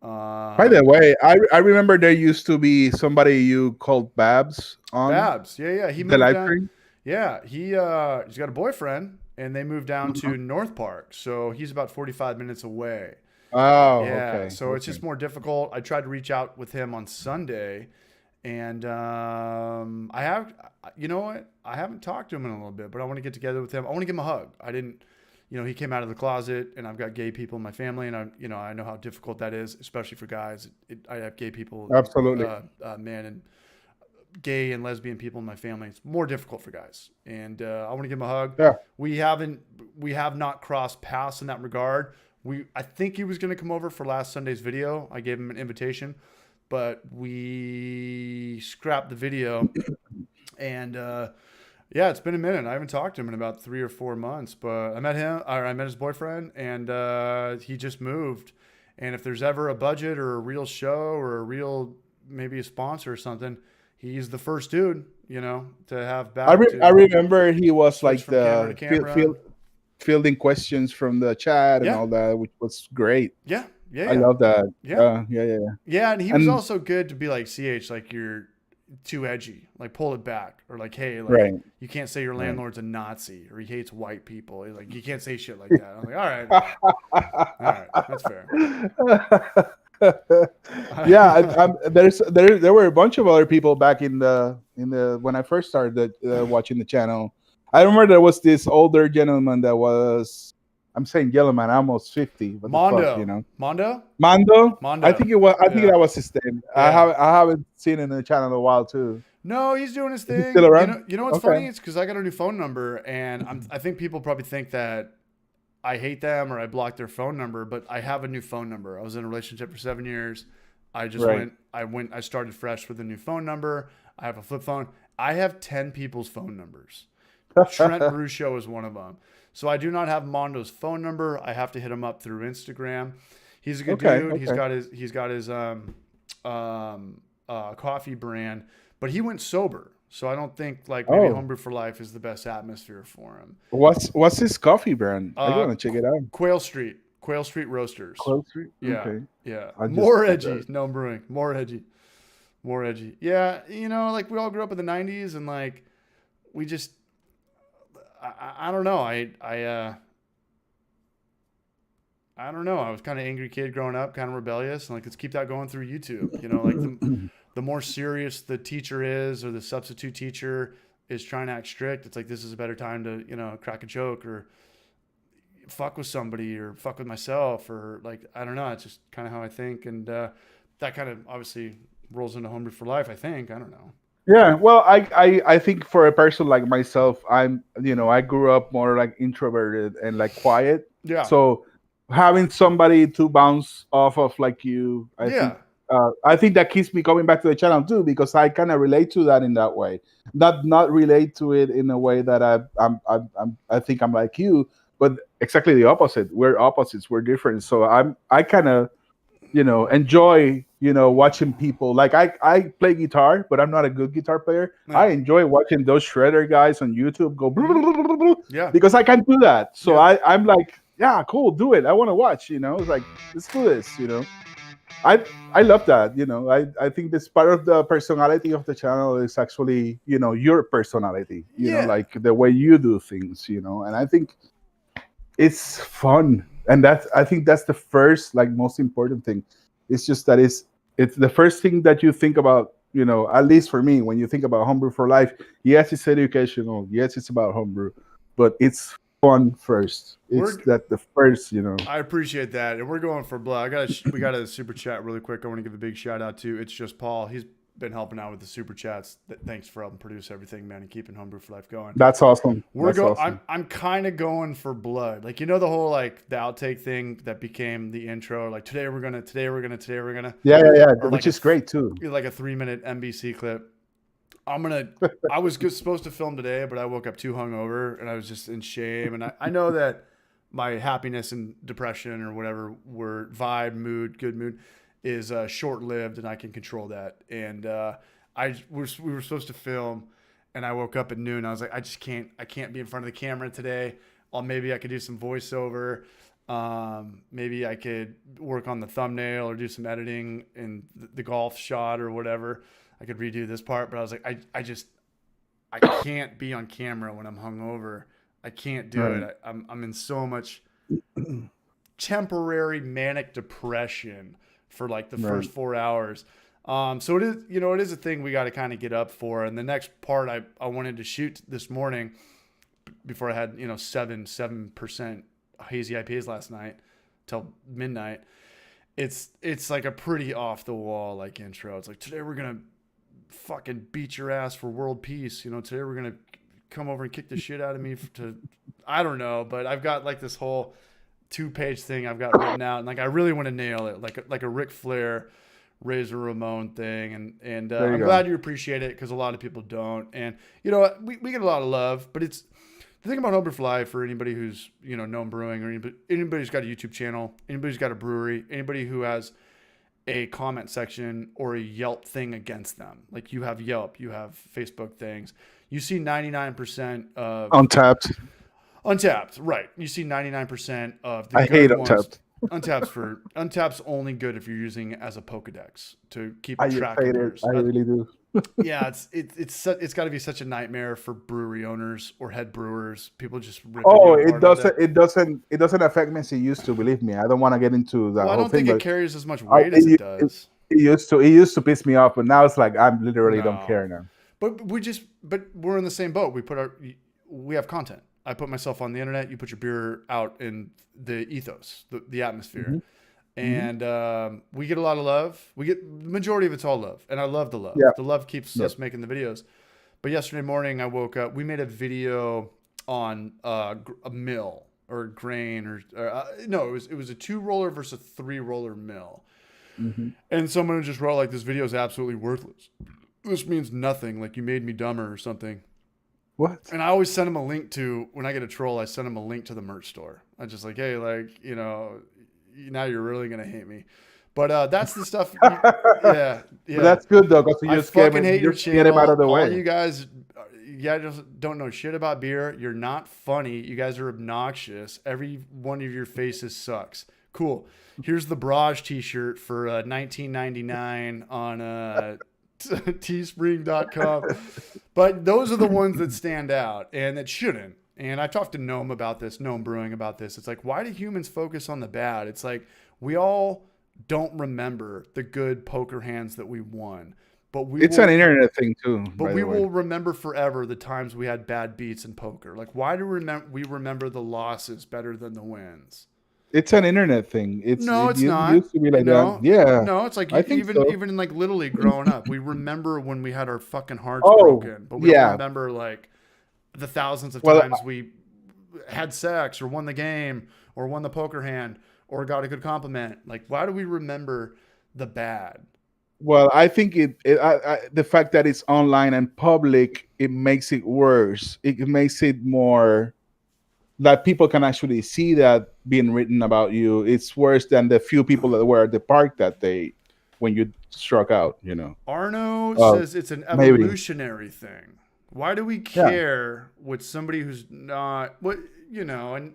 by the way, I remember there used to be somebody you called Babs on. Babs, yeah, he moved the live down. stream. Yeah, he's got a boyfriend, and they moved down to North Park, so he's about 45 minutes away. Oh, yeah. okay. So it's just more difficult. I tried to reach out with him on Sunday, and I haven't talked to him in a little bit, but I want to get together with him. I want to give him a hug. I didn't, he came out of the closet, and I've got gay people in my family, and I know how difficult that is, especially for guys. I have gay people, Absolutely. men and gay and lesbian people in my family. It's more difficult for guys, and I want to give him a hug. Yeah. We have not crossed paths in that regard. I think he was going to come over for last Sunday's video. I gave him an invitation, but we scrapped the video, and yeah, it's been a minute. I haven't talked to him in about 3 or 4 months, but I met his boyfriend, and he just moved. And if there's ever a budget or a real show or maybe a sponsor or something, he's the first dude, to have back. I remember he was like from camera to fielding questions from the chat and all that, which was great. Yeah. I love that. Yeah. Yeah. And he was also good to be like, CH, like, you're too edgy, like, pull it back, or like, hey, like, you can't say your landlord's a Nazi or he hates white people. Like, you can't say shit like that. I'm like, all right, that's fair. Yeah, there were a bunch of other people back in the when I first started watching the channel. I remember there was this older gentleman that was, I'm saying gentleman, almost 50. Mondo. Mondo. Mondo. I think that was his name. Yeah. I haven't seen him in the channel in a while too. No, he's doing his thing. Still around? You know what's funny? It's because I got a new phone number, and I think people probably think that I hate them or I blocked their phone number, but I have a new phone number. I was in a relationship for 7 years. I just I started fresh with a new phone number. I have a flip phone. I have 10 people's phone numbers. Trent Bruscio is one of them. So I do not have Mondo's phone number. I have to hit him up through Instagram. He's a good dude. Okay. He's got his coffee brand, but he went sober. So I don't think maybe Homebrew for Life is the best atmosphere for him. What's his coffee brand? I want to check it out. Quail Street Roasters. Quail Street? Yeah. Okay. Yeah. More edgy. No brewing. More edgy. Yeah. We all grew up in the 90s, and we just, I don't know. I don't know. I was kind of angry kid growing up, kind of rebellious, and let's keep that going through YouTube. The more serious the teacher is, or the substitute teacher is trying to act strict, it's like, this is a better time to, crack a joke or fuck with somebody or fuck with myself, or I don't know. It's just kind of how I think. And that kind of obviously rolls into Homebrew for Life, I think. I don't know. Yeah, well, I think for a person like myself, I grew up more introverted and quiet. Yeah. So having somebody to bounce off of you, I think that keeps me coming back to the channel too, because I kind of relate to that in that way. Not relate to it in a way that I think I'm like you, but exactly the opposite. We're opposites. We're different. So I kind of enjoy watching people. I play guitar, but I'm not a good guitar player. Yeah. I enjoy watching those shredder guys on YouTube go blah, blah, blah, blah, blah, because I can't do that. So yeah. I'm like, yeah, cool, do it. I want to watch. It's like, let's do this. I love that. I think this part of the personality of the channel is actually your personality. The way you do things. And I think it's fun. And I think that's the first, most important thing. It's just that it's the first thing that you think about, at least for me, when you think about Homebrew for Life. Yes, it's educational. Yes, it's about homebrew, but it's fun first. It's the first, I appreciate that. And we're going for blood. We got a super chat really quick. I want to give a big shout out to ItsJustPaul. He's been helping out with the super chats. Thanks for helping produce everything, man, and keeping Homebrew for Life going. That's awesome. I'm kind of going for blood. The whole the outtake thing that became the intro. Today we're gonna. Yeah. Which is great too. A 3-minute NBC clip. I was supposed to film today, but I woke up too hungover and I was just in shame. And I know that my happiness and depression or whatever were vibe, mood, good mood is short-lived, and I can control that. And we were supposed to film, and I woke up at noon. I was like, I can't be in front of the camera today. Maybe I could do some voiceover. Maybe I could work on the thumbnail or do some editing in the golf shot or whatever. I could redo this part, but I was like, I can't be on camera when I'm hungover. I can't do it. I'm in so much temporary manic depression for the first 4 hours. So it is, it is a thing we got to kind of get up for. And the next part I wanted to shoot this morning before I had, 7% hazy IPAs last night till midnight. It's like a pretty off the wall like intro. It's like, today we're gonna fucking beat your ass for world peace. You know, today we're gonna come over and kick the shit out of me I don't know, but I've got like this whole 2-page thing I've got written out, and like I really want to nail it, like a Ric Flair, Razor Ramon thing, and I'm glad you appreciate it, because a lot of people don't. And you know, we get a lot of love, but it's the thing about Homebrew for Life, for anybody who's, you know, known brewing, or anybody who's got a YouTube channel, anybody who's got a brewery, anybody who has a comment section or a Yelp thing against them. Like, you have Yelp, you have Facebook things. You see 99% of Untapped, right? You see 99% of the good ones. Untapped's only good if you're using it as a Pokedex to keep track of yours. I really do. Yeah, it's got to be such a nightmare for brewery owners or head brewers. People just rip it doesn't affect me as it used to. Believe me, I don't want to get into that. Well, I whole don't thing, think it carries as much weight as it does. It used to piss me off, but now it's like I literally don't care now. But we're in the same boat. We have content. I put myself on the internet. You put your beer out in the ethos, the atmosphere. And we get a lot of love. The majority of it's all love. And I love the love. The love keeps us making the videos. But yesterday morning I woke up, we made a video on a mill or grain no, it was a 2-roller versus a 3-roller mill. And someone just wrote like, this video is absolutely worthless. This means nothing. Like, you made me dumber or something. What? And I always send them a link to, when I get a troll, I send them a link to the merch store. I'm just like, hey, like, you know, now you're really going to hate me. But that's the stuff. Yeah. But that's good, though, because you just fucking hate your channel. Get him out of the way. All you guys just don't know shit about beer. You're not funny. You guys are obnoxious. Every one of your faces sucks. Cool. Here's the Barrage t-shirt for $19.99 on teespring.com. But those are the ones that stand out and that shouldn't. And I talked to Gnome about this, Gnome Brewing about this. It's like, why do humans focus on the bad? It's like, we all don't remember the good poker hands that we won. But it's an internet thing too. But we will remember forever the times we had bad beats in poker. Like, why do we remember the losses better than the wins? It's an internet thing. It's not. Used to be like that. Yeah. No, it's like even in like Little League growing up, we remember when we had our fucking hearts broken, but we don't remember like the thousands of times we had sex or won the game or won the poker hand or got a good compliment. Like, why do we remember the bad? Well, I think the fact that it's online and public, it makes it worse. It makes it more that people can actually see that being written about you. It's worse than the few people that were at the park that day when you struck out, you know. Arno says it's an evolutionary thing. Why do we care with somebody who's not, you know, and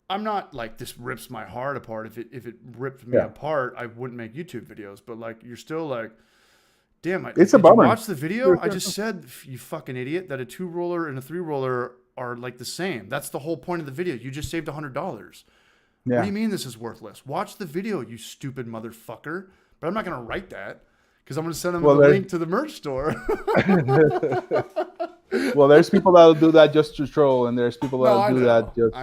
I'm not like, this rips my heart apart. If it ripped me apart, I wouldn't make YouTube videos, but like, you're still like, damn, it's a bummer. You watch the video? I just said, you fucking idiot, that a 2-roller and a 3-roller are like the same. That's the whole point of the video. You just saved $100. What do you mean this is worthless? Watch the video, you stupid motherfucker. But I'm not going to write that because I'm going to send them a link to the merch store. Well, there's people that'll do that just to troll, and there's people that'll do that just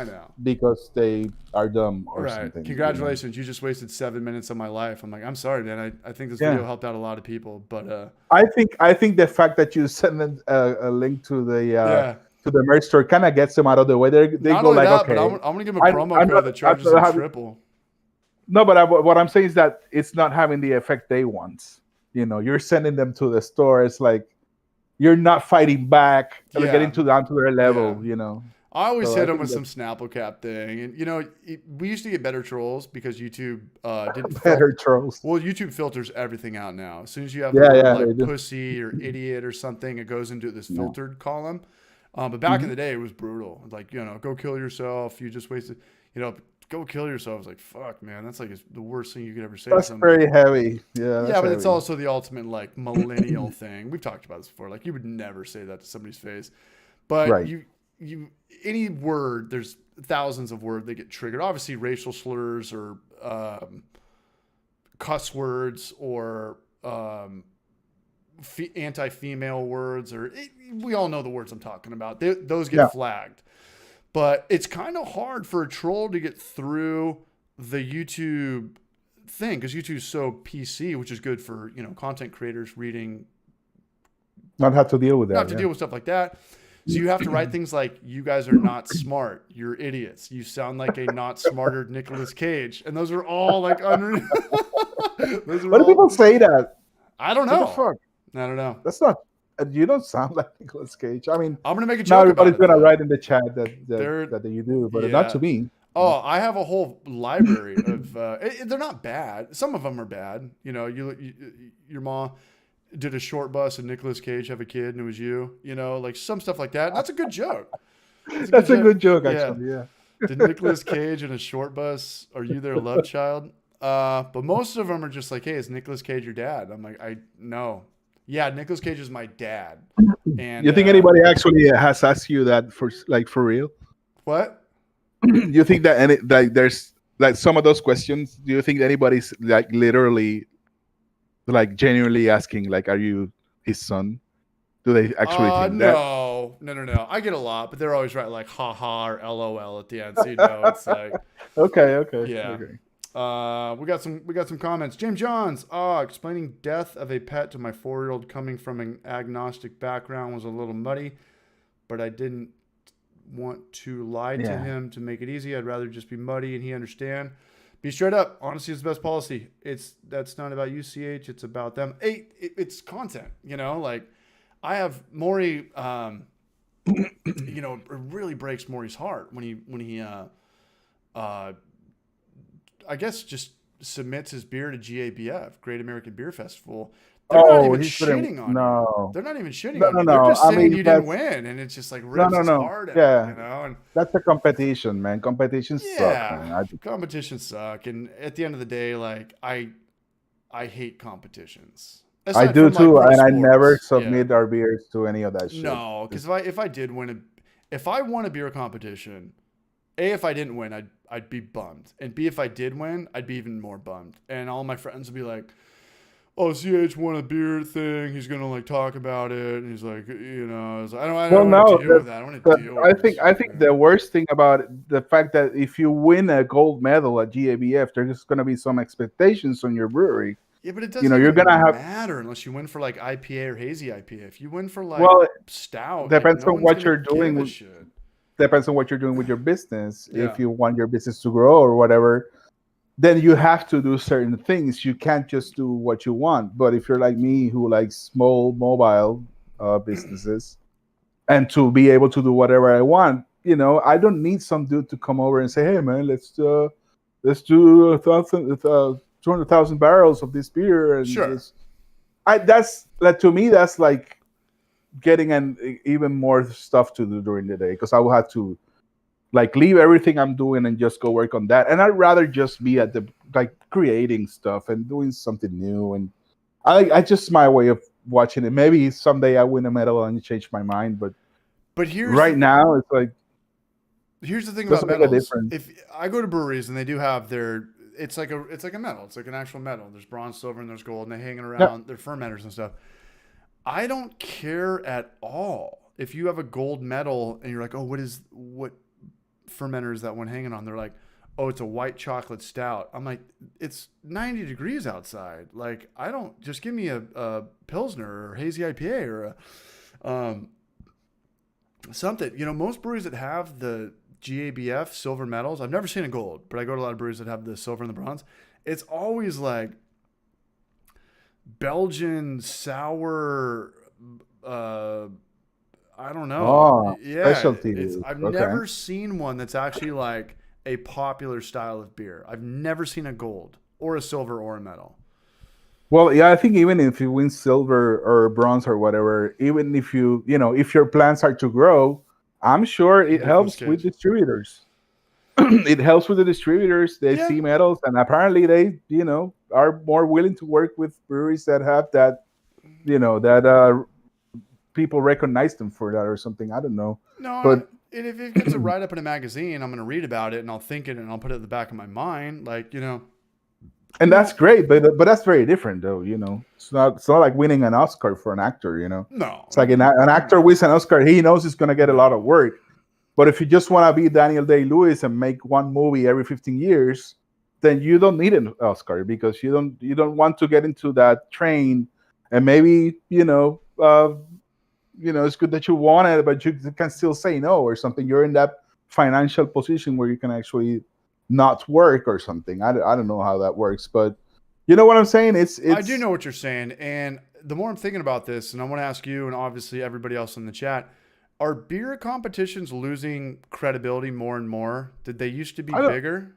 because they are dumb or something. Congratulations, you just wasted 7 minutes of my life. I'm like, I'm sorry, man. I think this video helped out a lot of people, but I think the fact that you send them a link to the merch store kind of gets them out of the way. They not go only like, that, okay, but I'm gonna give them a promo code that charges them triple. No, but what I'm saying is that it's not having the effect they want. You know, you're sending them to the store. It's like you're not fighting back. They're getting down to their level. You know. I always hit them with some Snapple cap thing, and you know, we used to get better trolls because YouTube didn't better trolls. Well, YouTube filters everything out now. As soon as you have like pussy or idiot or something, it goes into this filtered column. But back in the day, it was brutal. Like, you know, go kill yourself. You just wasted, you know, go kill yourself. I was like, fuck, man, that's like the worst thing you could ever say to somebody. That's very heavy. Yeah, but heavy. It's also the ultimate like millennial thing. We've talked about this before. Like, you would never say that to somebody's face. But you any word, there's thousands of words that get triggered. Obviously, racial slurs or cuss words or anti-female words, or we all know the words I'm talking about. Those get flagged. But it's kind of hard for a troll to get through the YouTube thing because YouTube's so PC, which is good for, content creators reading. Not have to deal with that. Not have to deal with stuff like that. So you have to write things like, you guys are not smart. You're idiots. You sound like a not smarter Nicolas Cage. And those are all like underneath. Why do people say that? I don't know. What the fuck? I don't know. That's not. You don't sound like Nicolas Cage. I mean, I'm gonna make a now joke everybody's about it, gonna though. write in the chat that you do, but not to me. Oh, I have a whole library of. They're not bad. Some of them are bad. Your mom did a short bus and Nicolas Cage have a kid and it was you. Like some stuff like that. That's a good joke. That's a good joke, actually. Yeah. Did Nicolas Cage in a short bus? Are you their love child? But most of them are just like, hey, is Nicolas Cage your dad? I'm like, no. Yeah, Nicolas Cage is my dad. And you think anybody actually has asked you that for real? What? You think that there's like some of those questions? Do you think anybody's like literally, like genuinely asking, like, are you his son? Do they actually think that? No. I get a lot, but they're always right, like haha or LOL at the end. So it's like okay. Yeah. Okay. We got some comments. James Johns, explaining death of a pet to my 4-year-old coming from an agnostic background was a little muddy, but I didn't want to lie to him to make it easy. I'd rather just be muddy and he understand. Be straight up. Honesty is the best policy. That's not about you, CH. It's about them. It's content, like I have Maury, it really breaks Maury's heart when he I guess just submits his beer to GABF, Great American Beer Festival. They're not even shitting on you. They're not even shitting on you. They're just saying you didn't win, and it's just like rips his heart out, and that's a competition, man. Competitions suck, man. Competitions suck, and at the end of the day, like I hate competitions. I do too, and I never submit our beers to any of that shit. No, because if I did win if I won a beer competition, if I didn't win, I'd be bummed. And B, if I did win, I'd be even more bummed. And all my friends would be like, oh, CH won a beer thing. He's going to like talk about it. And he's like, I don't want to deal with that. I want to deal with it. I think the worst thing about it, the fact that if you win a gold medal at GABF, there's going to be some expectations on your brewery. Yeah, but it doesn't matter unless you win for like IPA or hazy IPA. If you win for like stout, depends on what you're doing. Depends on what you're doing with your business. Yeah. If you want your business to grow or whatever, then you have to do certain things. You can't just do what you want. But if you're like me, who likes small mobile businesses, and to be able to do whatever I want, I don't need some dude to come over and say, "Hey, man, let's do 200,000 barrels of this beer." And sure, to me, that's like getting even more stuff to do during the day, because I will have to like leave everything I'm doing and just go work on that. And I'd rather just be at the like creating stuff and doing something new. And I just my way of watching it. Maybe someday I win a medal and change my mind, but here's now it's like, here's the thing about medals. If I go to breweries and they do have it's like a medal. It's like an actual medal. There's bronze, silver, and there's gold, and they're hanging around. Yep. They're fermenters and stuff. I don't care at all if you have a gold medal and you're like, oh, what fermenter is that one hanging on? They're like, oh, it's a white chocolate stout. I'm like, it's 90 degrees outside. Like, I don't, just give me a Pilsner or hazy IPA or something. Most breweries that have the GABF silver medals, I've never seen a gold, but I go to a lot of breweries that have the silver and the bronze. It's always like Belgian sour, I don't know. Specialty. I've never seen one that's actually like a popular style of beer. I've never seen a gold or a silver or a medal. Well, yeah, I think even if you win silver or bronze or whatever, even if if your plans are to grow, I'm sure it helps with distributors. It helps with the distributors. They see medals, and apparently they, are more willing to work with breweries that have that, that people recognize them for that or something. I don't know. No, but if it gets a write up in a magazine, I'm going to read about it and I'll think it and I'll put it at the back of my mind, like. And that's great, but that's very different, though. It's not like winning an Oscar for an actor. No, it's like an actor wins an Oscar. He knows he's going to get a lot of work. But if you just want to be Daniel Day-Lewis and make one movie every 15 years, then you don't need an Oscar because you don't want to get into that train. And maybe it's good that you want it, but you can still say no or something. You're in that financial position where you can actually not work or something. I don't know how that works, but you know what I'm saying? It's I do know what you're saying. And the more I'm thinking about this, and I want to ask you and obviously everybody else in the chat, are beer competitions losing credibility more and more? Did they used to be bigger?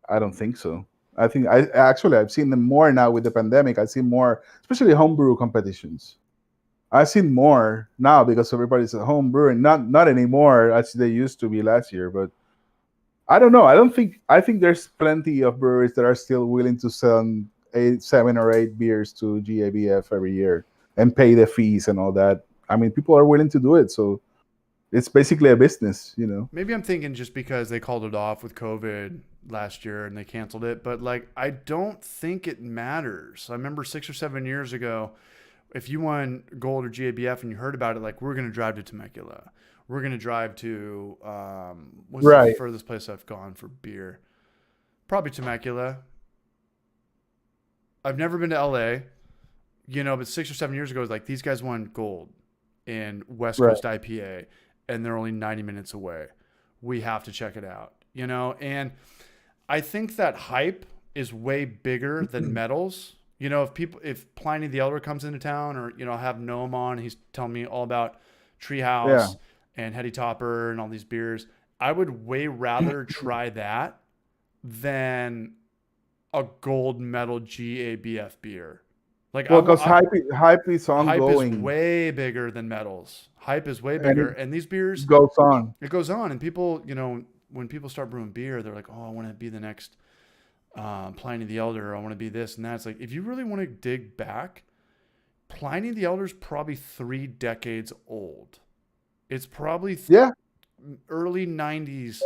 I don't think so. I think I've seen them more now with the pandemic. I see more, especially homebrew competitions. I've seen more now because everybody's at home brewing. Not anymore as they used to be last year, but I don't know. I think there's plenty of breweries that are still willing to sell 7 or 8 beers to GABF every year and pay the fees and all that. I mean, people are willing to do it, so it's basically a business, Maybe I'm thinking just because they called it off with COVID last year and they canceled it, but like I don't think it matters. I remember 6 or 7 years ago, if you won gold or GABF and you heard about it, like we're going to drive to Temecula. We're going to drive to, what's the furthest place I've gone for beer? Probably Temecula. I've never been to LA, but 6 or 7 years ago, it was like these guys won gold in West Coast IPA and they're only 90 minutes away. We have to check it out, and I think that hype is way bigger than medals. If Pliny the Elder comes into town or, I'll have Noam on, he's telling me all about Treehouse and Heady Topper and all these beers. I would way rather try that than a gold medal GABF beer. Like, because hype is ongoing. Hype is way bigger than medals. Hype is way bigger. And these beers goes on. It goes on. And people, when people start brewing beer, they're like, oh, I want to be the next Pliny the Elder. I want to be this and that. It's like, if you really want to dig back, Pliny the Elder is probably 3 decades old. It's probably early 90s.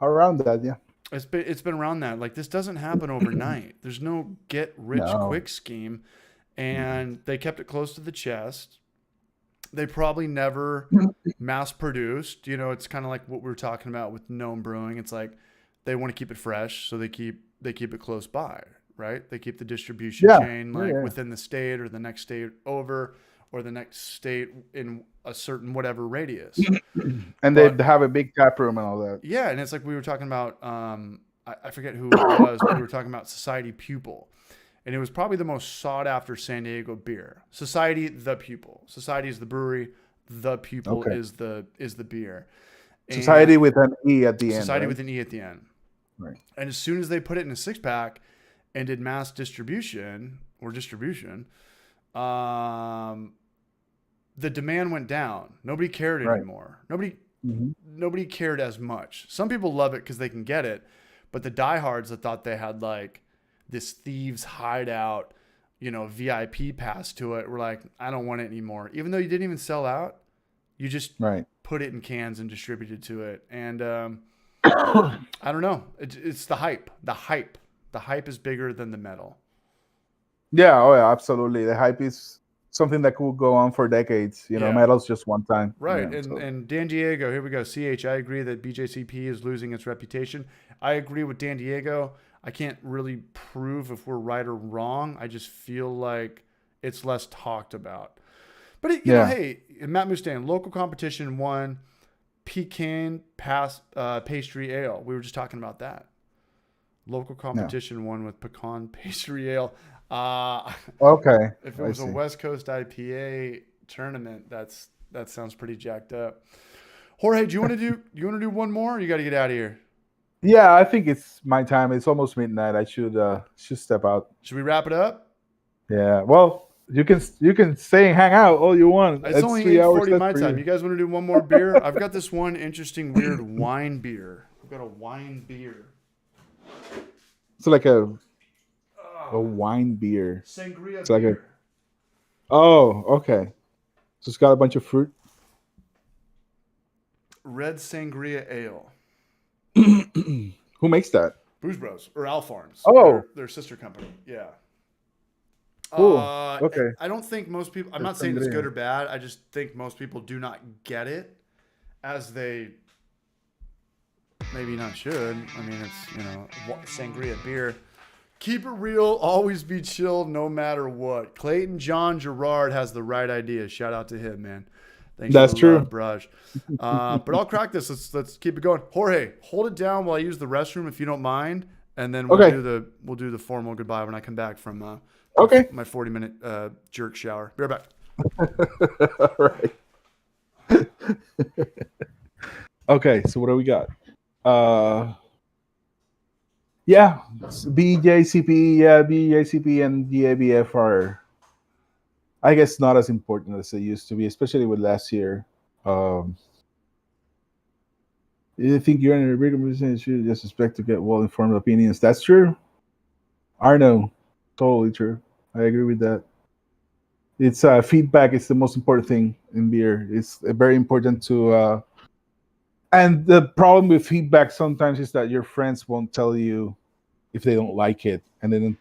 Around that, yeah. It's been around that. Like, this doesn't happen overnight. There's no get rich quick scheme, and they kept it close to the chest. They probably never mass produced. It's kind of like what we were talking about with Gnome Brewing. It's like they want to keep it fresh, so they keep it close by, right? They keep the distribution chain within the state or the next state over or the next state in a certain whatever radius. And they have a big tap room and all that. Yeah, and it's like we were talking about, I forget who it was, but we were talking about Society Pupil. And it was probably the most sought after San Diego beer. Society, the Pupil. Society is the brewery. The Pupil is the beer. Society with an E at the end. Society with an E at the end. Right. And as soon as they put it in a 6-pack and did mass distribution, the demand went down. Nobody cared anymore. Nobody cared as much. Some people love it because they can get it, but the diehards that thought they had like this thieves hideout, VIP pass to it, were like, I don't want it anymore. Even though you didn't even sell out, you just put it in cans and distributed to it. And I don't know. It's the hype. The hype is bigger than the metal. Yeah, absolutely. The hype is something that could go on for decades. Metal's just one time. Right. And Dan Diego, here we go. CH, I agree that BJCP is losing its reputation. I agree with Dan Diego. I can't really prove if we're right or wrong. I just feel like it's less talked about. But, hey, Matt Mustaine, local competition won Pecan Pastry Ale. We were just talking about that. Local competition won with Pecan Pastry Ale. If it was a West Coast IPA tournament, that sounds pretty jacked up. Jorge, do you want to do one more? Or you got to get out of here. Yeah, I think it's my time. It's almost midnight. I should step out. Should we wrap it up? Yeah. Well, you can stay and hang out all you want. It's only 8:40 my time. You guys want to do one more beer? I've got this one interesting, weird wine beer. I've got a wine beer. It's like a wine beer. Sangria it's like beer. Okay. So it's got a bunch of fruit. Red Sangria Ale. Who makes that? Booze Bros or Alfarms. Oh, their sister company. Yeah. Cool. Okay. I don't think most people. I'm not saying it's good or bad. I just think most people do not get it, as they maybe not should. I mean, it's, sangria beer. Keep it real, always be chill, no matter what. Clayton John Gerard has the right idea. Shout out to him, man. Thanks That's for the true. love, Braj. But I'll crack this. Let's keep it going. Jorge, hold it down while I use the restroom, if you don't mind, and then we'll do the formal goodbye when I come back from my 40-minute jerk shower. Be right back. All right. Okay, so what do we got? BJCP and the ABF are, I guess, not as important as they used to be, especially with last year. You think you're in a bigger position, you should just expect to get well-informed opinions. That's true. Arno, totally true. I agree with that. It's feedback is the most important thing in beer. It's very important to. And the problem with feedback sometimes is that your friends won't tell you if they don't like it, and then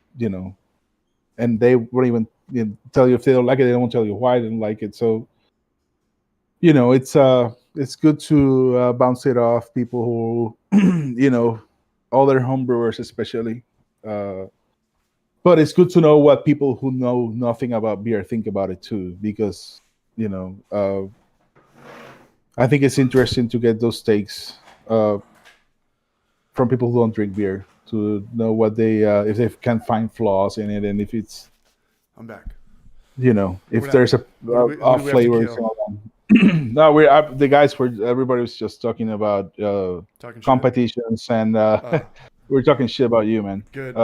and they won't even tell you if they don't like it. They won't tell you why they don't like it. So, it's good to bounce it off people who, other homebrewers especially. But it's good to know what people who know nothing about beer think about it too, because I think it's interesting to get those takes from people who don't drink beer, to know what they if they can find flaws in it, and if it's I'm back. If there's off flavors and all that. No, the guys everybody was just talking about competitions, and we're talking shit about you, man. Good.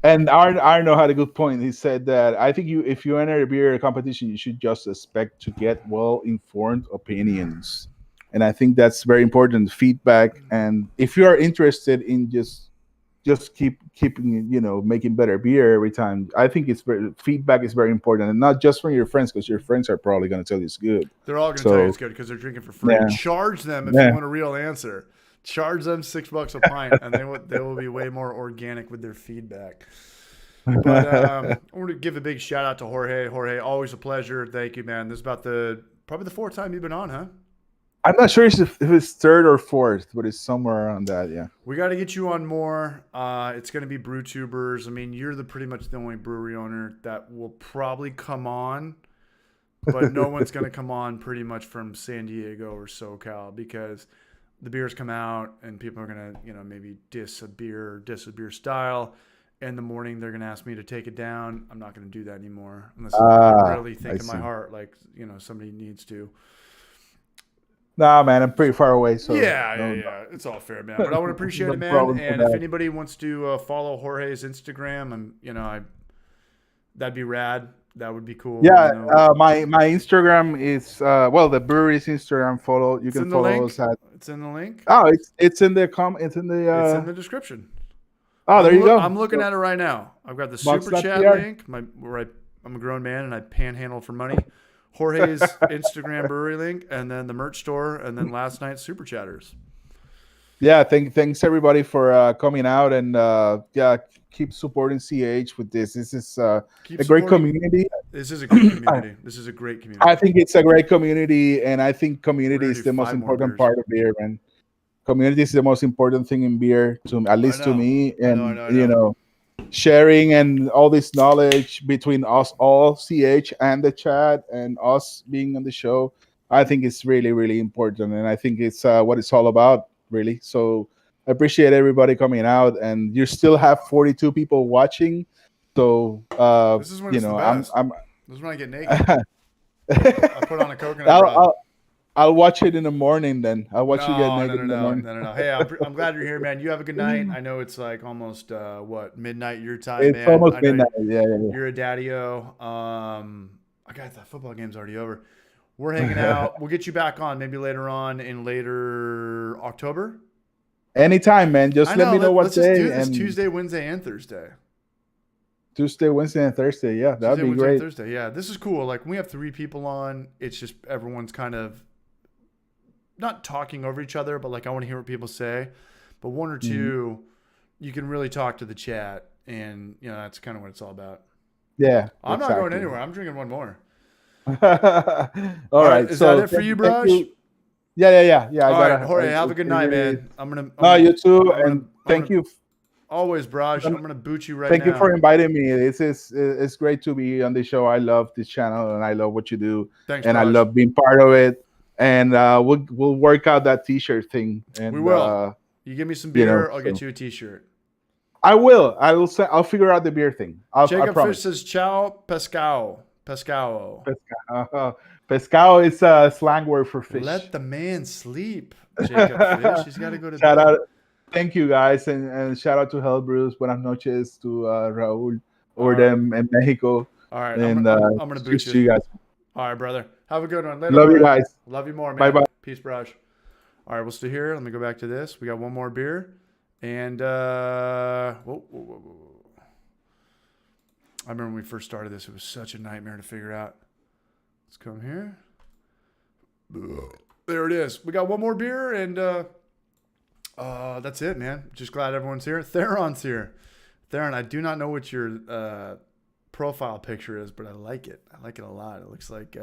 And Arno had a good point. He said that I think if you enter a beer competition, you should just expect to get well-informed opinions. And I think that's very important, feedback. And if you are interested in just keeping making better beer every time, I think feedback is very important, and not just from your friends, because your friends are probably going to tell you it's good. They're all going to tell you it's good because they're drinking for free. Yeah. Charge them if you want a real answer. Charge them $6 a pint, and they will be way more organic with their feedback. But I want to give a big shout out to Jorge. Jorge, always a pleasure. Thank you, man. This is probably the fourth time you've been on, huh? I'm not sure if it's third or fourth, but it's somewhere around that. Yeah. We got to get you on more. It's going to be BrewTubers. I mean, you're pretty much the only brewery owner that will probably come on, but no one's going to come on pretty much from San Diego or SoCal, because the beers come out and people are going to, maybe diss a beer style. In the morning, they're going to ask me to take it down. I'm not going to do that anymore unless I really think in my heart, like, somebody needs to. Nah, man, I'm pretty far away. So yeah. It's all fair, man. But I would appreciate it, man. And if anybody wants to follow Jorge's Instagram, that'd be rad. That would be cool. Yeah, my Instagram is the brewery's Instagram. You can follow us at. It's in the link. Oh, it's in the It's in the description. Oh, there you go. I'm looking at it right now. I've got the super chat link. I'm a grown man and I panhandle for money. Jorge's Instagram brewery link, and then the merch store, and then last night's super chatters. Yeah, thanks everybody for coming out, and keep supporting CH with this. This is a great community. This is a great community. I think it's a great community, and I think community is the most important part of beer, man. Community is the most important thing in beer, at least to me, and sharing and all this knowledge between us all, CH and the chat, and us being on the show, I think it's really, really important, and I think it's what it's all about, really. So I appreciate everybody coming out, and you still have 42 people watching. So this is when it's the best. This is when I get naked. I put on a coconut. I'll watch it in the morning. Then I'll watch you get naked in the morning. No. Hey, I'm glad you're here, man. You have a good night. I know it's like almost midnight your time. It's man. almost midnight. Yeah. You're a daddy-o. I got that football game's already over. We're hanging out. We'll get you back on maybe later on in later October. Anytime, man. Just let me know what let's day. Just do this Tuesday, Wednesday, and Thursday. Tuesday, Wednesday, and Thursday. Yeah, that'd be great. Thursday. Yeah, this is cool. Like, when we have 3 people on, it's just everyone's kind of not talking over each other, but like I want to hear what people say. But 1 or 2, you can really talk to the chat, and that's kind of what it's all about. Yeah, I'm not going anywhere. I'm drinking one more. All right. Is that it for you, Brush? Yeah. All right, Jorge, have a good night, man. You too, I'm and thank you. Always, Braj. I'm gonna boot you right Thank now. you for inviting me. It's great to be on the show. I love this channel and I love what you do. Thanks, and Braj. I love being part of it. And we'll work out that T-shirt thing. And We will. You give me some beer, I'll get you a T-shirt. I will. I'll figure out the beer thing. I Jacob promise. Fish says ciao pescao. Pescao. Pescao is a slang word for fish. Let the man sleep, Jacob Fish. He's got to go to Shout bed. out. Thank you guys, and shout out to Hell Brews. Buenas noches to Raul over them in Mexico. All right, and I'm gonna boot you. You guys. All right, brother. Have a good one. Later, Love brother. you guys. Love you more, man. Bye bye. Peace, Braj. All right, we'll stay here. Let me go back to this. We got one more beer, and whoa. I remember when we first started this, it was such a nightmare to figure out. Let's come here. There it is. We got one more beer, and that's it, man. Just glad everyone's here. Theron's here. Theron, I do not know what your profile picture is, but I like it. I like it a lot. It looks like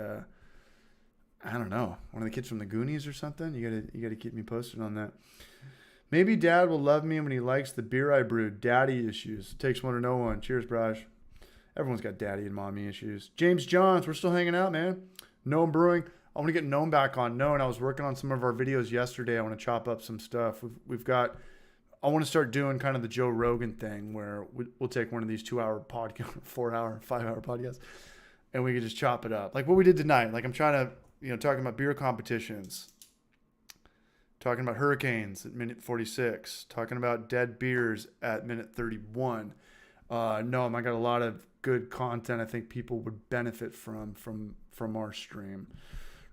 I don't know, one of the kids from the Goonies or something. You gotta keep me posted on that. Maybe Dad will love me when he likes the beer I brewed. Daddy issues. Takes one to know one. Cheers, Braj. Everyone's got daddy and mommy issues. James Johns, we're still hanging out, man. Gnome Brewing. I want to get Gnome back on. Gnome, I was working on some of our videos yesterday. I want to chop up some stuff. We've got, I want to start doing kind of the Joe Rogan thing where we'll take one of these 2-hour podcast, 4-hour, 5-hour podcasts, and we can just chop it up. Like what we did tonight. Like I'm trying to, talking about beer competitions, talking about hurricanes at minute 46, talking about dead beers at minute 31. No, I got a lot of good content I think people would benefit from our stream.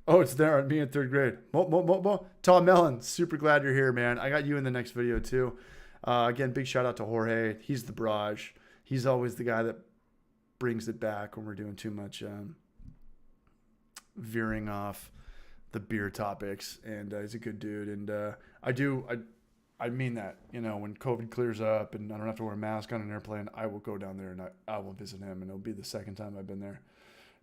Oh, it's there on me in 3rd grade. Tom Mellon, super glad you're here, man. I got you in the next video too. Again, big shout out to Jorge. He's the Braj. He's always the guy that brings it back when we're doing too much veering off the beer topics. And he's a good dude. And I mean that, when COVID clears up and I don't have to wear a mask on an airplane, I will go down there and I will visit him, and it'll be the second time I've been there.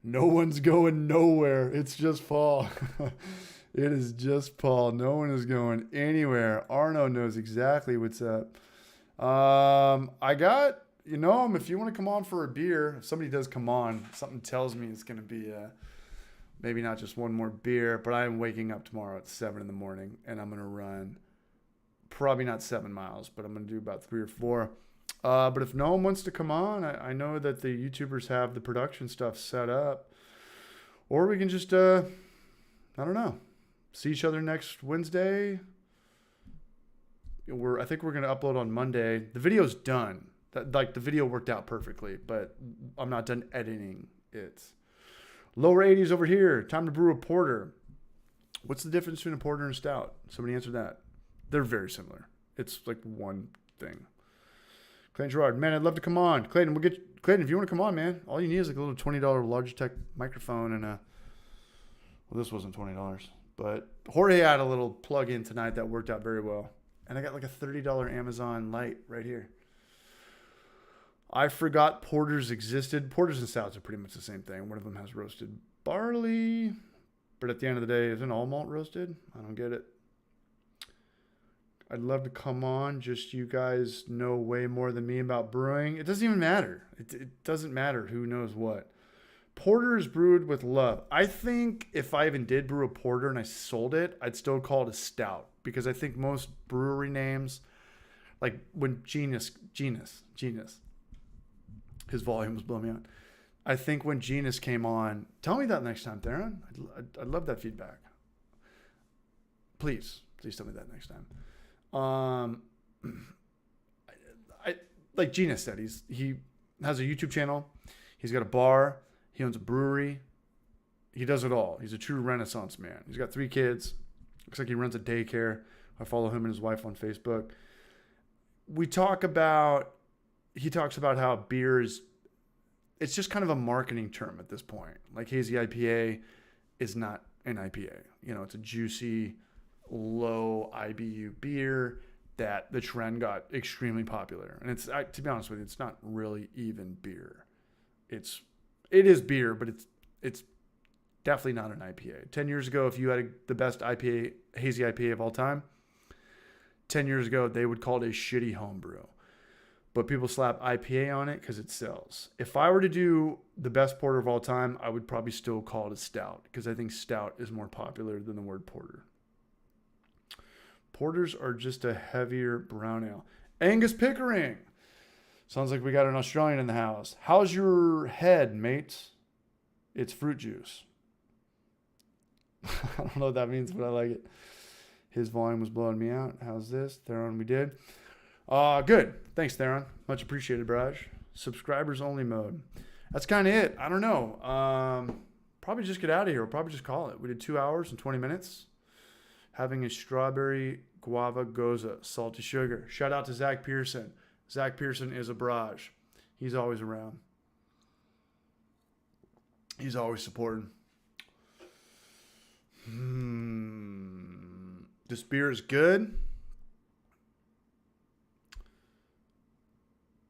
No one's going nowhere. It's just Paul. It is just Paul. No one is going anywhere. Arno knows exactly what's up. I got, if you want to come on for a beer, if somebody does come on, something tells me it's going to be maybe not just one more beer, but I am waking up tomorrow at 7 in the morning and I'm going to run probably not 7 miles, but I'm going to do about 3 or 4. But if no one wants to come on, I know that the YouTubers have the production stuff set up. Or we can just, I don't know, see each other next Wednesday. I think we're going to upload on Monday. The video's done. The video worked out perfectly, but I'm not done editing it. Lower 80s over here. Time to brew a porter. What's the difference between a porter and a stout? Somebody answer that. They're very similar. It's like one thing. Clayton Gerard, man, I'd love to come on. Clayton, Clayton, if you want to come on, man, all you need is like a little $20 Logitech microphone and this wasn't $20, but Jorge had a little plug-in tonight that worked out very well. And I got like a $30 Amazon light right here. I forgot porters existed. Porters and stouts are pretty much the same thing. One of them has roasted barley, but at the end of the day, isn't all malt roasted? I don't get it. I'd love to come on. Just you guys know way more than me about brewing. It doesn't even matter. It doesn't matter who knows what. Porter is brewed with love. I think if I even did brew a porter and I sold it, I'd still call it a stout, because I think most brewery names, like when Genus, his volume was blowing me out. I think when Genus came on, tell me that next time, Theron. I'd love that feedback. Please tell me that next time. I like Gina said, he has a YouTube channel. He's got a bar. He owns a brewery. He does it all. He's a true Renaissance man. He's got 3 kids. Looks like he runs a daycare. I follow him and his wife on Facebook. He talks about how beer it's just kind of a marketing term at this point. Like hazy IPA is not an IPA. It's a juicy, low IBU beer that the trend got extremely popular. And to be honest with you, it's not really even beer. It is beer, but it's Definitely not an IPA. 10 years ago, if you had the best IPA, hazy IPA of all time, 10 years ago, they would call it a shitty homebrew. But people slap IPA on it because it sells. If I were to do the best porter of all time, I would probably still call it a stout because I think stout is more popular than the word porter. Porters are just a heavier brown ale. Angus Pickering. Sounds like we got an Australian in the house. How's your head, mate? It's fruit juice. I don't know what that means, but I like it. His volume was blowing me out. How's this? Theron, we did. Good. Thanks, Theron. Much appreciated, Braj. Subscribers only mode. That's kind of it. I don't know. Probably just get out of here. We'll probably just call it. We did 2 hours and 20 minutes. Having a strawberry guava goza, salty sugar. Shout out to Zach Pearson. Zach Pearson is a Braj. He's always around. He's always supporting. This beer is good,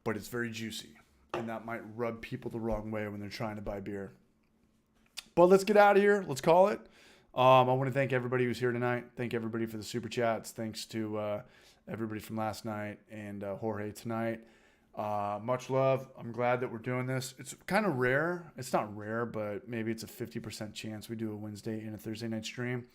but it's very juicy, and that might rub people the wrong way when they're trying to buy beer. But let's get out of here. Let's call it. I want to thank everybody who's here tonight. Thank everybody for the super chats. Thanks to everybody from last night and Jorge tonight. Much love. I'm glad that we're doing this. It's kind of rare. It's not rare, but maybe it's a 50% chance we do a Wednesday and a Thursday night stream.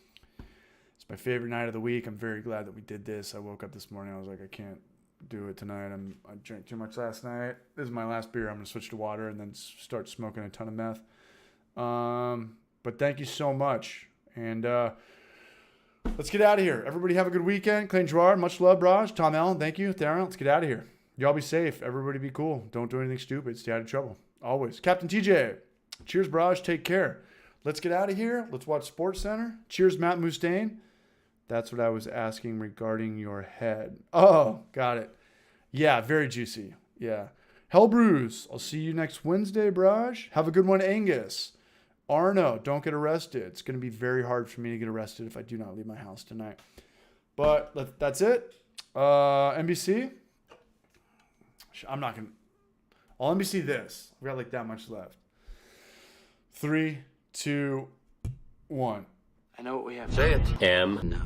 It's my favorite night of the week. I'm very glad that we did this. I woke up this morning. I was like, I can't do it tonight. I drank too much last night. This is my last beer. I'm going to switch to water and then start smoking a ton of meth. But thank you so much. And let's get out of here. Everybody have a good weekend. ClaytonGarred, much love, Braj. Tom Allen, thank you. Theron, let's get out of here. Y'all be safe. Everybody be cool. Don't do anything stupid. Stay out of trouble. Always. Captain TJ. Cheers, Braj. Take care. Let's get out of here. Let's watch Sports Center. Cheers, Matt Mustaine. That's what I was asking regarding your head. Oh, got it. Yeah, very juicy. Yeah. Hell Brews. I'll see you next Wednesday, Braj. Have a good one, Angus. Arno, don't get arrested. It's going to be very hard for me to get arrested if I do not leave my house tonight. But that's it. NBC. I'm not going to. I'll NBC this. We've got like that much left. 3, 2, 1. I know what we have. Say it. M. No.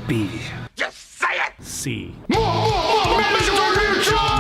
B. Just say it! C. More, man, Mr. Puerto Rico!